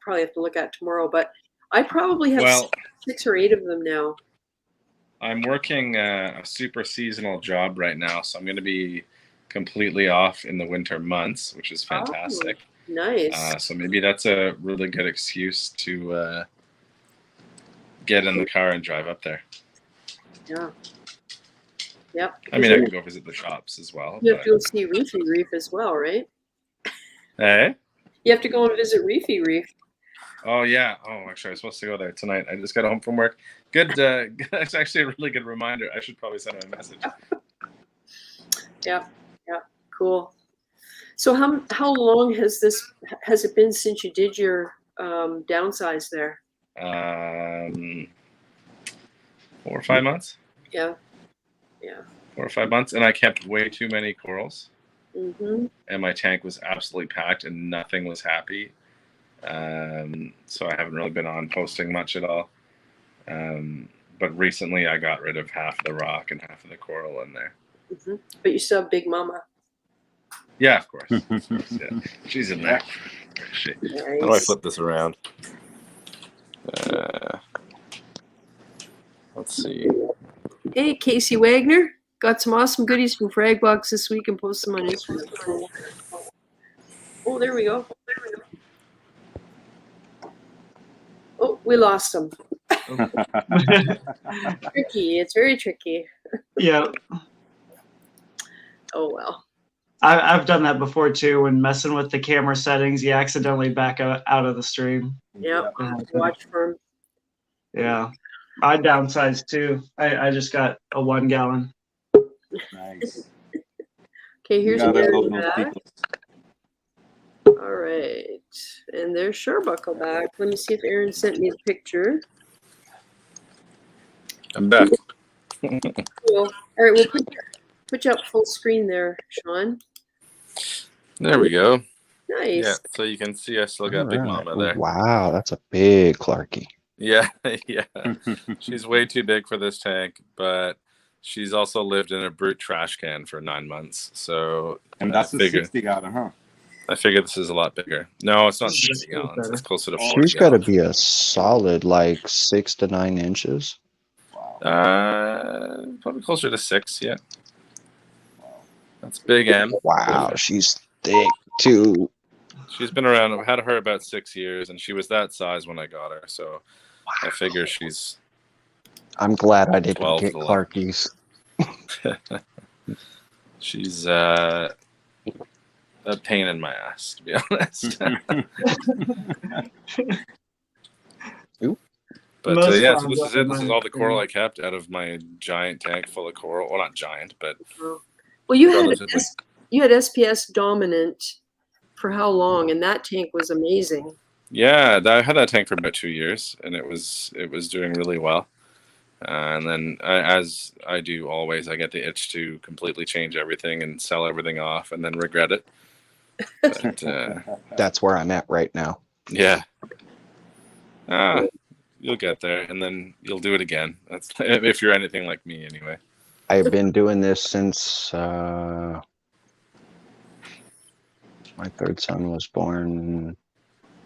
probably have to look at tomorrow, but I probably have 6 or 8 of them now. I'm working a super seasonal job right now, so I'm going to be completely off in the winter months, which is fantastic. Oh, nice. So maybe that's a really good excuse to get in the car and drive up there. Yeah. Yep. I mean, I can go visit the shops as well. You have to go see Reef as well, right? Hey? You have to go and visit Reef. Oh, yeah. Oh, actually, I was supposed to go there tonight. I just got home from work. Good. That's actually a really good reminder. I should probably send him a message. Yeah. Cool. So how long has it been since you did your downsize there? 4 or 5 months. Yeah. 4 or 5 months, and I kept way too many corals. Mm-hmm. And my tank was absolutely packed, and nothing was happy. So I haven't really been on posting much at all. But recently I got rid of half of the rock and half of the coral in there. Mm-hmm. But you still have Big Mama. Yeah, of course. Yeah. She's in there. Nice. How do I flip this around? Let's see. Hey, Casey Wagner. Got some awesome goodies from Fragbox this week and post them on Instagram. Oh, there we go. Oh, we lost them. Tricky. It's very tricky. Yeah. Oh, well. I've done that before too. When messing with the camera settings, you accidentally back out of the stream. Yep. Watch for them. Yeah. I downsized too. I just got a 1 gallon. Nice. Okay, here's You gotta another love those back. people. All right. And there's Sherbuckle back. Let me see if Aaron sent me a picture. I'm back. Cool. All right, we'll put you up full screen there, Sean. There we go. Nice. Yeah, so you can see I still got Big Mama there. Wow, that's a big Clarkie. Yeah, yeah. She's way too big for this tank, but She's also lived in a brute trash can for 9 months. So And that's a 60 gallon, huh? I figured this is a lot bigger. No, it's not This is 60 gallons. better. It's closer to 40 She's got to gallons. be a solid like 6 to 9 inches. Probably closer to 6, yeah. That's Big M. Wow, she's thick too. She's been around. I've had her about 6 years, and she was that size when I got her. So I figure she's I'm glad I didn't 12 get to 11. Clarkies. She's a pain in my ass, to be honest. But Most yeah, so farms this is are it. This is all the mine. coral I kept out of my giant tank full of coral. Well, not giant, but Well, you had relatively. SPS dominant for how long? And that tank was amazing. Yeah, I had that tank for about 2 years, and it was doing really well. And then, as I do always, I get the itch to completely change everything and sell everything off, and then regret it. But That's where I'm at right now. yeah, you'll get there, and then you'll do it again. That's if you're anything like me, anyway. I've been doing this since my third son was born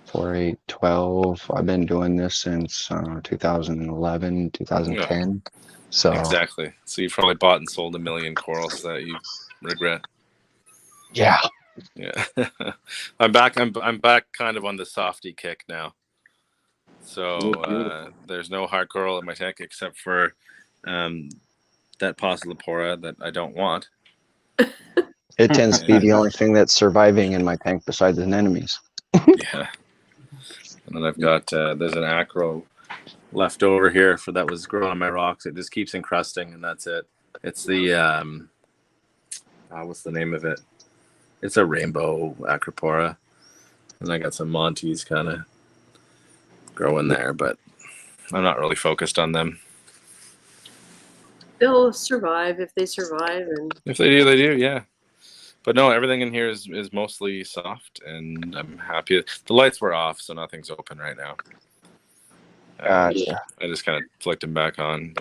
4/8/12. I've been doing this since 2011, 2010. So Exactly. So you probably bought and sold 1 million corals that you regret. yeah, Yeah, I'm back. I'm back, kind of on the softy kick now. So there's no hard coral in my tank except for that Possilopora that I don't want. it tends to be the only thing that's surviving in my tank besides anemones. Yeah. And then I've got there's an acro left over here for that was growing on my rocks. It just keeps encrusting, and that's it. It's the what's the name of it? It's a rainbow acropora, and I got some Montes kind of growing there, but I'm not really focused on them. They'll survive if they survive, and If they do, they do. Yeah. But no, everything in here is mostly soft, and I'm happy. The lights were off, so nothing's open right now. Gotcha. I just kind of flicked them back on.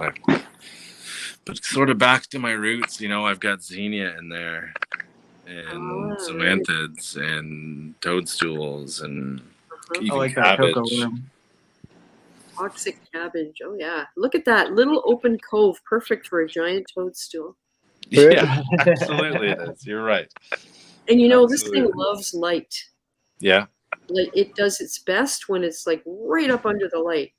But sort of back to my roots, I've got zinnia in there, and zoanthids, and toadstools, and even I like that cocoa cabbage. room. toxic cabbage. Oh yeah, look at that little open cove, perfect for a giant toadstool. Yeah, absolutely it is. You're right. And this Absolutely. thing loves light. Yeah. Like it does its best when it's like right up under the light.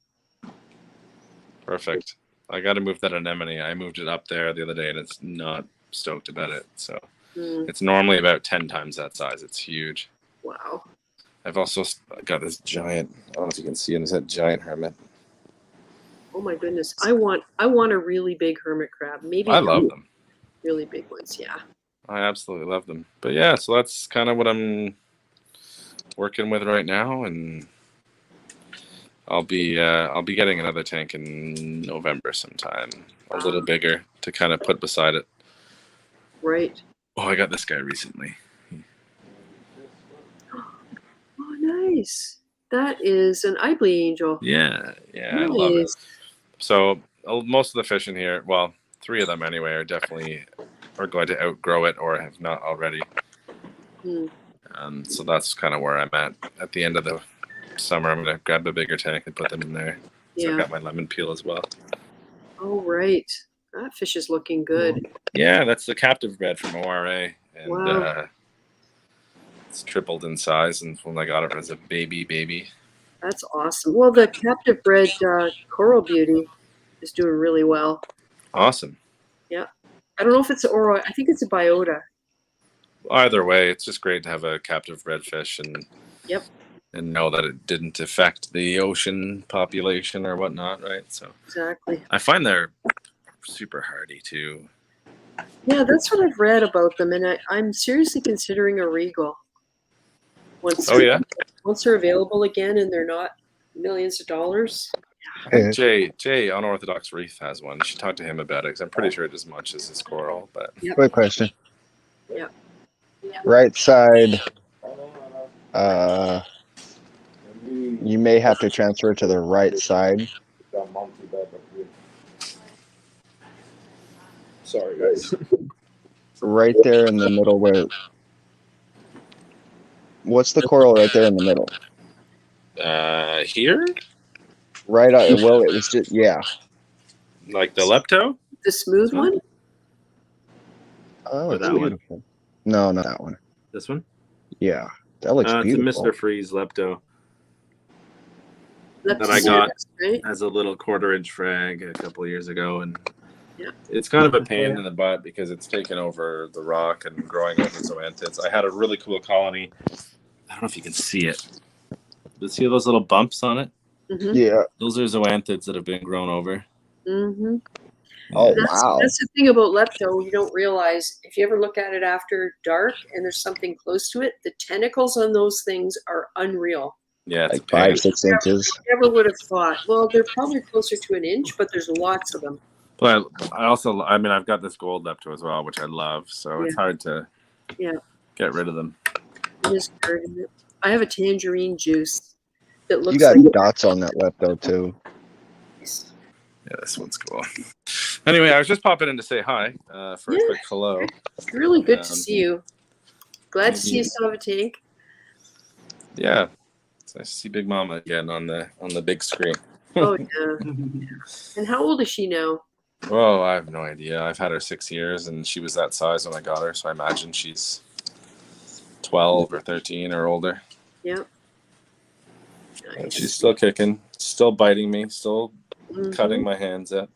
Perfect. I got to move that anemone. I moved it up there the other day, and it's not stoked about it. So it's normally about 10 times that size. It's huge. Wow. I've also got this giant. I don't know if you can see it. It's that giant hermit. Oh my goodness. I want a really big hermit crab. Maybe I love them. Really big ones. Yeah. I absolutely love them. But yeah, so that's kind of what I'm working with right now, and I'll be getting another tank in November sometime, a little bigger to kind of put beside it. Right. Oh, I got this guy recently. Oh, nice. That is an Ibly angel. Yeah, Nice. I love it. So most of the fish in here, well, 3 of them anyway, are going to outgrow it or have not already. So that's kind of where I'm at. At the end of the summer, I'm going to grab a bigger tank and put them in there. So I've got my lemon peel as well. Oh, right. That fish is looking good. Yeah, that's the captive bred from ORA. And Wow. it's tripled in size, and when I got it as a baby. That's awesome. Well, the captive bred Coral Beauty is doing really well. Awesome. Yeah. I don't know if it's Oro. I think it's a biota. Either way, it's just great to have a captive bred fish and know that it didn't affect the ocean population or whatnot, right? So Exactly. I find they're super hardy too. Yeah, that's what I've read about them, and I'm seriously considering a ReefGrrl. Once they're available again and they're not millions of dollars. I think Jay Unorthodox Reef has one. You should talk to him about it because I'm pretty sure it's as much as his coral. But Quick question. Yeah. Right side. You may have to transfer to the right side. Sorry, guys. Right there in the middle where. What's the coral right there in the middle? Here, Right. Well, it was just like the lepto. The smooth This one? one? Oh, Or it's that one? beautiful. No, not that one. This one? Yeah, that looks It's a beautiful. Mr. Freeze Lepto Left that to I see got this, right? as a little 1/4-inch frag a couple of years ago, and Yeah. it's kind of a pain in the butt because it's taken over the rock and growing over zoanthids. I had a really cool colony. I don't know if you can see it. But see those little bumps on it? Mm-hmm. Yeah. Those are zoanthids that have been grown over. Mm-hmm. Oh, Yeah. wow. That's the thing about lepto. You don't realize if you ever look at it after dark and there's something close to it, the tentacles on those things are unreal. Yeah, it's Like a pain. 5-6 inches. Never would have thought. Well, they're probably closer to an inch, but there's lots of them. But I also, I mean, I've got this gold lepto as well, which I love. So it's Yeah. hard to get rid of them. It is hard, isn't it? I have a tangerine juice that looks You got like dots on that lepto too. Yeah, this one's cool. Anyway, I was just popping in to say hi for a quick hello. really good to see you. Glad to see you Mhm. still have a tank. Yeah, it's nice to see Big Mama again on the big screen. Oh yeah. And how old is she now? Oh, I have no idea. I've had her 6 years, and she was that size when I got her, so I imagine she's 12 or 13 or older. Yeah. And Nice. she's still kicking, still biting me, still Mhm. cutting my hands up.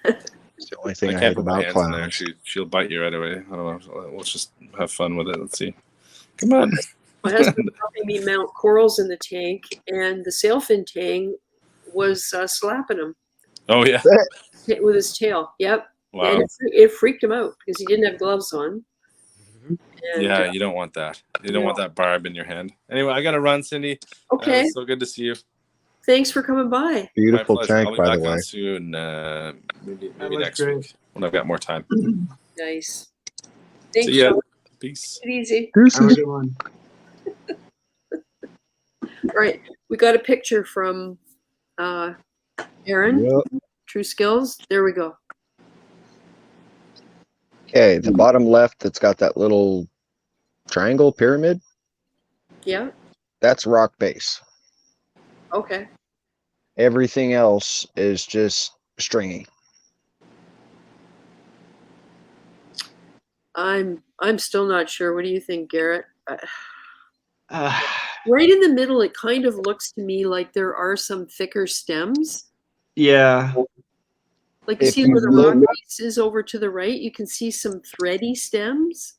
It's the only thing I, I hate can't put my about hands in there. clowns. She'll bite you right away. I don't know. So let's just have fun with it. Let's see. Come on. My husband was helping me mount corals in the tank, and the sailfin tang was slapping him Oh yeah. with his tail. Yep. Wow. And it freaked him out because he didn't have gloves on. And, Yeah, you don't want that. You don't want that barb in your hand. Anyway, I gotta run, Cindy. Okay. So good to see you. Thanks for coming by. Beautiful My pleasure. tank, I'll be by back the way. on soon. Maybe looks next great. week when I've got more time. Nice. Thanks, See ya. Sean. Peace. Take it easy. Have a good one. All right. We got a picture from Aaron. Yep. True Skills. There we go. Okay, the bottom left that's got that little triangle pyramid, Yeah. that's rock base. Okay. Everything else is just stringy. I'm still not sure. What do you think, Garrett? Uh, Right in the middle, it kind of looks to me like there are some thicker stems. yeah. Like you If see you where the look- rock base is over to the right, you can see some thready stems.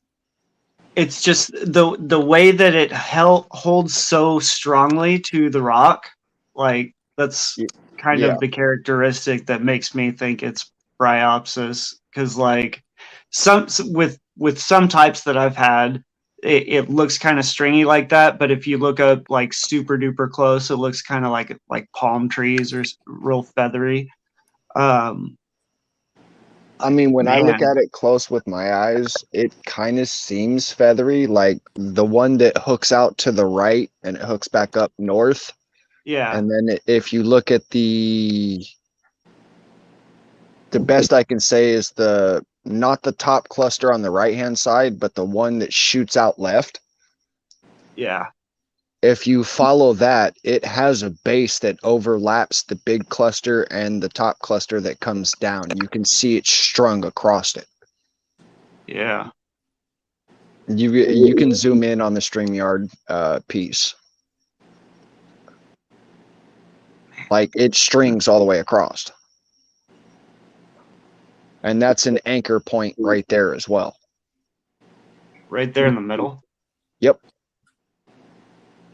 It's just the way that it holds so strongly to the rock. Like that's kind Yeah. of the characteristic that makes me think it's bryopsis. Because like with some types that I've had, it looks kind of stringy like that. But if you look up like super duper close, it looks kind of like palm trees or real feathery. I mean, when I look Man. at it close with my eyes, it kind of seems feathery, like the one that hooks out to the right and it hooks back up north. Yeah. And then if you look at the best I can say is not the top cluster on the right hand side, but the one that shoots out left. Yeah. If you follow that, it has a base that overlaps the big cluster and the top cluster that comes down. You can see it strung across it. Yeah. You can zoom in on the StreamYard piece. Like it strings all the way across. And that's an anchor point right there as well. Right there in the middle. Yep.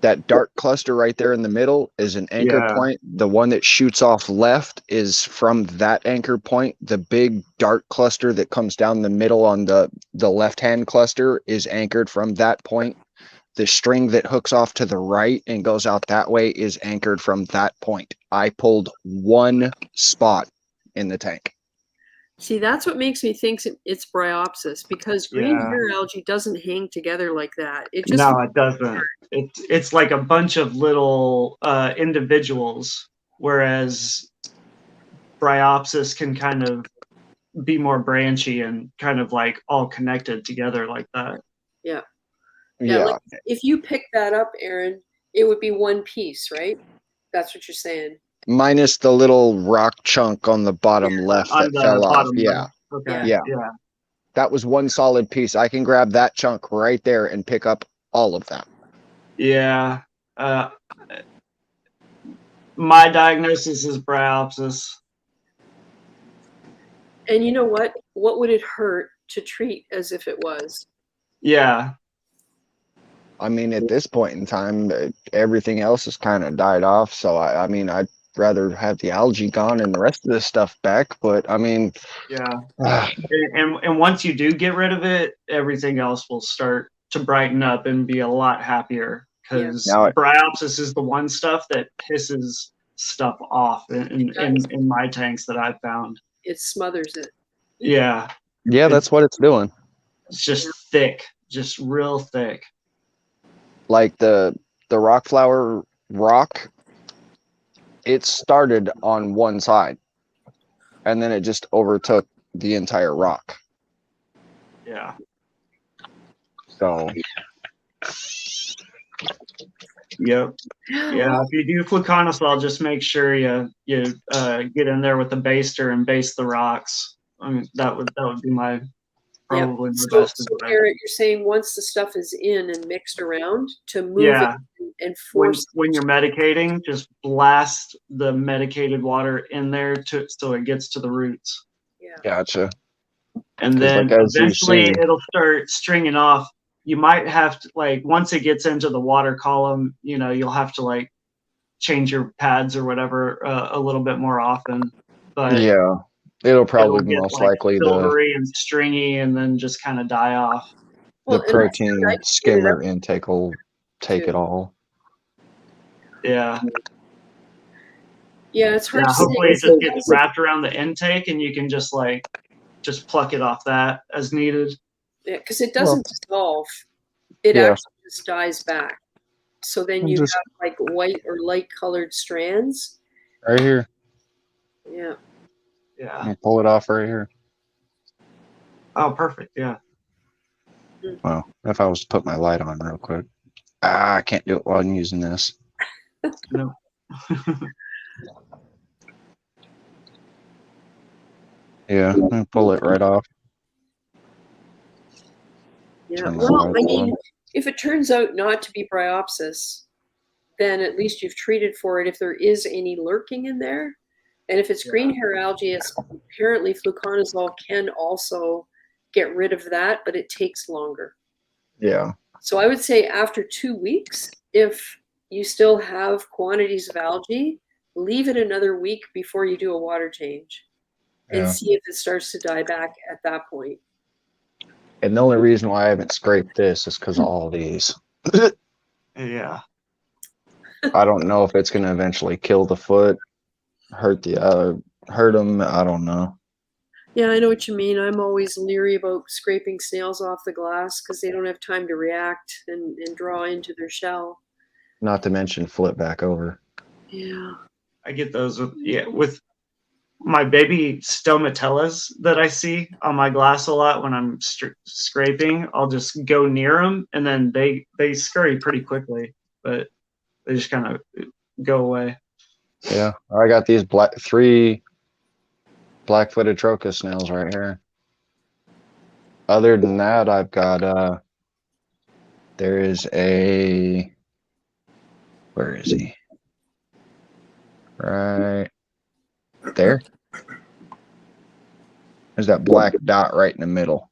That dark cluster right there in the middle is an anchor Yeah. point. The one that shoots off left is from that anchor point. The big dark cluster that comes down the middle on the left-hand cluster is anchored from that point. The string that hooks off to the right and goes out that way is anchored from that point. I pulled one spot in the tank. See, that's what makes me think it's bryopsis because green Yeah. hair algae doesn't hang together like that. It just No, it doesn't. It's like a bunch of little individuals, whereas bryopsis can kind of be more branchy and kind of like all connected together like that. Yeah. Yeah. Like if you pick that up, Aaron, it would be one piece, right? That's what you're saying. Minus the little rock chunk on the bottom left On that the fell off. bottom Yeah. left. Okay. Yeah. Yeah. That was one solid piece. I can grab that chunk right there and pick up all of that. Yeah. My diagnosis is bryopsis. And you know what? What would it hurt to treat as if it was? Yeah. I mean, at this point in time, everything else has kind of died off. So, I mean, I'd rather have the algae gone and the rest of this stuff back. But, I mean, Yeah. And once you do get rid of it, everything else will start to brighten up and be a lot happier. Because bryopsis is the one stuff that pisses stuff off in my tanks that I've found. It smothers it. Yeah. Yeah, that's what it's doing. It's just thick, just real thick. Like the rock flower rock, it started on one side and then it just overtook the entire rock. Yeah. So Yep. Yeah. If you do fluconazole, just make sure you get in there with the baster and baste the rocks. I mean, that would be my probably my best So advice. Garrett, you're saying once the stuff is in and mixed around, to move it and force. When you're medicating, just blast the medicated water in there so it gets to the roots. Yeah. Gotcha. And then eventually it'll start stringing off. You might have to, like, once it gets into the water column, you'll have to like change your pads or whatever a little bit more often. But yeah, it'll probably be most likely silvery and stringy, and then just kind of die off. The protein skimmer intake will take it all. Yeah. Yeah, it's hard to hopefully say. it just gets wrapped around the intake, and you can just pluck it off that as needed. Yeah, because it doesn't dissolve. It actually just dies back. So then you have like white or light colored strands. Right here. Yeah. Yeah. I'll pull it off right here. Oh, perfect. Yeah. Well, if I was to put my light on real quick. I can't do it while I'm using this. No. Yeah, I'm gonna pull it right off. Yeah, well, I mean, if it turns out not to be bryopsis, then at least you've treated for it if there is any lurking in there. And if it's green hair algae, apparently fluconazole can also get rid of that, but it takes longer. Yeah. So I would say after 2 weeks, if you still have quantities of algae, leave it another week before you do a water change and see if it starts to die back at that point. And the only reason why I haven't scraped this is because of all these. Yeah. I don't know if it's going to eventually kill the foot, hurt them. I don't know. Yeah, I know what you mean. I'm always leery about scraping snails off the glass because they don't have time to react and draw into their shell. Not to mention flip back over. Yeah. I get those with my baby stomatellas that I see on my glass a lot when I'm scraping. I'll just go near them, and then they scurry pretty quickly, but they just kind of go away. Yeah, I got these 3 black-footed trochus snails right here. Other than that, I've got there is a, where is he? Right there. There's that black dot right in the middle.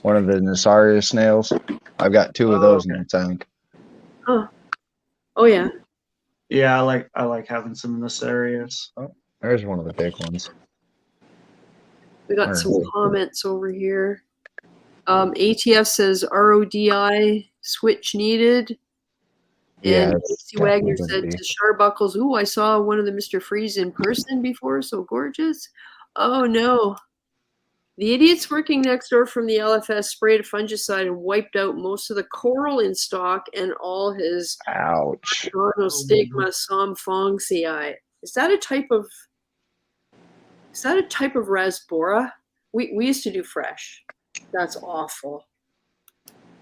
One of the Nassarius snails. I've got 2 of those in the tank. Oh yeah. Yeah, I like having some in this areas. Oh, there's one of the big ones. We got some comments over here. ATF says RODI switch needed. And Casey Wagner said to Sharbuckles, "Ooh, I saw one of the Mr. Freeze in person before, so gorgeous." Oh no. The idiots working next door from the LFS sprayed a fungicide and wiped out most of the coral in stock and all his Gonostigma somfongii. Is that a type of Is that a type of rasbora? We used to do fresh. That's awful.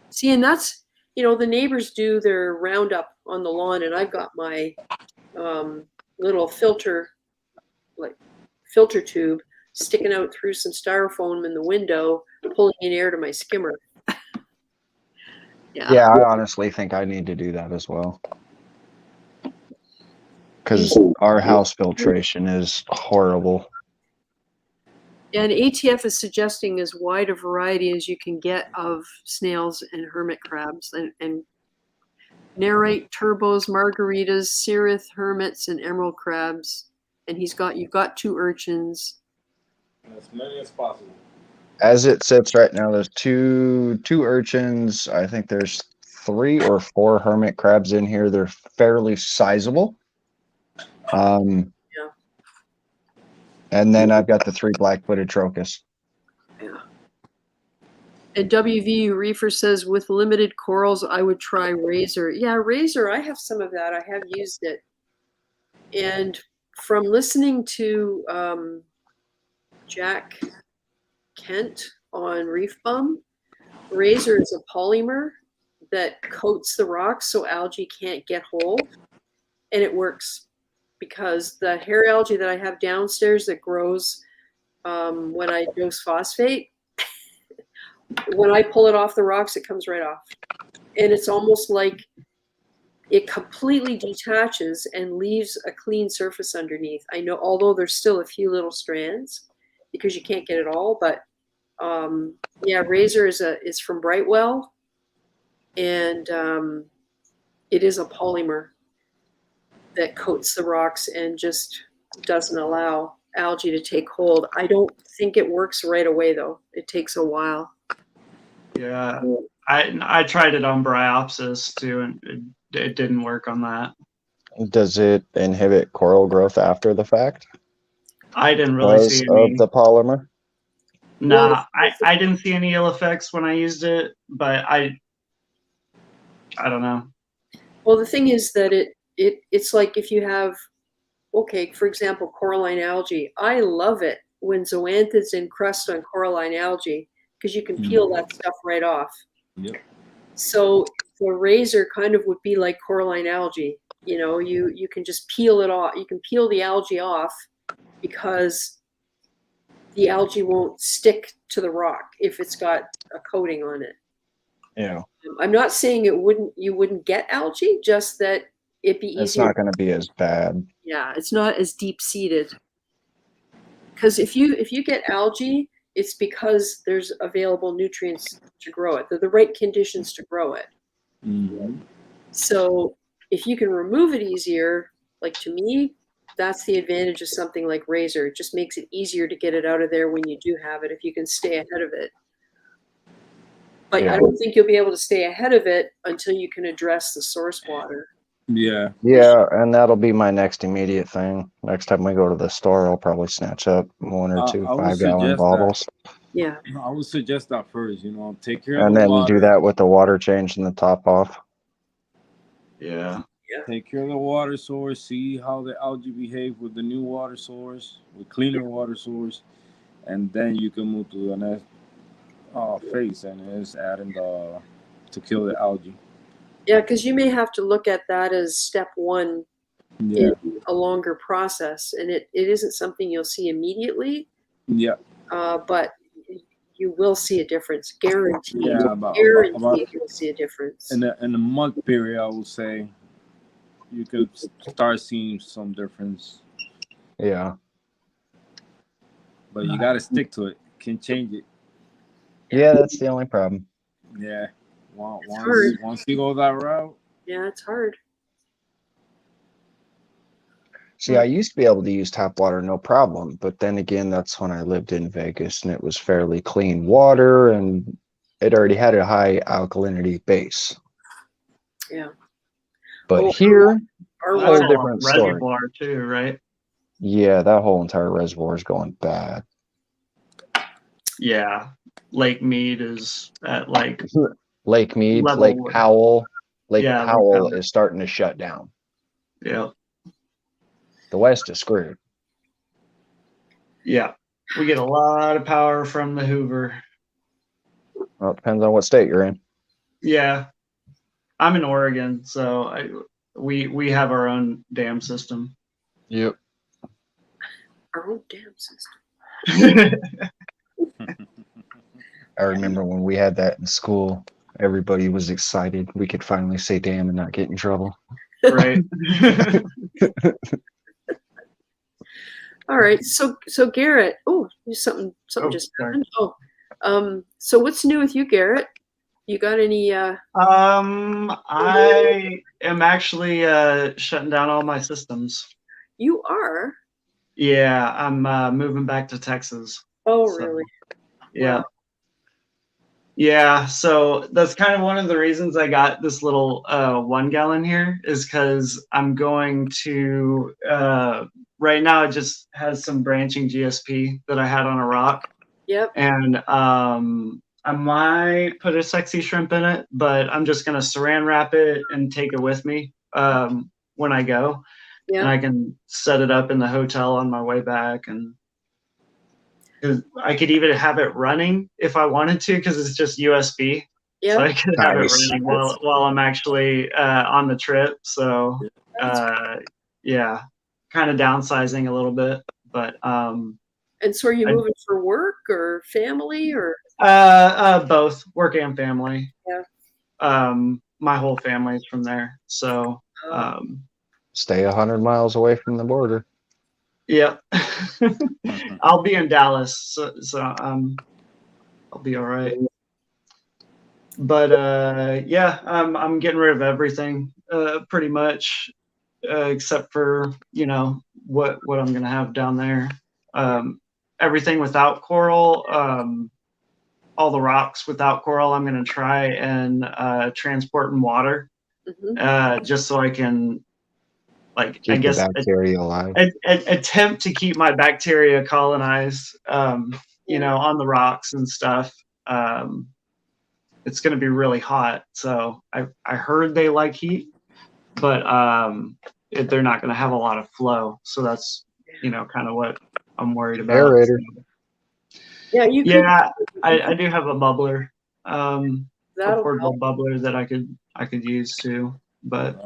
See, and that's, the neighbors do their roundup on the lawn, and I've got my little filter tube sticking out through some styrofoam in the window, pulling in air to my skimmer. Yeah, I honestly think I need to do that as well. Because our house filtration is horrible. And ATF is suggesting as wide a variety as you can get of snails and hermit crabs, and narrate turbos, margaritas, cirrus, hermits, and emerald crabs. And you've got 2 urchins. As many as possible. As it sits right now, there's two urchins. I think there's 3 or 4 hermit crabs in here. They're fairly sizable. Yeah. And then I've got the 3 black-footed trochus. Yeah. And WV Reefer says, with limited corals, I would try razor. Yeah, razor, I have some of that. I have used it. And from listening to Jack Kent on Reef Bum, razor is a polymer that coats the rocks so algae can't get hold. And it works because the hair algae that I have downstairs that grows when I dose phosphate, when I pull it off the rocks, it comes right off. And it's almost like it completely detaches and leaves a clean surface underneath. I know, although there's still a few little strands because you can't get it all, but yeah, razor is from Brightwell, and it is a polymer that coats the rocks and just doesn't allow algae to take hold. I don't think it works right away though. It takes a while. Yeah, I tried it on Bryopsis too, and it didn't work on that. Does it inhibit coral growth after the fact? I didn't really see any of the polymer. Nah, I didn't see any ill effects when I used it, but I don't know. Well, the thing is that it's like if you have, okay, for example, coralline algae. I love it when zoanthids encrust on coralline algae because you can peel that stuff right off. Yep. So the razor kind of would be like coralline algae. You can just peel it off. You can peel the algae off because the algae won't stick to the rock if it's got a coating on it. Yeah. I'm not saying you wouldn't get algae, just that it'd be easier. It's not going to be as bad. Yeah, it's not as deep seated. Because if you get algae, it's because there's available nutrients to grow it. They're the right conditions to grow it. Mm-hmm. So if you can remove it easier, like to me, that's the advantage of something like razor. It just makes it easier to get it out of there when you do have it, if you can stay ahead of it. But Yeah. I don't think you'll be able to stay ahead of it until you can address the source water. Yeah. Yeah, and that'll be my next immediate thing. Next time we go to the store, I'll probably snatch up 1 or 2 I would 5-gallon suggest bottles. Yeah. I would suggest that first. Take care of And the then water. do that with the water change and the top off. Yeah. Take care of the water source. See how the algae behave with the new water source, with cleaner water source, and then you can move to the next phase, and it's adding to kill the algae. Yeah, because you may have to look at that as step 1 Yeah. in a longer process, and it isn't something you'll see immediately. Yeah. But you will see a difference, guaranteed. Yeah. Guaranteed, you'll see a difference. In a month period, I would say you could start seeing some difference. Yeah. But you got to stick to it. Can't change it. Yeah, that's the only problem. Yeah. hard. Once you go that route. Yeah, it's hard. See, I used to be able to use tap water no problem, but then again, that's when I lived in Vegas and it was fairly clean water and it already had a high alkalinity base. Yeah. But Oh, here, Our whole water, different story. Reservoir too, right? Yeah, that whole entire reservoir is going bad. Yeah. Lake Mead is at like Lake Mead, Level Lake one. Powell. Lake Yeah, Lake Powell Powell. is starting to shut down. yeah. The West is screwed. Yeah, we get a lot of power from the Hoover. Well, it depends on what state you're in. Yeah, I'm in Oregon, so we have our own dam system. Yep. Our own damn system. I remember when we had that in school, everybody was excited. We could finally say damn and not get in trouble. Right. All right. So Garrett, something Oh, just sorry. happened. So what's new with you, Garrett? You got any I am actually shutting down all my systems. you are? Yeah, I'm moving back to Texas. Oh, So, really? yeah. Wow. Yeah, so that's kind of one of the reasons I got this little 1 gallon here is because I'm going to right now it just has some branching GSP that I had on a rock, Yep. and I might put a sexy shrimp in it, but I'm just gonna saran wrap it and take it with me when I go, and Yeah. I can set it up in the hotel on my way back, and 'cause I could even have it running if I wanted to, because it's just USB. So Yeah. I could have it Nice. running while I'm actually on the trip. So yeah, kind of downsizing a little bit, but And so are you I- moving for work or family or? both work and family. Yeah. My whole family is from there, so Stay 100 miles away from the border. yeah. I'll be in Dallas, so I'll be all right. But yeah, I'm getting rid of everything pretty much, except for what I'm gonna have down there. Everything without coral, all the rocks without coral, I'm gonna try and transport in water, just so I can, like, I Keep the guess bacteria alive. attempt to keep my bacteria colonized, on the rocks and stuff. It's going to be really hot, so I heard they like heat, but they're not going to have a lot of flow, so that's kind of what I'm worried about. Aerator. Yeah, you could. Yeah, I do have a bubbler, a That'll portable help. bubbler that I could use too, but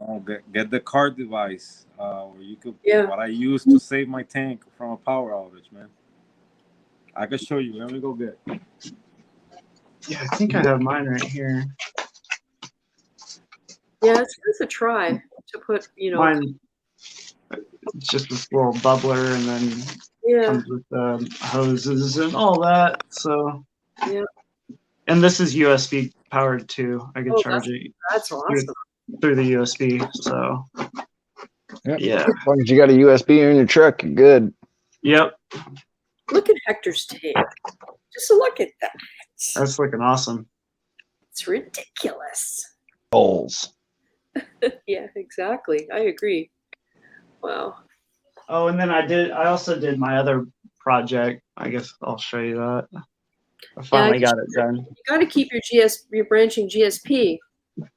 Get the card device. Where you could. Yeah. What I use to save my tank from a power outage, man. I can show you. Let me go get. yeah, I think I have mine right here. Yeah, it's worth a try to put, Mine, it's just this little bubbler, and then Yeah. comes with hoses and all that. So Yeah. and this is USB powered too. I could charge it That's awesome. through the USB. So Yep. yeah, As long as you got a USB in your truck, you're good. yep, Look at Hector's tank. Just look at that. that's looking awesome. It's ridiculous. Bowls. Yeah, exactly. I agree. Wow. Oh, and then I also did my other project. I guess I'll show you that. I finally got it done. You got to keep your branching GSP.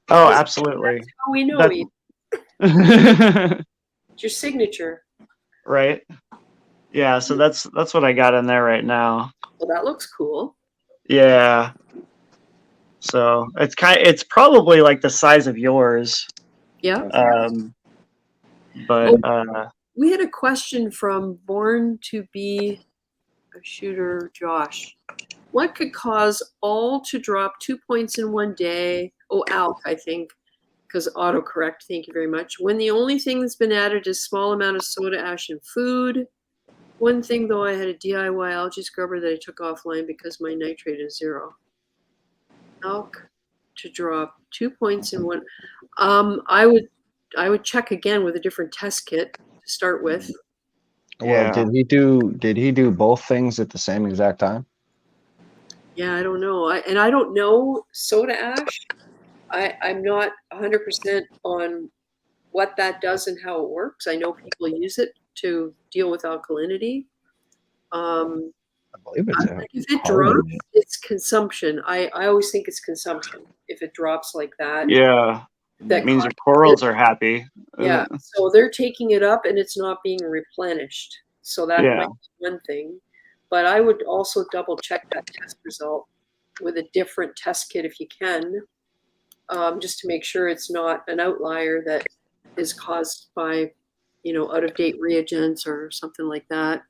Oh, absolutely. That's how we know That's- you. It's your signature. Right. Yeah, so that's what I got in there right now. Well, that looks cool. Yeah. So it's probably like the size of yours. Yeah. But We had a question from Born to Be a Shooter Josh. What could cause all to drop 2 points in one day? Oh, ALK, I think, because autocorrect. Thank you very much. When the only thing that's been added is small amount of soda ash in food. One thing though, I had a DIY algae scrubber that I took offline because my nitrate is 0. ALK to drop 2 points in one. I would check again with a different test kit to start with. Well, did he do both things at the same exact time? Yeah, I don't know. I don't know soda ash. I'm not 100% on what that does and how it works. I know people use it to deal with alkalinity. I believe it's If it drops, it's consumption. I always think it's consumption. If it drops like that, yeah, that means your corals are happy. Yeah, so they're taking it up and it's not being replenished. So that might be one thing. But I would also double check that test result with a different test kit if you can, just to make sure it's not an outlier that is caused by, out of date reagents or something like that.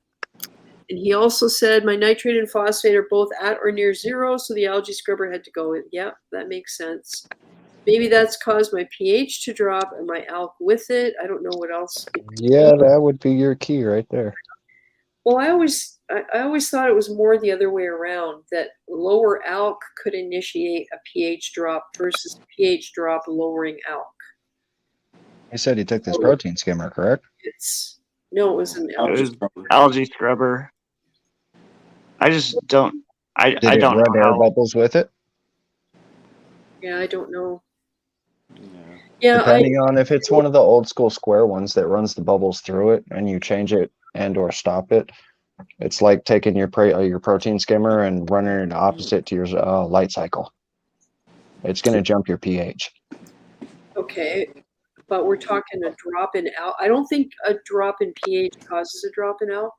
And he also said my nitrate and phosphate are both at or near zero, so the algae scrubber had to go with. Yeah, that makes sense. Maybe that's caused my pH to drop and my alk with it. I don't know what else. Yeah, that would be your key right there. Well, I always thought it was more the other way around, that lower alk could initiate a pH drop versus pH drop lowering alk. He said he took this protein skimmer, correct? It was an It algae. was algae scrubber. I just don't. I Did it don't run know air how. bubbles with it? Yeah, I don't know. Yeah. Yeah, Depending on if it's one of the old school square ones that runs the bubbles through it and you change it and or stop it, it's like taking your protein skimmer and running it opposite to your light cycle. It's going to jump your pH. okay, but we're talking a drop in alk. I don't think a drop in pH causes a drop in alk.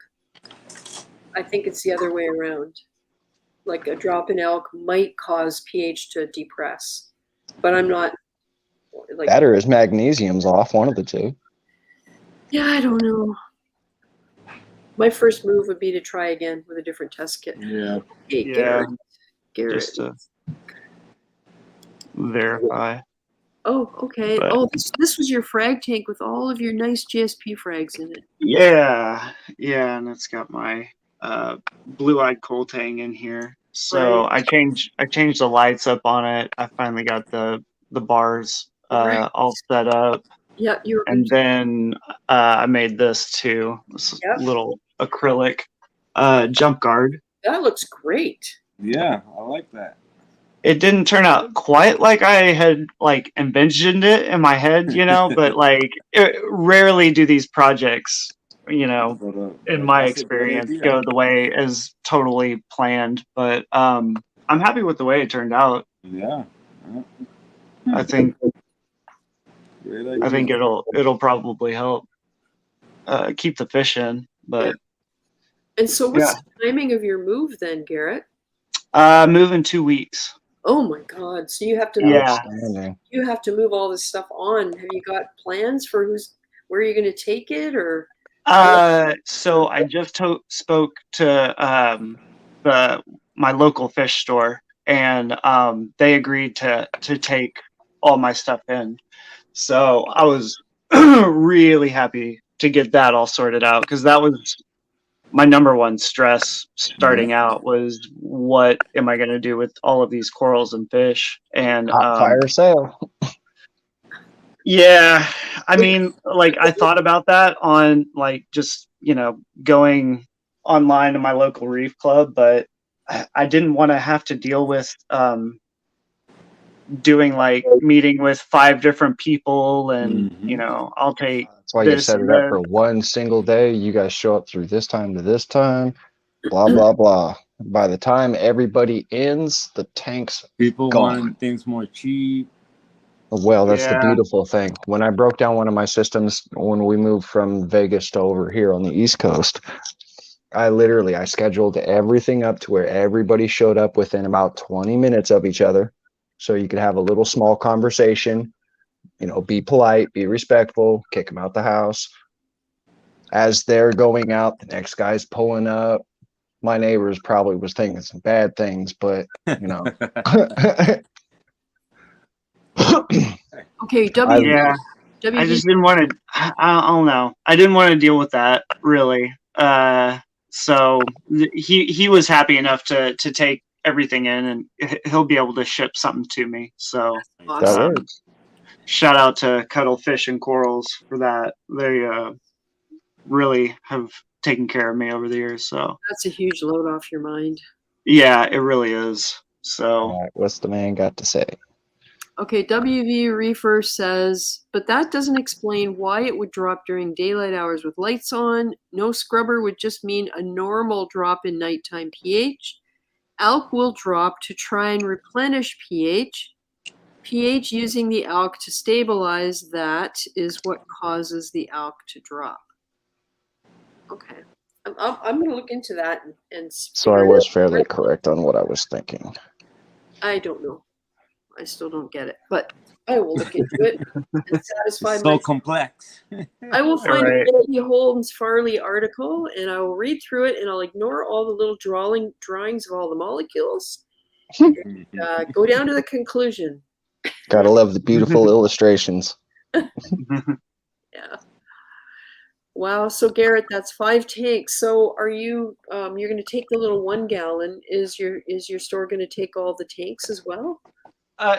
I think it's the other way around. Like a drop in alk might cause pH to depress, but I'm not like. That or his magnesium's off, one of the two. Yeah, I don't know. My first move would be to try again with a different test kit. Yeah. Hey, Yeah, Garrett. just to verify. Oh, okay. But- Oh, this was your frag tank with all of your nice GSP frags in it. Yeah, and it's got my blue-eyed coal tang in here. So Right. I changed the lights up on it. I finally got the bars Right. all set up, Yeah, you were. and then I made this too. This Yep. little acrylic jump guard. That looks great. Yeah, I like that. It didn't turn out quite like I had like envisioned it in my head, but like rarely do these projects, in my That's a great experience, idea. go the way as totally planned. But I'm happy with the way it turned out. Yeah. I think Great idea. it'll probably help keep the fish in. But And so, what's the timing of your move then, Garrett? move in 2 weeks. Oh my God! So you have to. Yeah. Outstanding. You have to move all this stuff on. Have you got plans for where you're going to take it, or? So I just spoke to my local fish store, and they agreed to take all my stuff in. So I was really happy to get that all sorted out, because that was my number one stress starting out, was what am I going to do with all of these corals and fish? And Hot fire sale. yeah, I mean, like I thought about that on like just, going online to my local reef club, but I didn't want to have to deal with doing like meeting with 5 different people, and I'll take That's why you this set and it up that. for one single day. You guys show up through this time to this time, blah, blah, blah. By the time everybody ends, the tank's People gone. want things more cheap. Well, that's the Yeah. beautiful thing. When I broke down one of my systems, when we moved from Vegas to over here on the East Coast, I scheduled everything up to where everybody showed up within about 20 minutes of each other. So you could have a little small conversation, be polite, be respectful, kick them out the house. As they're going out, the next guy's pulling up. My neighbors probably was thinking some bad things, but Okay, Yeah. WB. I just didn't want to. I don't know. I didn't want to deal with that really. So he was happy enough to take everything in, and he'll be able to ship something to me. So that works. shout out to Cuttlefish and Corals for that. They really have taken care of me over the years. So That's a huge load off your mind. yeah, it really is. So All right, what's the man got to say? Okay, WV Reefer says, but that doesn't explain why it would drop during daylight hours with lights on. No scrubber would just mean a normal drop in nighttime pH. Alk will drop to try and replenish pH. pH using the alk to stabilize that is what causes the alk to drop. Okay. I'm going to look into that and So I was fairly correct on what I was thinking. I don't know. I still don't get it, but I will look into it and satisfy It's so myself. complex. I will find Right. a Katie Holmes Farley article and I will read through it and I'll ignore all the little drawings of all the molecules. And, go down to the conclusion. Gotta love the beautiful illustrations. Yeah. Wow. So Garrett, that's 5 tanks. So are you? You're going to take the little 1 gallon. Is your store going to take all the tanks as well?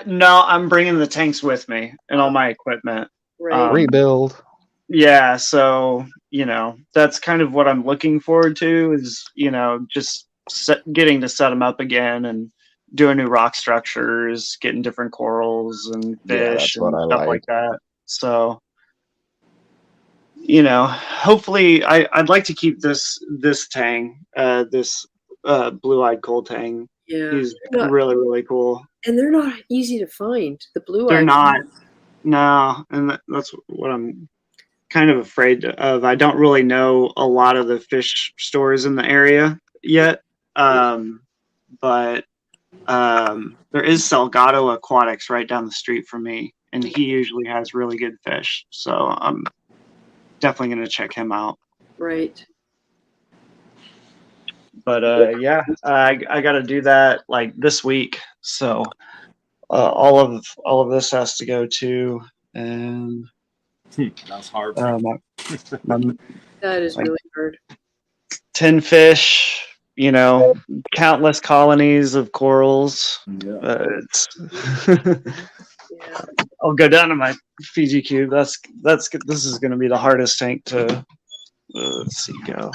No, I'm bringing the tanks with me and all my equipment. Right. Rebuild. Yeah, so that's kind of what I'm looking forward to is just getting to set them up again and doing new rock structures, getting different corals and Yeah, fish that's what and I stuff like. like that. So hopefully I'd like to keep this tang, this blue-eyed coal tang. Yeah. He's really, really cool. And they're not easy to find. The blue They're eyes. not. No, and that's what I'm kind of afraid of. I don't really know a lot of the fish stores in the area yet, but there is Salgado Aquatics right down the street from me, and he usually has really good fish. So I'm definitely going to check him out. Right. But yeah, I got to do that like this week. So all of this has to go to, and That's hard. my That is really hard. 10 fish, countless colonies of corals. Yeah. Yeah. I'll go down to my Fiji cube. This is going to be the hardest tank to let's see go.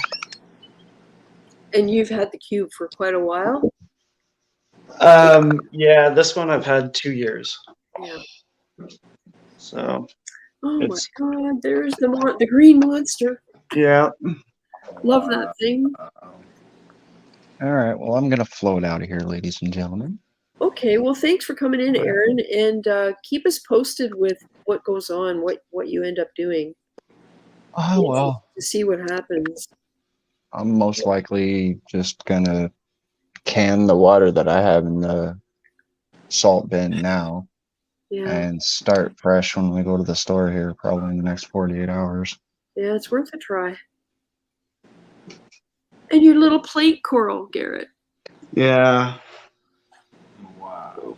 And you've had the cube for quite a while? Yeah, this one I've had 2 years. Yeah. So Oh my God, there's the green monster. yeah. Love that thing. All right. Well, I'm gonna float out of here, ladies and gentlemen. Okay, well, thanks for coming in, Aaron, and keep us posted with what goes on, what you end up doing. Oh well. To see what happens. I'm most likely just gonna can the water that I have in the salt bin now Yeah. and start fresh when we go to the store here, probably in the next 48 hours. Yeah, it's worth a try. And your little plate coral, Garrett. Yeah. Wow.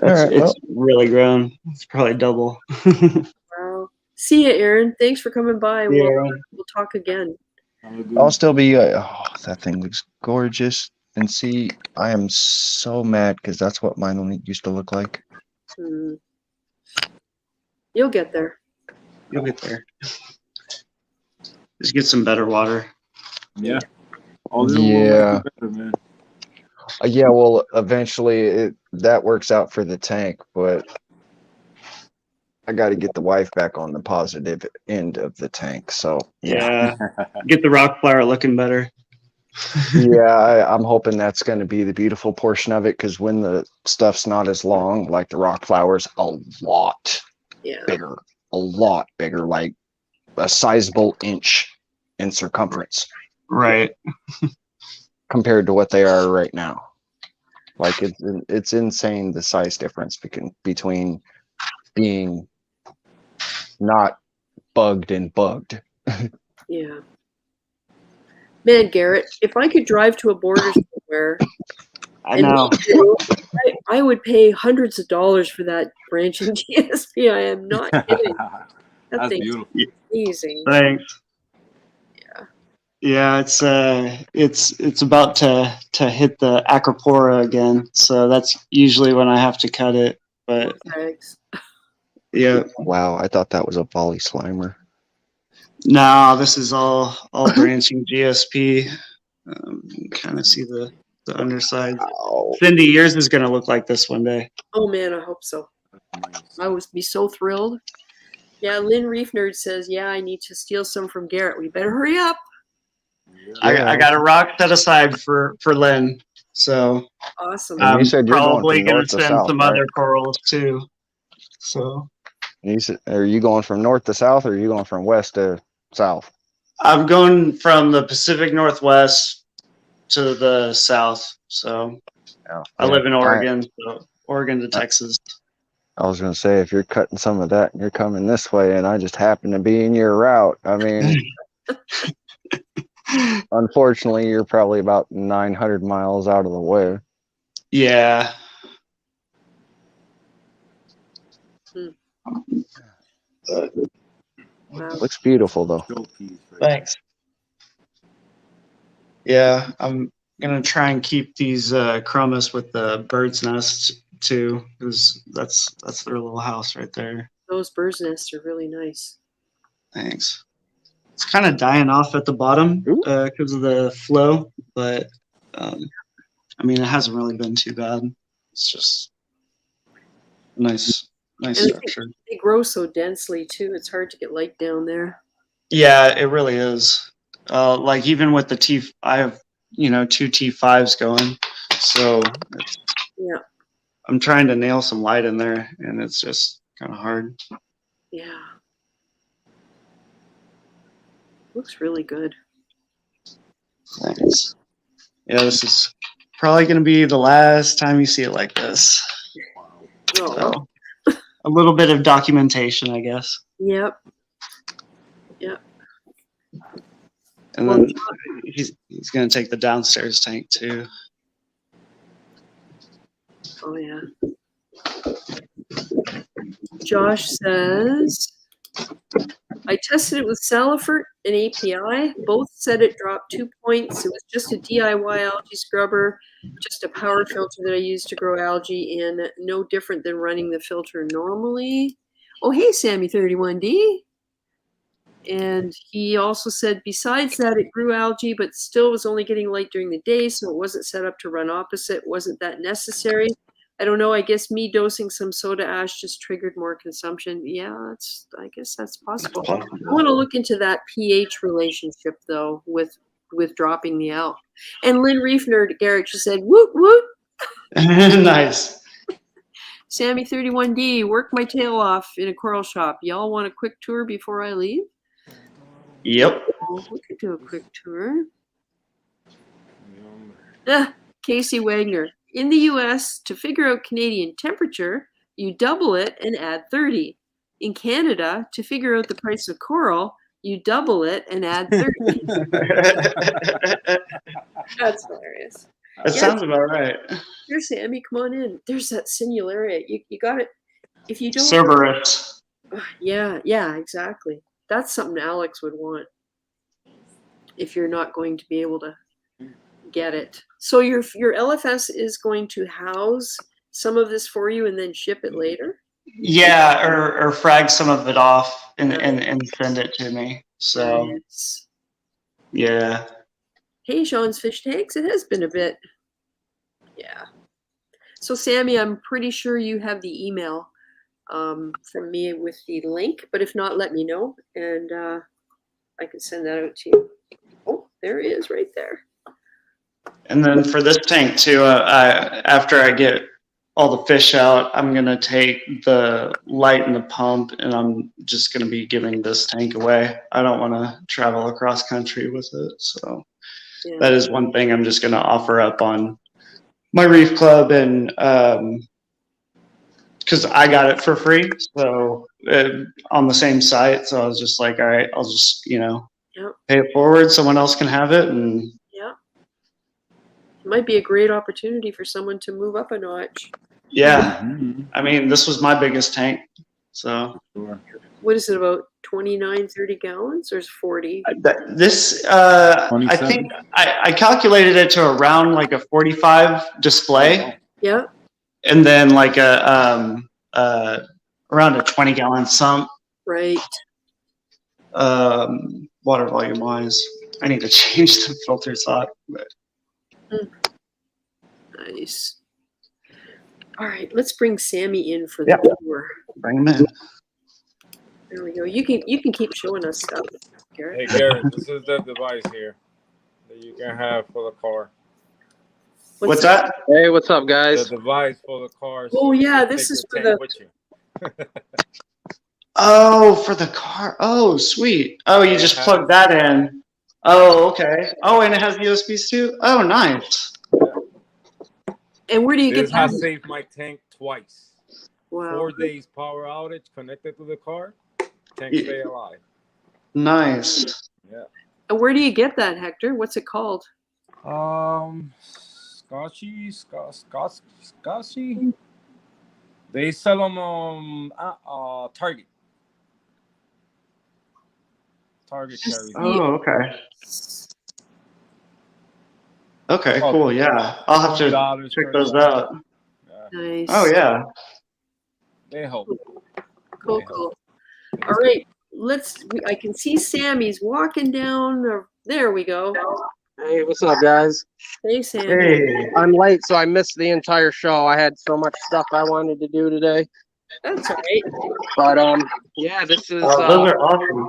It's really grown. It's probably double. Wow. See ya, Aaron. Thanks for coming by. Yeah. We'll talk again. I'll still be. Oh, that thing looks gorgeous. And see, I am so mad because that's what mine used to look like. You'll get there. You'll get there. Just get some better water. Yeah. Yeah. Better, man. Yeah, well, eventually that works out for the tank, but I got to get the wife back on the positive end of the tank. So Yeah. Get the rock flower looking better. yeah, I'm hoping that's going to be the beautiful portion of it because when the stuff's not as long, like the rock flower's a lot bigger, like a sizable inch in circumference. Right. Compared to what they are right now. Like it's insane the size difference between being not bugged and bugged. Yeah. Man, Garrett, if I could drive to a border somewhere I know. I would pay hundreds of dollars for that branching GSP. I am not kidding. That's beautiful. Amazing. Thanks. Yeah, it's about to hit the acropora again, so that's usually when I have to cut it. But Thanks. yeah, Wow, I thought that was a volley slimer. no, this is all branching GSP. Kind of see the underside. Ow. Cindy, yours is gonna look like this one day. Oh man, I hope so. I would be so thrilled. Yeah, Lynn Reef Nerd says, yeah, I need to steal some from Garrett. We better hurry up. I got a rock set aside for Lynn, so Awesome. And you I'm said you're going probably from gonna north to send south, some right? other corals too. So And you said, are you going from north to south or are you going from west to south? I'm going from the Pacific Northwest to the south. So I live in Oregon, so Oregon to Texas. I was gonna say, if you're cutting some of that and you're coming this way, and I just happen to be in your route, I mean, unfortunately, you're probably about 900 miles out of the way. Yeah. Wow. Looks beautiful though. Thanks. Yeah, I'm gonna try and keep these chromis with the bird's nest too, because that's their little house right there. Those bird's nests are really nice. Thanks. It's kind of dying off at the bottom because of the flow, but I mean, it hasn't really been too bad. It's just nice structure. They grow so densely too. It's hard to get light down there. Yeah, it really is. Like even with the I have 2 T5s going, so Yeah. I'm trying to nail some light in there, and it's just kind of hard. Yeah. Looks really good. Thanks. Yeah, this is probably going to be the last time you see it like this. Oh. So, a little bit of documentation, I guess. Yep. Yep. And then he's going to take the downstairs tank too. Oh yeah. Josh says, I tested it with Salifert and API. Both said it dropped 2 points. It was just a DIY algae scrubber, just a power filter that I used to grow algae in. No different than running the filter normally. Oh, hey, Sammy31D. And he also said, besides that, it grew algae, but still was only getting light during the day, so it wasn't set up to run opposite. Wasn't that necessary? I don't know. I guess me dosing some soda ash just triggered more consumption. Yeah, I guess that's possible. I want to look into that pH relationship, though, with dropping the alg. And Lynn Reef Nerd Garrett just said, woot, woot. Nice. Sammy31D, work my tail off in a coral shop. Y'all want a quick tour before I leave? Yep. Oh, we could do a quick tour. Casey Wagner. In the US, to figure out Canadian temperature, you double it and add 30. In Canada, to figure out the price of coral, you double it and add 30. That's hilarious. That sounds about right. Here, Sammy, come on in. There's that Sinularia. You got it. If you don't. Cerberus. Yeah, exactly. That's something Alex would want if you're not going to be able to get it. So your LFS is going to house some of this for you and then ship it later? Yeah, or frag some of it off and send it to me. So nice. Yeah. Hey, Sean's Fish Tanks. It has been a bit. Yeah. So Sammy, I'm pretty sure you have the email from me with the link, but if not, let me know and I can send that out to you. Oh, there it is right there. And then for this tank too, after I get all the fish out, I'm going to take the light and the pump and I'm just going to be giving this tank away. I don't want to travel across country with it. So that is one thing I'm just going to offer up on my Reef Club and because I got it for free. So on the same site. So I was just like, all right, I'll just, pay it forward. Someone else can have it. And it might be a great opportunity for someone to move up a notch. Yeah. I mean, this was my biggest tank. So what is it, about 29, 30 gallons or is it 40? This, I think I calculated it to around like a 45 display. Yeah. And then like around a 20 gallon sump. Right. Water volume wise, I need to change the filter sock, but. Nice. All right, let's bring Sammy in for the tour. Bring him in. There we go. You can keep showing us stuff, Garrett. Hey Garrett, this is the device here that you can have for the car. What's that? Hey, what's up, guys? The device for the car. Oh yeah, this is for the. Oh, for the car. Oh, sweet. Oh, you just plug that in. Oh, okay. Oh, and it has USBs too? Oh, nice. And where do you This get that? has saved my tank twice. Wow. 4 days power outage connected to the car. Tank stay alive. Nice. Yeah. And where do you get that, Hector? What's it called? Scotchy. They sell them Target. Target carries. Oh, okay. Okay, cool. Yeah. I'll have to $20, check those $30. out. Yeah. Nice. Oh, yeah. They help. Cool, cool. All right, I can see Sammy's walking down. There we go. Hey, what's up, guys? Hey, Sammy. Hey. I'm late, so I missed the entire show. I had so much stuff I wanted to do today. That's all right. But yeah, this is. Oh, those are awesome.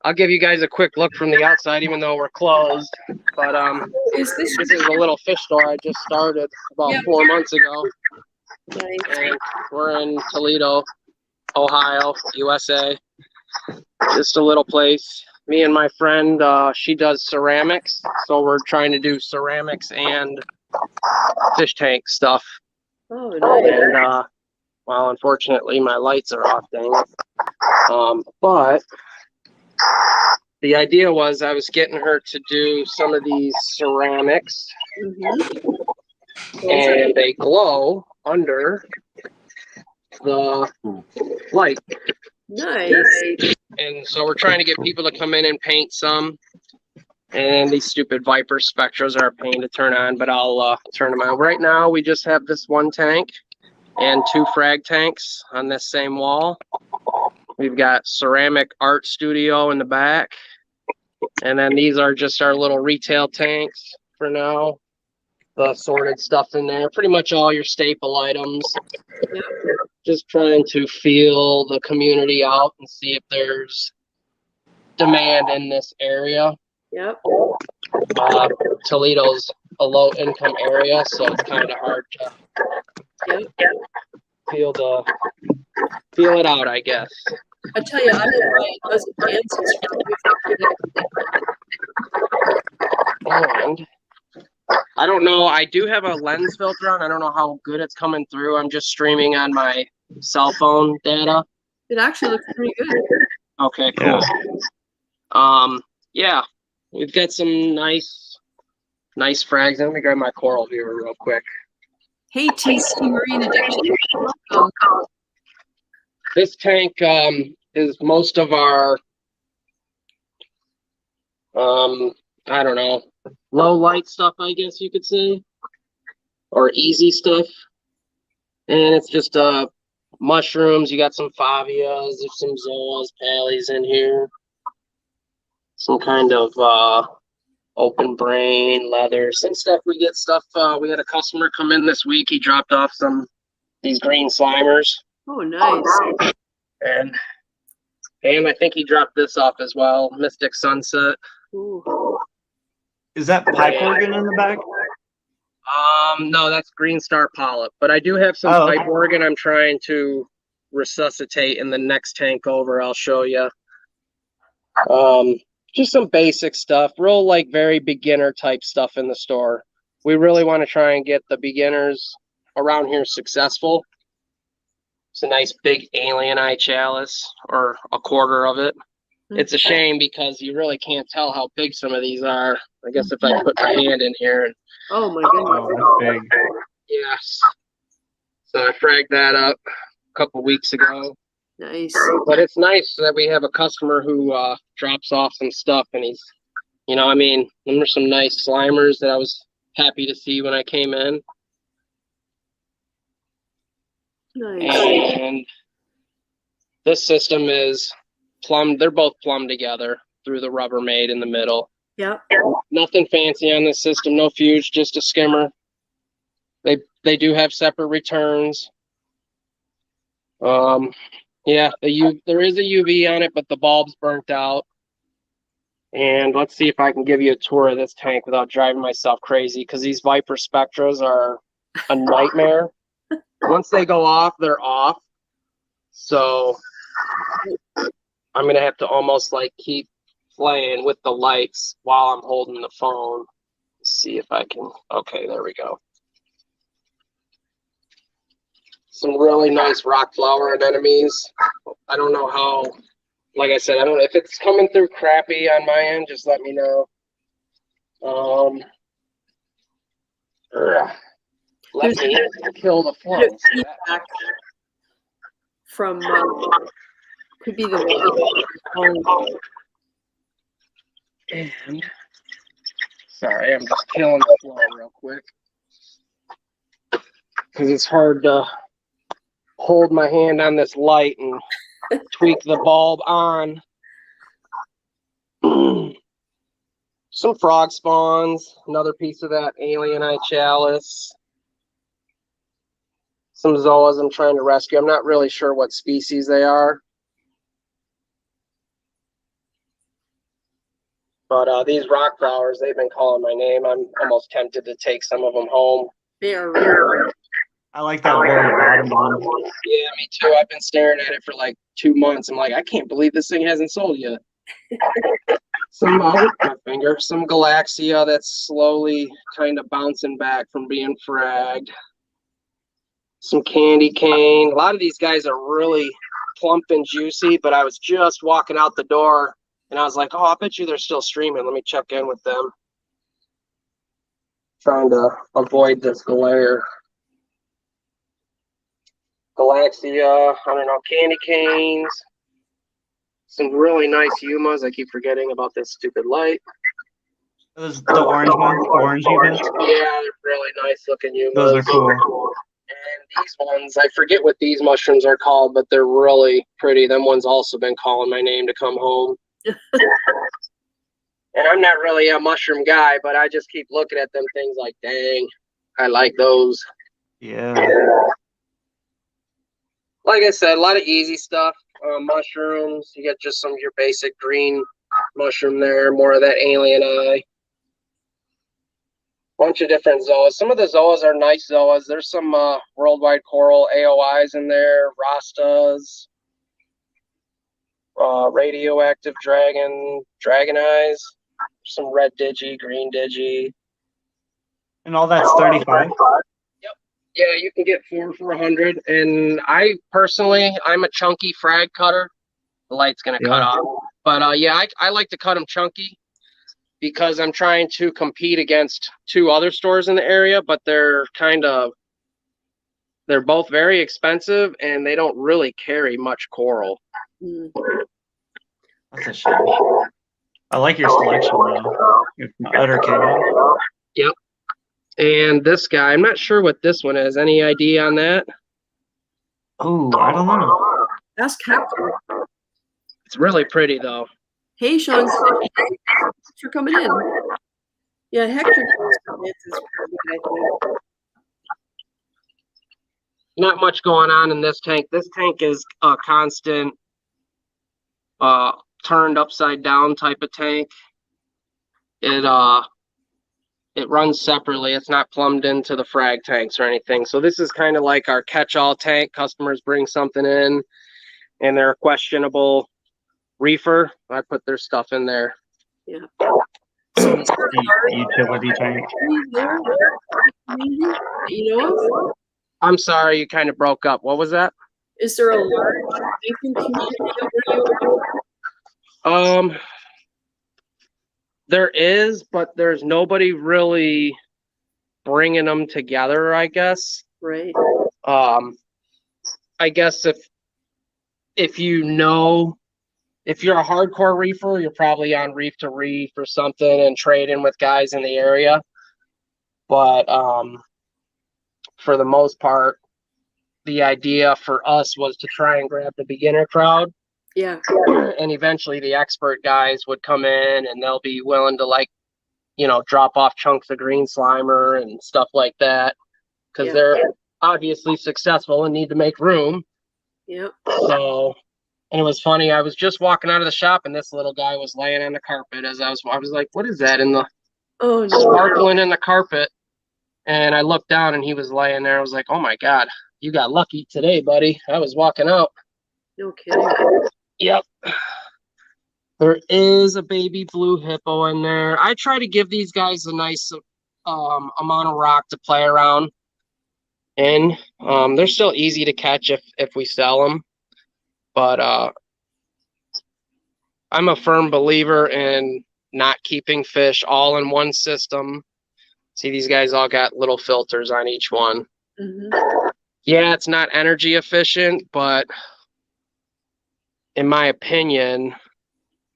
I'll give you guys a quick look from the outside, even though we're closed. But Is this this is a little fish store I just started about 4 months ago, nice? and we're in Toledo, Ohio, USA. Just a little place. Me and my friend, she does ceramics, so we're trying to do ceramics and fish tank stuff. Oh, nice. And well, unfortunately, my lights are off, dang it. But the idea was I was getting her to do some of these ceramics, and they glow under the light. Nice. And so we're trying to get people to come in and paint some. And these stupid Viper Spectras are a pain to turn on, but I'll turn them on. Right now, we just have this one tank and 2 frag tanks on this same wall. We've got ceramic art studio in the back. And then these are just our little retail tanks for now. The sorted stuff in there, pretty much all your staple items. Yep. Just trying to feel the community out and see if there's demand in this area. Yep. Toledo's a low income area, so it's kind of hard to feel it out, I guess. I tell you, I don't buy a dozen dances And I don't know, I do have a lens filter on. I don't know how good it's coming through. I'm just streaming on my cell phone data. It actually looks pretty good. Okay, cool. Yeah, we've got some nice frags. Let me grab my coral viewer real quick. Hey, TC Marine Addiction. Welcome. This tank is most of our, I don't know, low light stuff, I guess you could say, or easy stuff. And it's just mushrooms. You got some favias, there's some zoas, pallies in here. Some kind of open brain, leather, some stuff. We had a customer come in this week. He dropped off these green slimers. Oh, nice. And I think he dropped this off as well, Mystic Sunset. Ooh. Is that pipe organ in the back? No, that's Green Star Polyp. But I do have some pipe organ I'm trying to resuscitate in the next tank over. I'll show you. Just some basic stuff, real like very beginner type stuff in the store. We really want to try and get the beginners around here successful. It's a nice big alien eye chalice, or a quarter of it. It's a shame because you really can't tell how big some of these are. I guess if I put my hand in here. And, oh my goodness. Oh, that's big. yes. So I fragged that up a couple weeks ago. Nice. But it's nice that we have a customer who drops off some stuff, and he's, them are some nice slimers that I was happy to see when I came in. Nice. And this system is plumbed. They're both plumbed together through the Rubbermaid in the middle. Yep. Nothing fancy on this system. No fuse, just a skimmer. They do have separate returns. Yeah, there is a UV on it, but the bulb's burnt out. And let's see if I can give you a tour of this tank without driving myself crazy, because these Viper Spectras are a nightmare. Once they go off, they're off. So I'm gonna have to almost like keep playing with the lights while I'm holding the phone. Let's see if I can. Okay, there we go. Some really nice rock flower anemones. I don't know how. Like I said, I don't know if it's coming through crappy on my end. Just let me know. Let me kill the flow. Feedback from could be the one. And sorry, I'm just killing the flow real quick because it's hard to hold my hand on this light and tweak the bulb on. Some frog spawns, another piece of that alien eye chalice. Some zoas I'm trying to rescue. I'm not really sure what species they are. But these rock flowers, they've been calling my name. I'm almost tempted to take some of them home. They are really I like that very bottom one. Yeah, me too. I've been staring at it for like 2 months. I'm like, I can't believe this thing hasn't sold yet. Some my finger, some Galaxia that's slowly kind of bouncing back from being fragged. Some candy cane. A lot of these guys are really plump and juicy, but I was just walking out the door and I was like, oh, I bet you they're still streaming. Let me check in with them. Trying to avoid this glare. Galaxia, I don't know, candy canes. Some really nice Yumas. I keep forgetting about this stupid light. Those the orange ones, the orange Yumas. Yeah, they're really nice looking Yumas. Those are cool. And these ones, I forget what these mushrooms are called, but they're really pretty. Them ones also been calling my name to come home. And I'm not really a mushroom guy, but I just keep looking at them things like, dang, I like those. Yeah. Like I said, a lot of easy stuff. Mushrooms, you got just some of your basic green mushroom there, more of that alien eye. Bunch of different zoas. Some of the zoas are nice zoas. There's some worldwide coral AOIs in there, Rastas, radioactive dragon eyes, some red digi, green digi. And all that's 35. Yeah, you can get 4 for 100. And I personally, I'm a chunky frag cutter. The light's gonna cut off. But yeah, I like to cut them chunky because I'm trying to compete against 2 other stores in the area, but they're both very expensive and they don't really carry much coral. That's a shame. I like your selection though. It's utter chaos. Yep. And this guy, I'm not sure what this one is. Any idea on that? Oh, I don't know. Ask Hector. It's really pretty though. Hey, Sean. Thanks for coming in. Yeah, Hector is pretty good, I think. Not much going on in this tank. This tank is a constant turned upside down type of tank. It runs separately. It's not plumbed into the frag tanks or anything. So this is kind of like our catch-all tank. Customers bring something in and they're a questionable reefer. I put their stuff in there. Yeah. Utility tank. You know, I'm sorry, you kind of broke up. What was that? is there a large reefing community over you? There is, but there's nobody really bringing them together, I guess. Right. I guess if you know, if you're a hardcore reefer, you're probably on Reef to Reef or something and trading with guys in the area. But for the most part, the idea for us was to try and grab the beginner crowd. Yeah. And eventually the expert guys would come in and they'll be willing to, like, you know, drop off chunks of green slimer and stuff like that because they're obviously successful and need to make room. Yep. So, and it was funny. I was just walking out of the shop and this little guy was laying on the carpet as I was like, what is that in the sparkling in the carpet? And I looked down and he was laying there. I was like, oh my God, you got lucky today, buddy. I was walking out. No kidding. Yep. There is a baby blue hippo in there. I try to give these guys a nice amount of rock to play around in. They're still easy to catch if we sell them, but I'm a firm believer in not keeping fish all in one system. See, these guys all got little filters on each one. Mm-hmm. Yeah, it's not energy efficient, but in my opinion,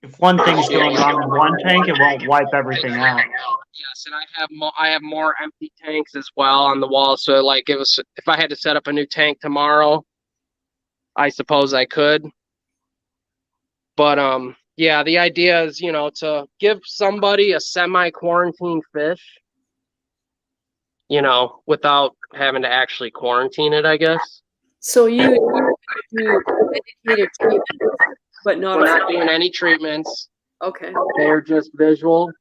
If one thing's going wrong in one tank, it won't wipe everything out. yes, and I have more empty tanks as well on the wall. So like if I had to set up a new tank tomorrow, I suppose I could. But yeah, the idea is, you know, to give somebody a semi-quarantine fish, you know, without having to actually quarantine it, I guess. So you do dedicated treatment, but We're not doing any treatments. okay. They're just visual.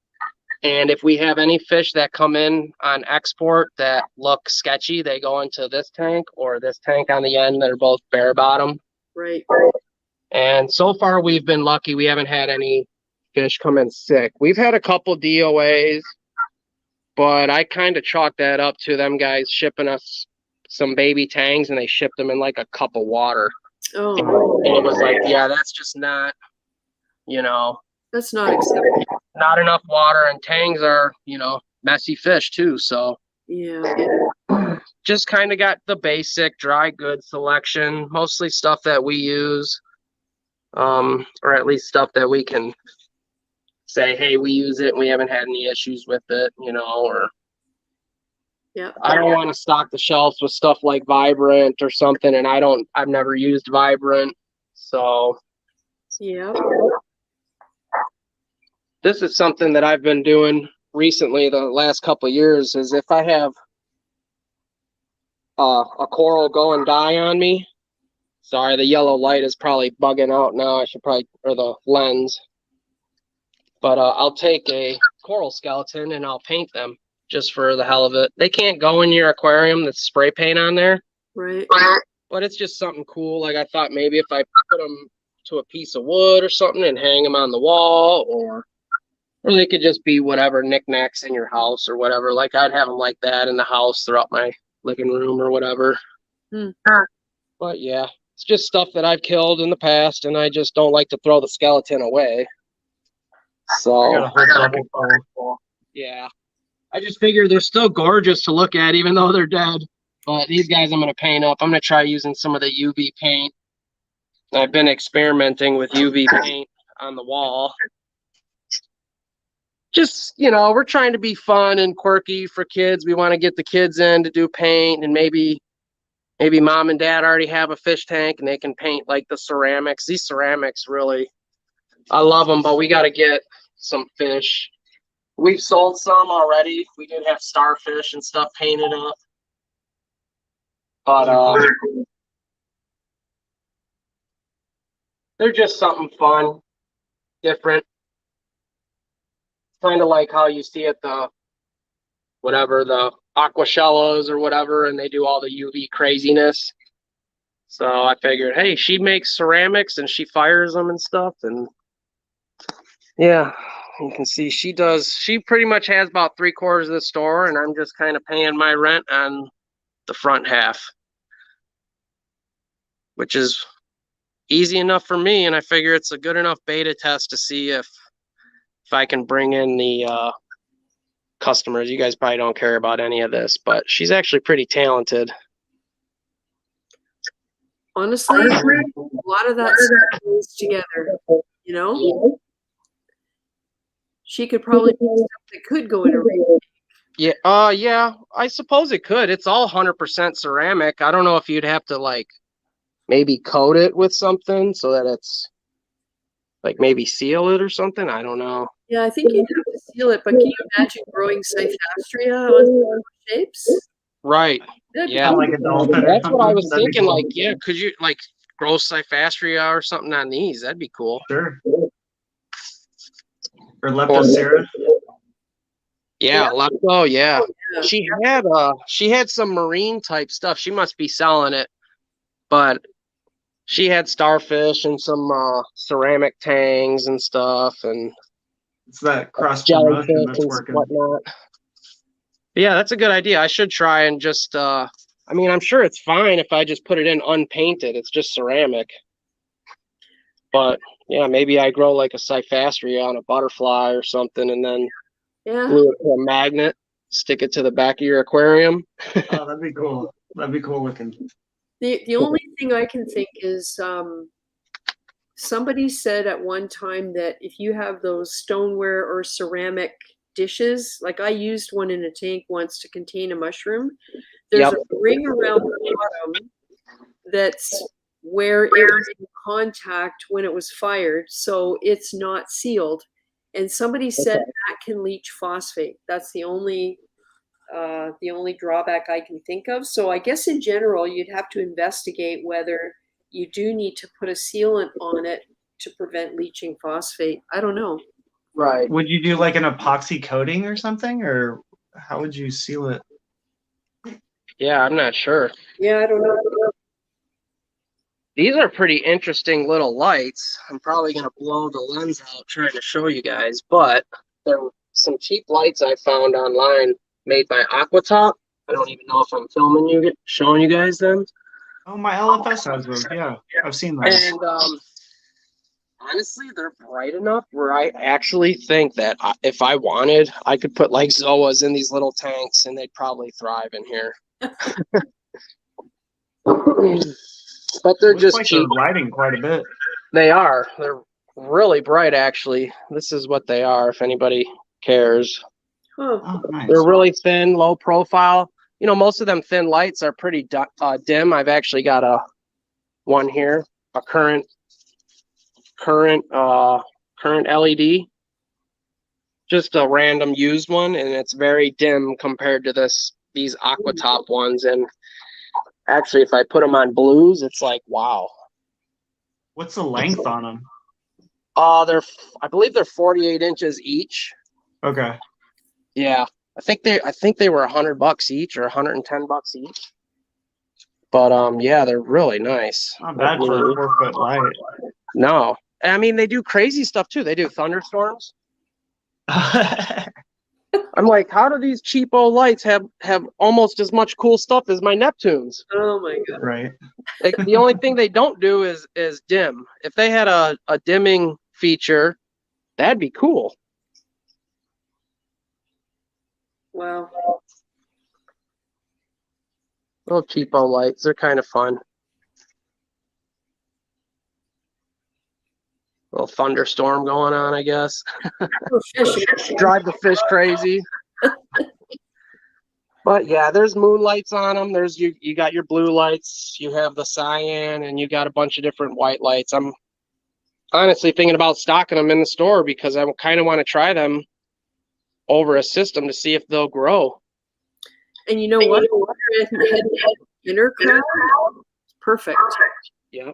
And if we have any fish that come in on export that look sketchy, they go into this tank or this tank on the end. They're both bare bottom. Right. And so far, we've been lucky. We haven't had any fish come in sick. We've had a couple DOAs, but I kind of chalk that up to them guys shipping us some baby tangs, and they shipped them in like a cup of water. Oh, And it was like, yeah, that's just not, you know, that's not acceptable. not enough water. And tangs are, you know, messy fish too. So Yeah. just kind of got the basic dry goods selection, mostly stuff that we use. Or at least stuff that we can say, hey, we use it and we haven't had any issues with it, you know, or Yeah. I don't want to stock the shelves with stuff like Vibrant or something, and I've never used Vibrant. So Yeah. this is something that I've been doing recently the last couple of years is if I have a coral go and die on me. Sorry, the yellow light is probably bugging out now. I should probably, or the lens. But I'll take a coral skeleton and I'll paint them just for the hell of it. They can't go in your aquarium that's spray paint on there. Right. But it's just something cool. Like I thought maybe if I put them to a piece of wood or something and hang them on the wall, or they could just be whatever knickknacks in your house or whatever. Like I'd have them like that in the house throughout my living room or whatever. But yeah. It's just stuff that I've killed in the past, and I just don't like to throw the skeleton away. So, yeah. I just figure they're still gorgeous to look at, even though they're dead. But these guys I'm going to paint up. I'm going to try using some of the UV paint. I've been experimenting with UV paint on the wall. Just, you know, we're trying to be fun and quirky for kids. We want to get the kids in to do paint, and maybe mom and dad already have a fish tank and they can paint like the ceramics. These ceramics really, I love them, but we got to get some fish. We've sold some already. We did have starfish and stuff painted up. But they're just something fun, different. Kind of like how you see at the Aquashellas or whatever, and they do all the UV craziness. So I figured, hey, she makes ceramics and she fires them and stuff. And yeah, you can see she pretty much has about 3/4 of the store, and I'm just kind of paying my rent on the front half, which is easy enough for me. And I figure it's a good enough beta test to see if I can bring in the customers. You guys probably don't care about any of this, but she's actually pretty talented. Honestly, a lot of that stuff goes together, you know? She could probably do stuff that could go in a reef. Yeah, yeah, I suppose it could. It's all 100% ceramic. I don't know if you'd have to like maybe coat it with something so that it's like maybe seal it or something. I don't know. Yeah, I think you'd have to seal it, but can you imagine growing Cyphastria on shapes? Right. Yeah. Like a dolphin. That's what I was thinking. Cool. Like, yeah, could you like grow Cyphastria or something on these? That'd be cool. Sure. Or Leptocerus. Yeah, Lepto, yeah. She had some marine type stuff. She must be selling it. But she had starfish and some ceramic tangs and stuff, and It's that cross jellyfish promotion that's and working. whatnot. Yeah, that's a good idea. I should try and just I mean, I'm sure it's fine if I just put it in unpainted. It's just ceramic. But yeah, maybe I grow like a cyphastria on a butterfly or something, and then glue it to a magnet, stick it to the back of your aquarium. Oh, that'd be cool. That'd be cool looking. The only thing I can think is somebody said at one time that if you have those stoneware or ceramic dishes, like I used one in a tank once to contain a mushroom, there's a ring around the bottom that's where it was in contact when it was fired, so it's not sealed. And somebody said that can leach phosphate. That's the only drawback I can think of. So I guess in general, you'd have to investigate whether you do need to put a sealant on it to prevent leaching phosphate. I don't know. Right. Would you do like an epoxy coating or something, or how would you seal it? Yeah, I'm not sure. Yeah, I don't know. These are pretty interesting little lights. I'm probably going to blow the lens out trying to show you guys, but they're some cheap lights I found online made by Aquatop. I don't even know if I'm showing you guys them. Oh, my LFS has those. Yeah, I've seen those. And honestly, they're bright enough where I actually think that if I wanted, I could put like Zoas in these little tanks and they'd probably thrive in here. But they're just like cheap. they're lighting quite a bit. They are. They're really bright, actually. This is what they are, if anybody cares. Oh, nice. They're really thin, low profile. You know, most of them thin lights are pretty dim. I've actually got one here, a current LED, just a random used one, and it's very dim compared to these Aquatop ones. And actually, if I put them on blues, it's like, wow. What's the length on them? I believe they're 48 inches each. Okay. Yeah, I think they were $100 each or $110 each. But yeah, they're really nice. Not bad for a 4-foot light. No, I mean they do crazy stuff too. They do thunderstorms. I'm like, how do these cheapo lights have almost as much cool stuff as my Neptunes? Oh my god! Right. The only thing they don't do is dim. If they had a dimming feature, that'd be cool. Wow. Little cheapo lights. They're kind of fun. Little thunderstorm going on, I guess. Drive the fish crazy. But yeah, there's moonlights on them. There's you got your blue lights, you have the cyan, and you got a bunch of different white lights. I'm honestly thinking about stocking them in the store because I kind of want to try them over a system to see if they'll grow. And you know what? Inner crowd, perfect. Yeah.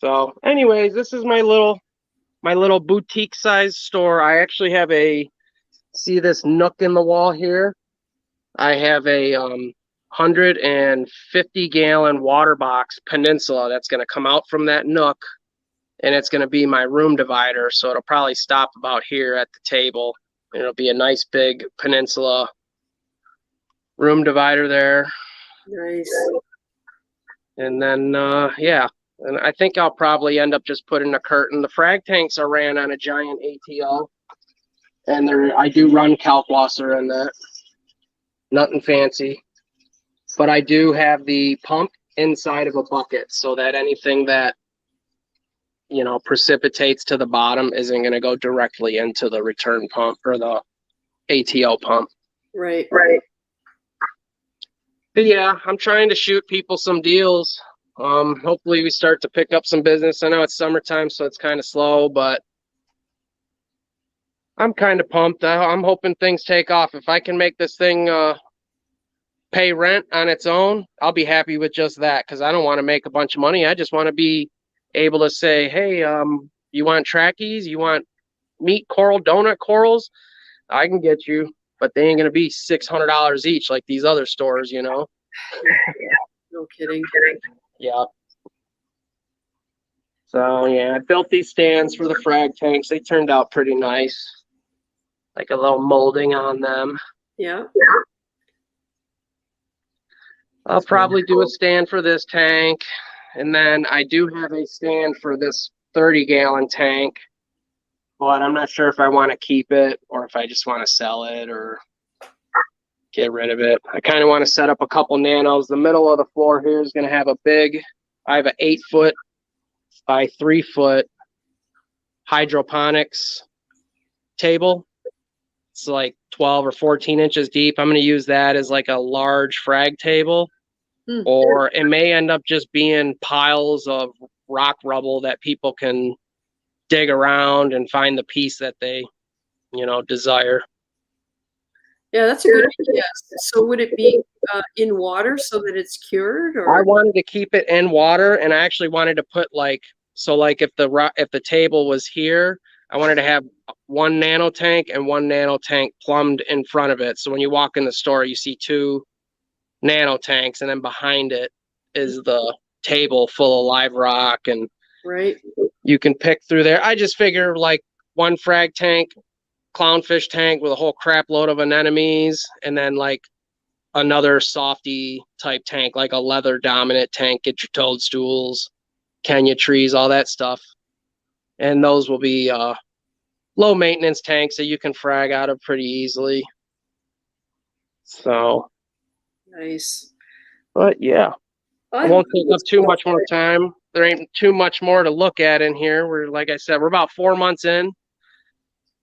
So, anyways, this is my little boutique size store. I actually have see this nook in the wall here. I have a 150-gallon water box Peninsula that's going to come out from that nook, and it's going to be my room divider. So it'll probably stop about here at the table. And it'll be a nice big Peninsula room divider there. Nice. And then yeah, and I think I'll probably end up just putting a curtain. The frag tanks are ran on a giant ATO, and I do run Kalkwasser in that. Nothing fancy, but I do have the pump inside of a bucket so that anything that precipitates to the bottom isn't going to go directly into the return pump or the ATO pump. Right. But yeah, I'm trying to shoot people some deals. Hopefully we start to pick up some business. I know it's summertime, so it's kind of slow, but I'm kind of pumped. I'm hoping things take off. If I can make this thing pay rent on its own, I'll be happy with just that, because I don't want to make a bunch of money. I just want to be able to say, hey, you want trackies? You want meat coral, donut corals? I can get you, but they ain't going to be $600 each like these other stores, No kidding. Yeah. So yeah, I built these stands for the frag tanks. They turned out pretty nice. Like a little molding on them. Yeah. I'll probably do a stand for this tank. And then I do have a stand for this 30-gallon tank. But I'm not sure if I want to keep it or if I just want to sell it or get rid of it. I kind of want to set up a couple nanos. The middle of the floor here is going to have I have an 8-foot by 3-foot hydroponics table. It's like 12 or 14 inches deep. I'm going to use that as like a large frag table. Or it may end up just being piles of rock rubble that people can dig around and find the piece that they, desire. Yeah, that's a good idea. So would it be in water so that it's cured? Or I wanted to keep it in water, and I actually wanted to put if the table was here, I wanted to have one nano tank and one nano tank plumbed in front of it. So when you walk in the store, you see 2 nano tanks, and then behind it is the table full of live rock, and right. you can pick through there. I just figure like one frag tank, clownfish tank with a whole crap load of anemones, and then like another softy type tank, like a leather dominant tank, get your toadstools, Kenya trees, all that stuff. And those will be low maintenance tanks that you can frag out of pretty easily. So Nice. but yeah, I won't take up too much more time. There ain't too much more to look at in here. Like I said, we're about 4 months in,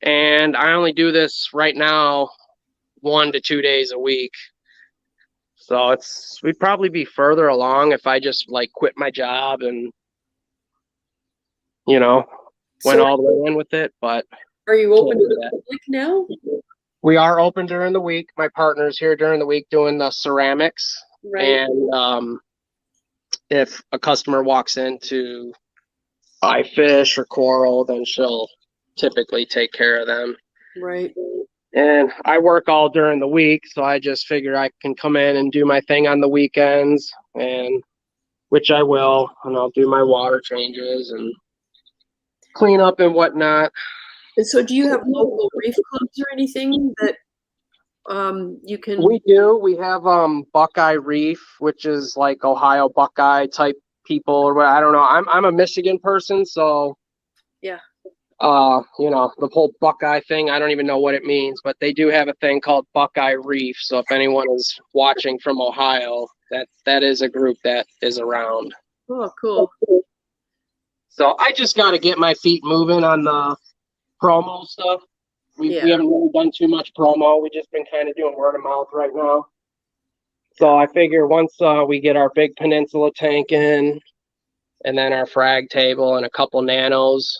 and I only do this right now 1 to 2 days a week. So we'd probably be further along if I just like quit my job and, went all the way in with it. But are you open to the public now? We are open during the week. My partner's here during the week doing the ceramics. Right. And if a customer walks in to buy fish or coral, then she'll typically take care of them. Right. And I work all during the week, so I just figure I can come in and do my thing on the weekends, and which I will, and I'll do my water changes and clean up and whatnot. And so do you have local reef clubs or anything that you can? We do. We have Buckeye Reef, which is like Ohio Buckeye type people, or what, I don't know. I'm a Michigan person, so yeah. The whole Buckeye thing, I don't even know what it means, but they do have a thing called Buckeye Reef. So if anyone is watching from Ohio, that is a group that is around. Oh, cool. So I just got to get my feet moving on the promo stuff. We haven't really done too much promo. We've just been kind of doing word of mouth right now. So I figure once we get our big Peninsula tank in, and then our frag table and a couple nanos,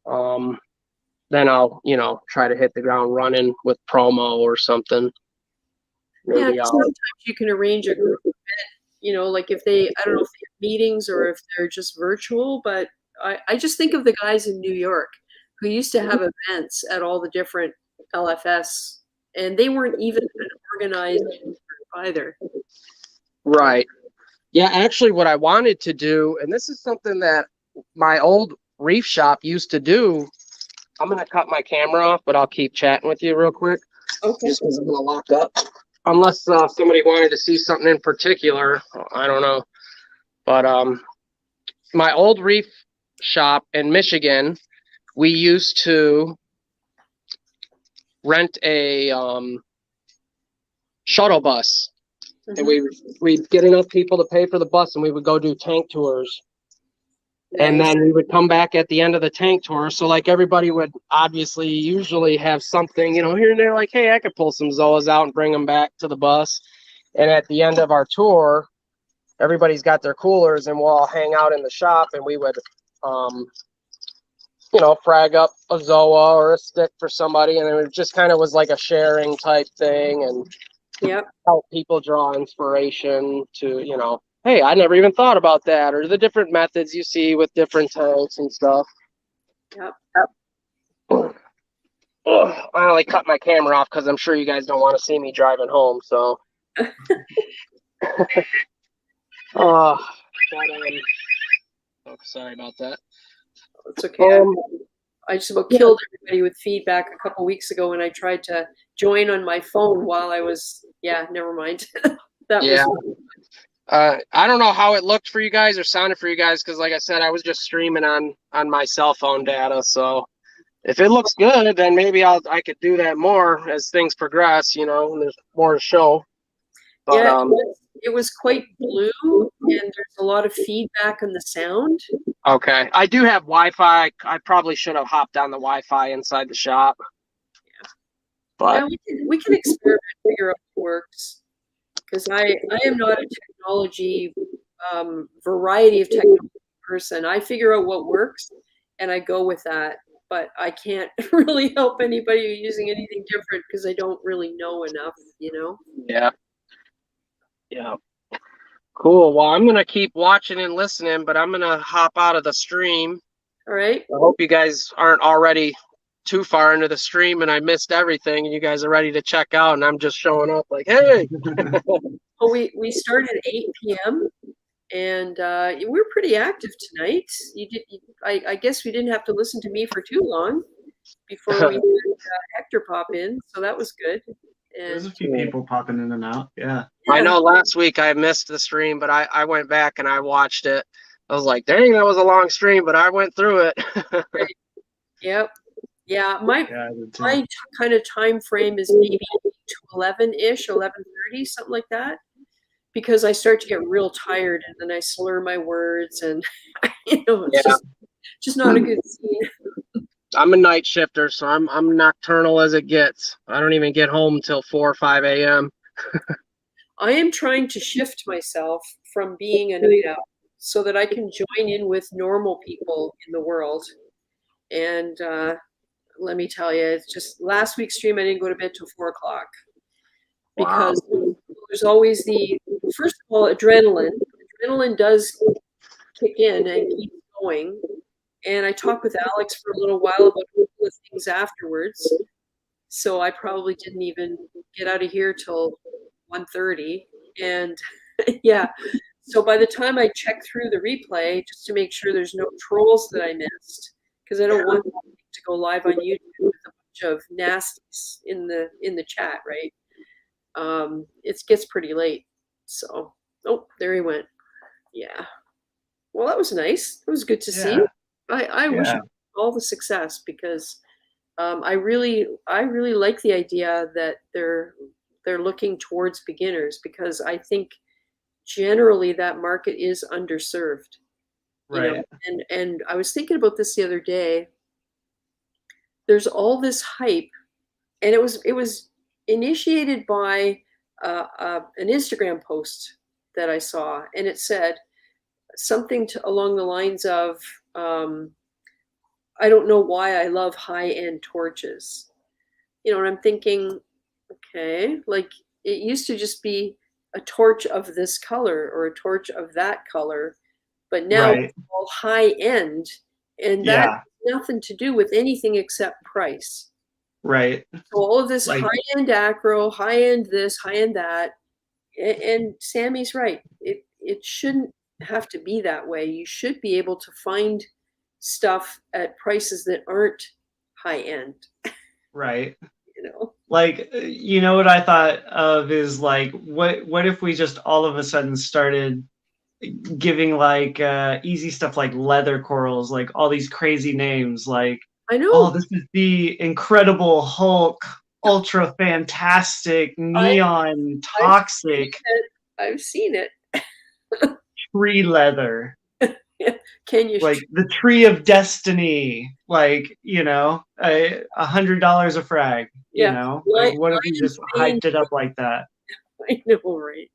then I'll, try to hit the ground running with promo or something. Maybe sometimes you can arrange a group event, like if I don't know if they have meetings or if they're just virtual, but I just think of the guys in New York who used to have events at all the different LFS, and they weren't even organized either. Right. Yeah, actually what I wanted to do, and this is something that my old reef shop used to do. I'm going to cut my camera off, but I'll keep chatting with you real quick. Okay. Just because I'm going to lock up. Unless somebody wanted to see something in particular. I don't know. But my old reef shop in Michigan, we used to rent a shuttle bus. Mm-hmm. And we'd get enough people to pay for the bus, and we would go do tank tours. Nice. And then we would come back at the end of the tank tour. So like everybody would obviously usually have something, here and there, like, hey, I could pull some Zoas out and bring them back to the bus. And at the end of our tour, everybody's got their coolers, and we'll all hang out in the shop, and we would, frag up a Zoa or a stick for somebody. And it just kind of was like a sharing type thing, and help people draw inspiration to, hey, I never even thought about that, or the different methods you see with different tanks and stuff. Yep. I only cut my camera off because I'm sure you guys don't want to see me driving home, so. Oh, sorry about that. It's okay. I just about killed everybody with feedback a couple weeks ago when I tried to join on my phone while I was, never mind. That was I don't know how it looked for you guys or sounded for you guys because, like I said, I was just streaming on my cell phone data. So if it looks good, then maybe I could do that more as things progress. You know, and there's more to show. But it was quite blue, and there's a lot of feedback on the sound. Okay, I do have Wi-Fi. I probably should have hopped on the Wi-Fi inside the shop. Yeah, but we can experiment, figure out what works. Because I am not a technology variety of technology person. I figure out what works, and I go with that. But I can't really help anybody using anything different because I don't really know enough. You know. Yeah. Yeah. Cool. Well, I'm gonna keep watching and listening, but I'm gonna hop out of the stream. All right. I hope you guys aren't already too far into the stream and I missed everything and you guys are ready to check out and I'm just showing up like, hey. Well, we started at 8 p.m. and we're pretty active tonight. I guess we didn't have to listen to me for too long before we had Hector pop in, so that was good. And there's a few people popping in and out. Yeah. I know last week I missed the stream, but I went back and I watched it. I was like, dang, that was a long stream, but I went through it. Right. Yep. Yeah, my kind of time frame is maybe 11-ish, 11:30, something like that, because I start to get real tired and then I slur my words and it's just not a good scene. I'm a night shifter, so I'm nocturnal as it gets. I don't even get home until 4 or 5 a.m. I am trying to shift myself from being a night owl so that I can join in with normal people in the world. And let me tell you, it's just last week's stream, I didn't go to bed till 4 o'clock because there's always first of all, adrenaline. Adrenaline does kick in and keep going. And I talked with Alex for a little while about a couple of things afterwards. So I probably didn't even get out of here till 1:30. And so by the time I check through the replay, just to make sure there's no trolls that I missed, because I don't want to go live on YouTube with a bunch of nasties in the chat, right? It gets pretty late. So, there he went. Yeah. Well, that was nice. It was good to see. I wish you all the success because I really like the idea that they're looking towards beginners because I think generally that market is underserved. Right. And I was thinking about this the other day. There's all this hype, and it was initiated by an Instagram post that I saw, and it said something along the lines of, I don't know why I love high-end torches. And I'm thinking, okay, like it used to just be a torch of this color or a torch of that color, but now it's all high-end, and that has nothing to do with anything except price. Right. So all of this high-end acro, high-end this, high-end that, and Sammy's right. It shouldn't have to be that way. You should be able to find stuff at prices that aren't high-end. Right. Like, what I thought of is like, what if we just all of a sudden started giving like easy stuff like leather corals, like all these crazy names, like I know. Oh, this is the Incredible Hulk, ultra fantastic, neon, toxic. I've seen it. Tree leather. Can you like the Tree of Destiny? Like $100 a frag. Like what if we just hyped it up like that? I know, right?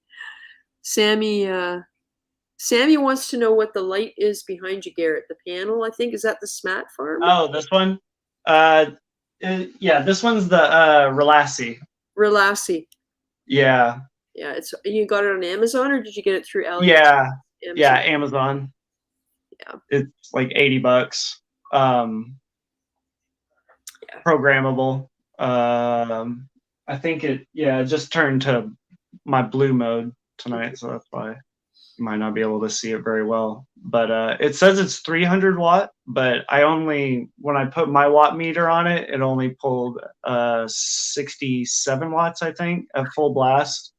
Sammy wants to know what the light is behind you, Garrett. The panel, I think, is that the Smat farm? Oh, this one. Yeah, this one's the Relassi. Relassi. Yeah. Yeah, you got it on Amazon or did you get it through AliExpress? Yeah. Amazon. Yeah, Amazon. Yeah. It's like $80. Programmable. I think it just turned to my blue mode tonight, so that's why. You might not be able to see it very well, but it says it's 300 watt, but when I put my watt meter on it, it only pulled 67 watts, I think, at full blast.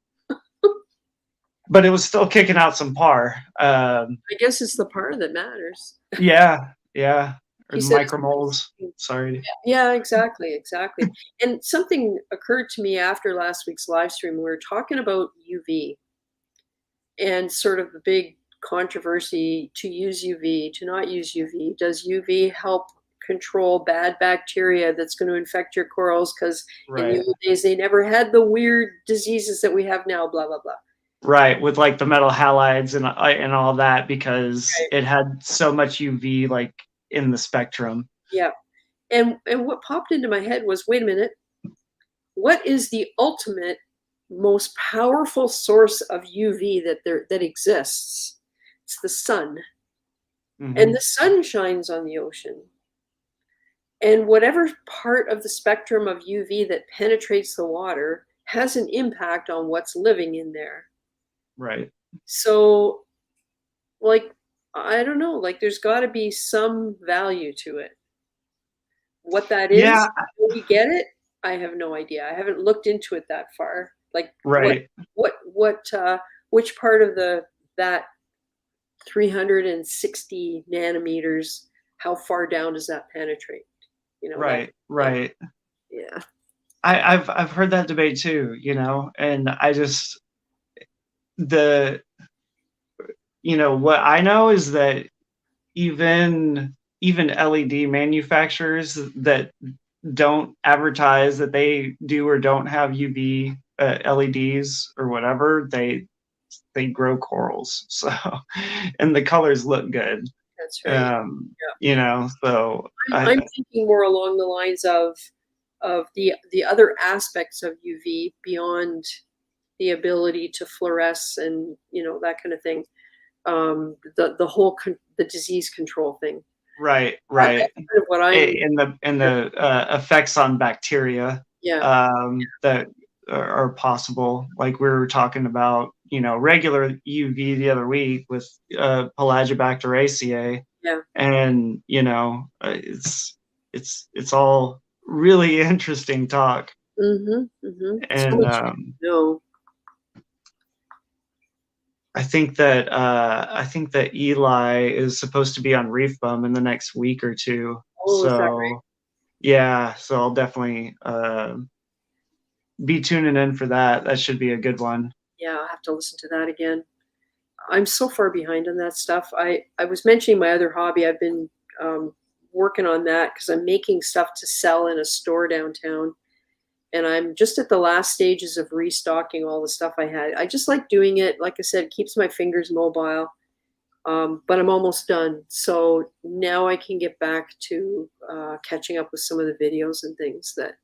But it was still kicking out some par. I guess it's the par that matters. Yeah. Or He said micromoles. Sorry. Yeah, exactly. And something occurred to me after last week's live stream. We were talking about UV and sort of the big controversy to use UV, to not use UV. Does UV help control bad bacteria that's going to infect your corals? Because in the old days, they never had the weird diseases that we have now, blah, blah, blah. Right, with like the metal halides and all that, because it had so much UV like in the spectrum. Yeah. And what popped into my head was, wait a minute, what is the ultimate most powerful source of UV that exists? It's the sun. Mm-hmm. And the sun shines on the ocean. And whatever part of the spectrum of UV that penetrates the water has an impact on what's living in there. Right. So, like, I don't know, like there's got to be some value to it. What that is, how we get it, I have no idea. I haven't looked into it that far. Like, which part of that 360 nanometers, how far down does that penetrate? You know, right. Yeah. I've heard that debate too, you know, and I just what I know is that even LED manufacturers that don't advertise that they do or don't have UV LEDs or whatever, they grow corals. So, and the colors look good. That's right. You know, so I'm thinking more along the lines of the other aspects of UV beyond the ability to fluoresce and, you know, that kind of thing. The whole the disease control thing. Right. That's kind of what and the effects on bacteria. That are possible. Like we were talking about, you know, regular UV the other week with Pelagibacteriaceae. Yeah. And you know, it's all really interesting talk. Mm-hmm. Mm-hmm. And no. I think that Eli is supposed to be on Reef Bum in the next week or two. Oh, is that right? Yeah, so I'll definitely be tuning in for that. That should be a good one. Yeah, I'll have to listen to that again. I'm so far behind on that stuff. I was mentioning my other hobby. I've been working on that because I'm making stuff to sell in a store downtown. And I'm just at the last stages of restocking all the stuff I had. I just like doing it. Like I said, it keeps my fingers mobile. But I'm almost done. So now I can get back to catching up with some of the videos and things that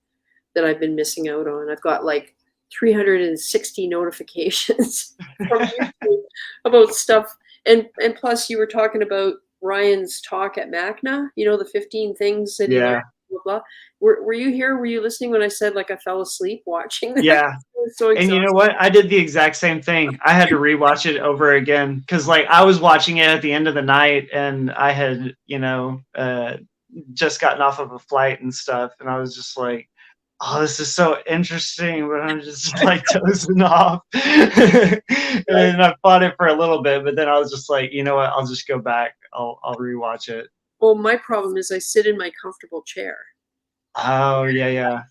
I've been missing out on. I've got like 360 notifications from YouTube about stuff. And plus you were talking about Ryan's talk at MACNA, you know, the 15 things that he learned, blah, blah. Were you here? Were you listening when I said like I fell asleep watching that? Yeah. So and you know what? I did the exact same thing. I had to rewatch it over again because like I was watching it at the end of the night and I had, you know, just gotten off of a flight and stuff. And I was just like, oh, this is so interesting, but I'm just like dozing off. And then I fought it for a little bit, but then I was just like, you know what? I'll just go back. I'll rewatch it. Well, my problem is I sit in my comfortable chair. Oh, yeah.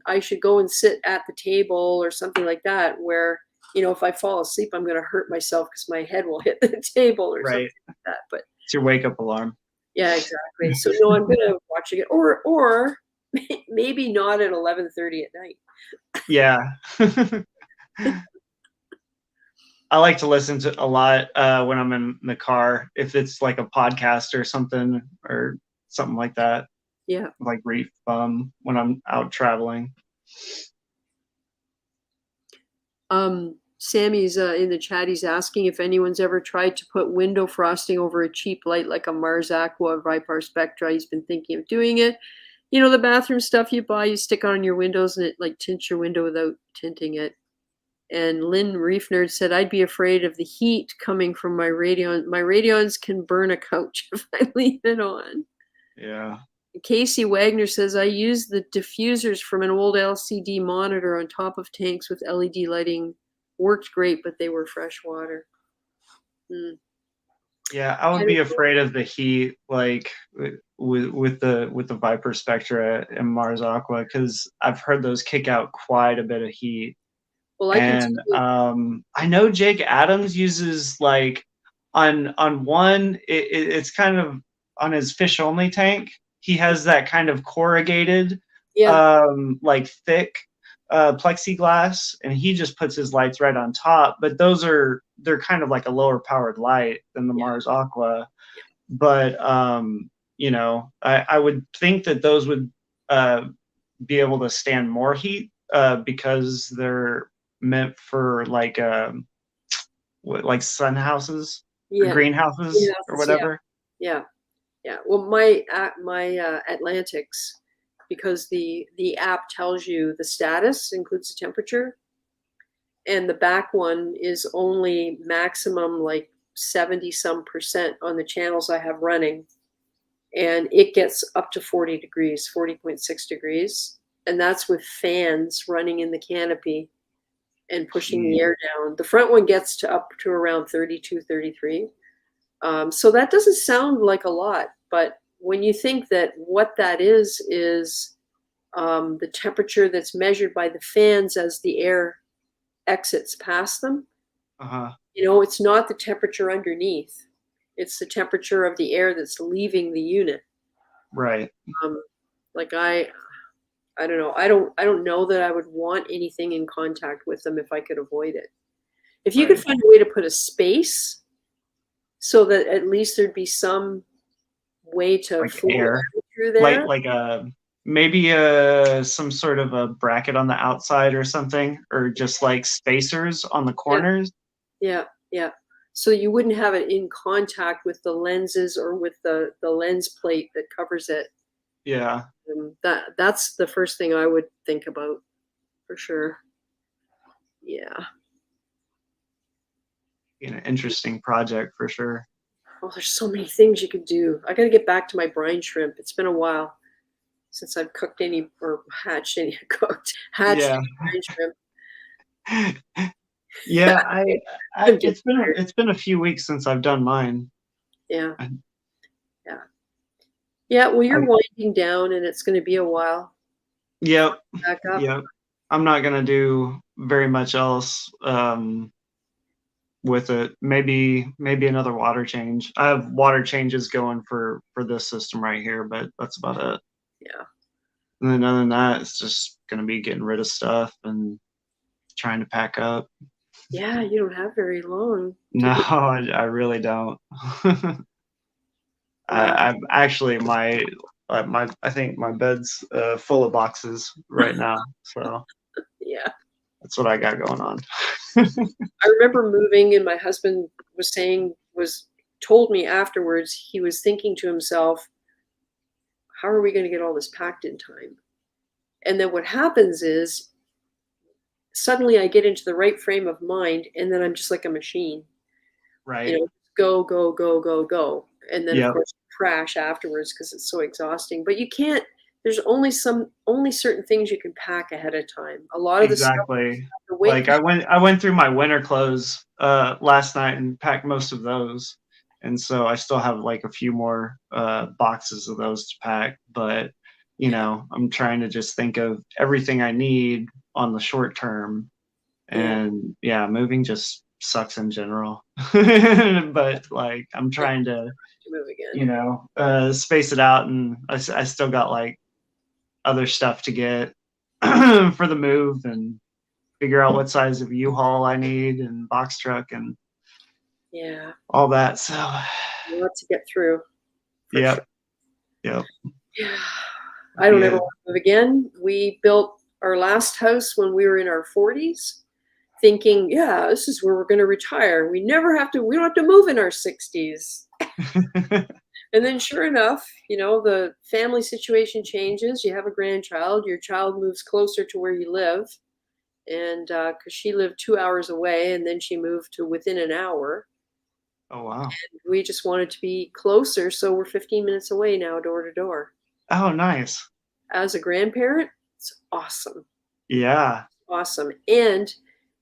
I should go and sit at the table or something like that where, you know, if I fall asleep, I'm going to hurt myself because my head will hit the table or something like that. But it's your wake up alarm. Yeah, exactly. So no, I'm going to watch it or maybe not at 11:30 at night. Yeah. I like to listen to a lot when I'm in the car, if it's like a podcast or something like that. Yeah. Like Reef when I'm out traveling. Sammy's in the chat. He's asking if anyone's ever tried to put window frosting over a cheap light like a Mars Aqua Vipar Spectra. He's been thinking of doing it. You know, the bathroom stuff you buy, you stick on your windows and it like tints your window without tinting it. And Lynn Reef Nerd said, I'd be afraid of the heat coming from my Radeon. My Radeons can burn a couch if I leave it on. Yeah. Casey Wagner says, I use the diffusers from an old LCD monitor on top of tanks with LED lighting. Worked great, but they were fresh water. Yeah, I would be afraid of the heat, like with the Viper Spectra and Mars Aqua, because I've heard those kick out quite a bit of heat. Well, I know Jake Adams uses like on one, it's kind of on his fish only tank. He has that kind of corrugated, like thick plexiglass, and he just puts his lights right on top. But they're kind of like a lower powered light than the Mars Aqua. But you know, I would think that those would be able to stand more heat because they're meant for like sun houses or greenhouses or whatever. Yeah. Well, my Atlantics, because the app tells you the status, includes the temperature, and the back one is only maximum like 70% on the channels I have running, and it gets up to 40 degrees, 40.6 degrees, and that's with fans running in the canopy and pushing the air down. The front one gets to up to around 32, 33. So that doesn't sound like a lot, but when you think that what that is the temperature that's measured by the fans as the air exits past them, you know, it's not the temperature underneath. It's the temperature of the air that's leaving the unit. Right. Like I don't know. I don't know that I would want anything in contact with them if I could avoid it. If you could find a way to put a space so that at least there'd be some way to like flow air through there. Like maybe some sort of a bracket on the outside or something, or just like spacers on the corners. Yeah. So you wouldn't have it in contact with the lenses or with the lens plate that covers it. Yeah. That's the first thing I would think about for sure. Yeah. An interesting project for sure. Oh, there's so many things you could do. I got to get back to my brine shrimp. It's been a while since I've cooked any or hatched any brine shrimp. Yeah, it's been a few weeks since I've done mine. Yeah. Well, you're winding down, and it's going to be a while. Yep. Back up. Yep. I'm not going to do very much else with it. Maybe another water change. I have water changes going for this system right here, but that's about it. Yeah. And then other than that, it's just going to be getting rid of stuff and trying to pack up. Yeah, you don't have very long. No, I really don't. I'm actually I think my bed's full of boxes right now. So yeah, that's what I got going on. I remember moving, and my husband told me afterwards, he was thinking to himself, how are we going to get all this packed in time? And then what happens is suddenly I get into the right frame of mind, and then I'm just like a machine. Right. You know, go, go, go, go, go. And then of course crash afterwards because it's so exhausting. But you can't, there's only certain things you can pack ahead of time. A lot of the stuff, like I went through my winter clothes last night and packed most of those. And so I still have like a few more boxes of those to pack, but you know, I'm trying to just think of everything I need on the short term. And moving just sucks in general. But like I'm trying to move again. You know, space it out, and I still got like other stuff to get for the move and figure out what size of U-Haul I need and box truck and all that. So a lot to get through. Yep. Yeah. I don't ever want to move again. We built our last house when we were in our 40s, thinking, this is where we're going to retire. We don't have to move in our 60s. And then sure enough, you know, the family situation changes. You have a grandchild, your child moves closer to where you live, and because she lived 2 hours away, and then she moved to within an hour. Oh wow. We just wanted to be closer, so we're 15 minutes away now, door to door. Oh, nice. As a grandparent, it's awesome. Yeah. Awesome. And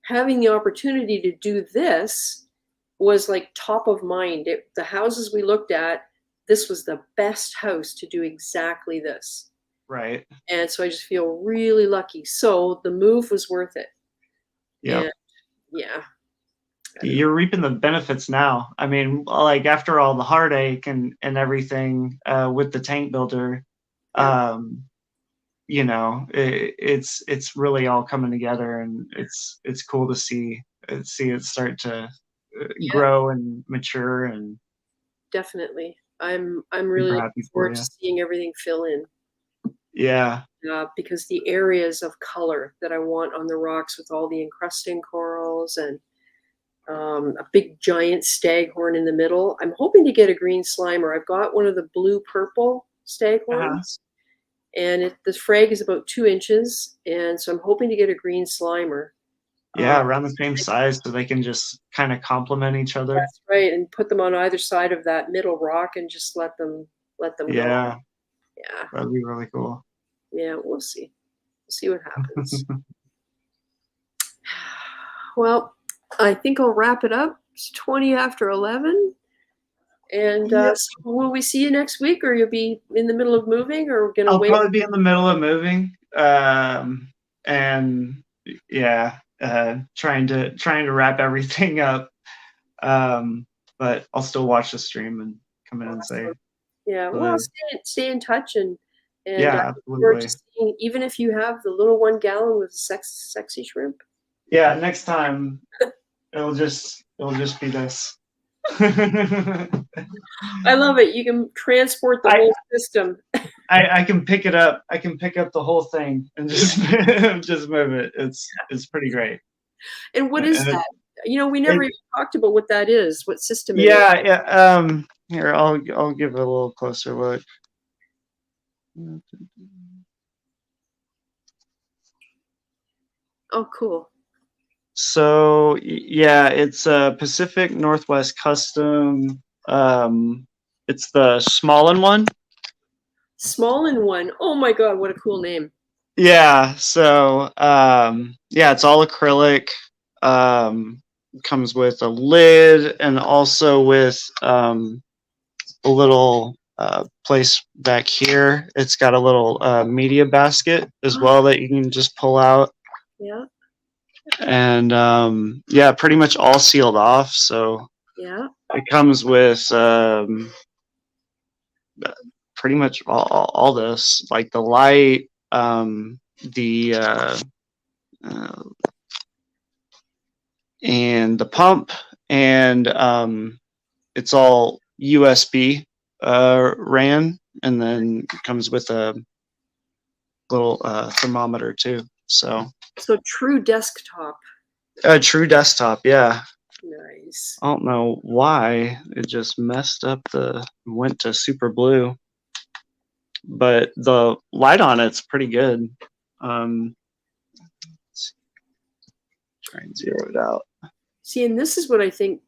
having the opportunity to do this was like top of mind. The houses we looked at, this was the best house to do exactly this. Right. And so I just feel really lucky. So the move was worth it. Yeah. Yeah. You're reaping the benefits now. I mean, like after all the heartache and everything with the tank builder, you know, it's really all coming together, and it's cool to see it start to grow and mature, and Definitely. I'm really super looking happy for forward you. to seeing everything fill in. Yeah. Because the areas of color that I want on the rocks with all the encrusting corals and a big giant staghorn in the middle. I'm hoping to get a green slimer. I've got one of the blue-purple staghorns, and the frag is about 2 inches, and so I'm hoping to get a green slimer. Yeah, around the same size, so they can just kind of complement each other. That's right, and put them on either side of that middle rock and just let them go. Yeah, Yeah, that'd be really cool. yeah, we'll see. We'll see what happens. Well, I think I'll wrap it up. It's 20 after 11. And Yep. so will we see you next week, or you'll be in the middle of moving, or we're gonna I'll wait? probably be in the middle of moving, and yeah, trying to wrap everything up. But I'll still watch the stream and come in and say, Yeah, well, stay in touch, and yeah, look forward to absolutely. seeing, even if you have the little 1 gallon with sexy shrimp. Yeah, next time it'll just be this. I love it. You can transport the whole system. I can pick it up. I can pick up the whole thing and just just move it. It's pretty great. And what is that? You know, we never even talked about what that is. What system it is. Yeah. Here, I'll give it a little closer look. Oh, cool. So yeah, it's a Pacific Northwest Custom. It's the Smallin one. Smallin one. Oh my God, what a cool name. Yeah. So yeah, it's all acrylic. Comes with a lid and also with a little place back here. It's got a little media basket as well that you can just pull out. Yeah. And yeah, pretty much all sealed off. So yeah, it comes with pretty much all this, like the light, the and the pump, and it's all USB ran, and then it comes with a little thermometer too. So true desktop. A true desktop, yeah. Nice. I don't know why it just messed up went to super blue, but the light on it's pretty good. Let's try and zero it out. See, and this is what I think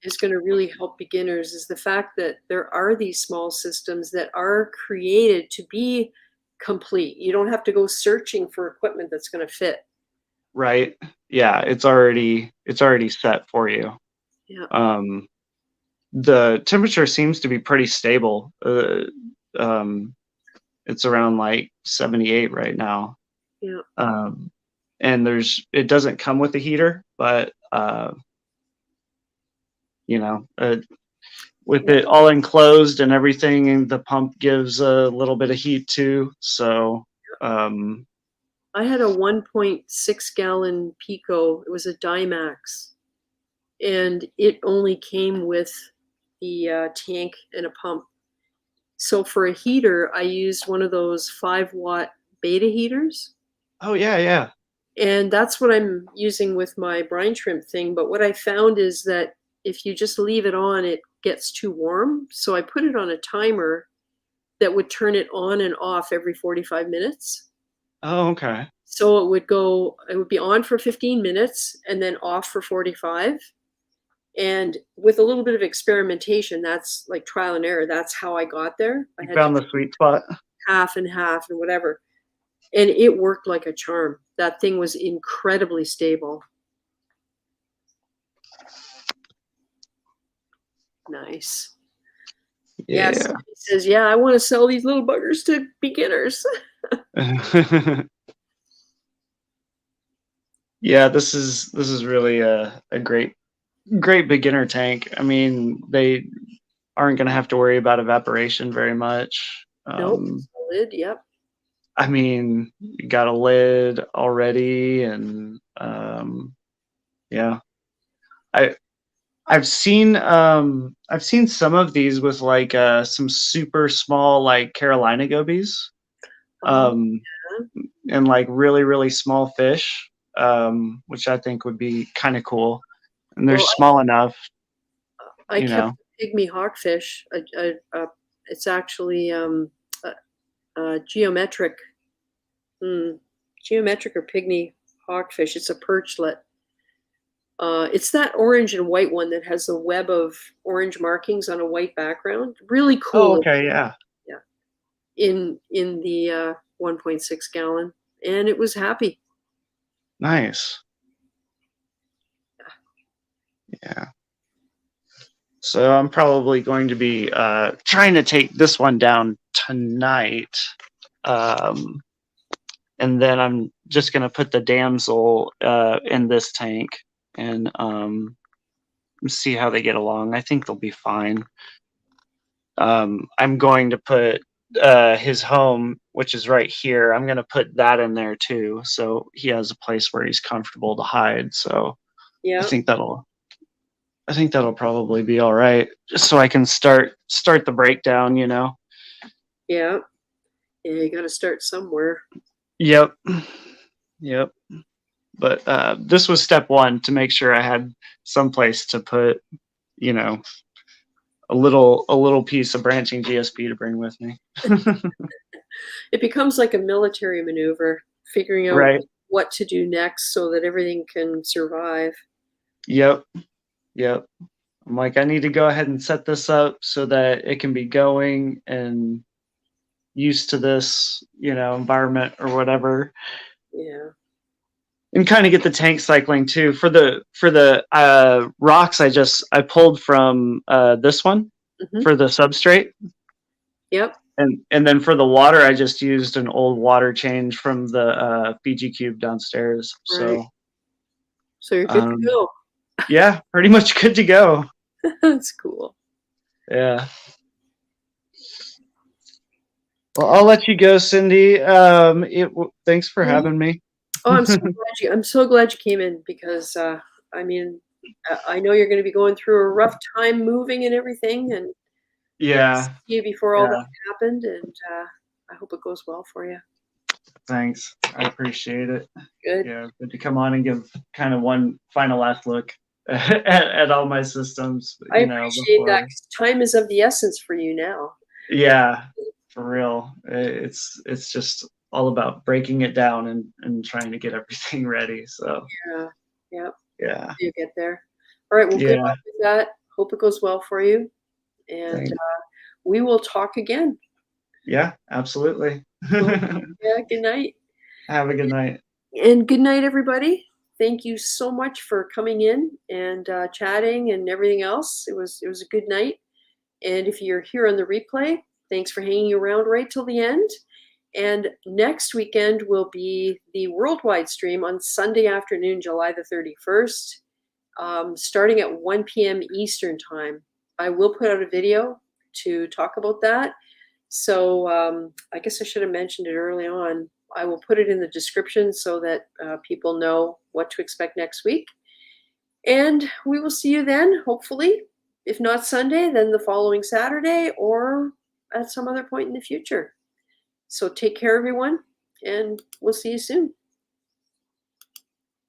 is going to really help beginners, is the fact that there are these small systems that are created to be complete. You don't have to go searching for equipment that's going to fit. Right. Yeah, it's already set for you. Yeah. The temperature seems to be pretty stable. It's around like 78 right now. Yeah. And it doesn't come with a heater, but you know, with it all enclosed and everything, and the pump gives a little bit of heat too. So I had a 1.6 gallon Pico. It was a Dymax, and it only came with the tank and a pump. So for a heater, I used one of those 5-watt beta heaters. Oh yeah. And that's what I'm using with my brine shrimp thing. But what I found is that if you just leave it on, it gets too warm. So I put it on a timer that would turn it on and off every 45 minutes. Oh, okay. So it would be on for 15 minutes and then off for 45. And with a little bit of experimentation, that's like trial and error. That's how I got there. I You had found to the sweet spot. half and half and whatever. And it worked like a charm. That thing was incredibly stable. Nice. Yeah. Yes. He says, yeah, I want to sell these little buggers to beginners. Yeah, this is really a great beginner tank. I mean, they aren't going to have to worry about evaporation very much. Nope. Lid, yep. I mean, you got a lid already, and yeah, I've seen some of these with like some super small like Carolina gobies, and like really small fish, which I think would be kind of cool. And they're small enough. I kept a pygmy hawkfish. It's actually geometric or pygmy hawkfish. It's a perchlet. It's that orange and white one that has a web of orange markings on a white background. Really cool. Oh, okay, yeah. Yeah. In the 1.6 gallon, and it was happy. Nice. Yeah. So I'm probably going to be trying to take this one down tonight. And then I'm just going to put the damsel in this tank and see how they get along. I think they'll be fine. I'm going to put his home, which is right here. I'm going to put that in there too. So he has a place where he's comfortable to hide. So yeah, I think that'll probably be all right. Just so I can start the breakdown, you know? Yeah. Yeah, you got to start somewhere. Yep. But this was step one, to make sure I had some place to put, you know, a little piece of branching GSP to bring with me. It becomes like a military maneuver, figuring out Right. what to do next so that everything can survive. Yep. I'm like, I need to go ahead and set this up so that it can be going and used to this, you know, environment or whatever. Yeah. And kind of get the tank cycling too. For the rocks, I pulled from this one for the substrate. Yep. And then for the water, I just used an old water change from the Fiji cube downstairs. Right. So you're good to go. Yeah, pretty much good to go. That's cool. Yeah. Well, I'll let you go, Cindy. Thanks for having me. Oh, I'm so glad you came in, because I mean, I know you're going to be going through a rough time moving and everything, and yeah, see you before all that happened, and I hope it goes well for you. Thanks, I appreciate it. Good. Yeah, good to come on and give kind of one final last look at all my systems. I appreciate that, 'cause time is of the essence for you now. Yeah, for real. It's just all about breaking it down and trying to get everything ready. So yeah, You get there. All right. Well, good luck with that. Hope it goes well for you, and we will talk again. Yeah, absolutely. Yeah. Good night. Have a good night. And good night, everybody. Thank you so much for coming in and chatting and everything else. It was a good night. And if you're here on the replay, thanks for hanging around right till the end. And next weekend will be the worldwide stream on Sunday afternoon, July the 31st, starting at 1 p.m. Eastern time. I will put out a video to talk about that. So I guess I should have mentioned it early on. I will put it in the description so that people know what to expect next week. And we will see you then, hopefully. If not Sunday, then the following Saturday or at some other point in the future. So take care, everyone, and we'll see you soon.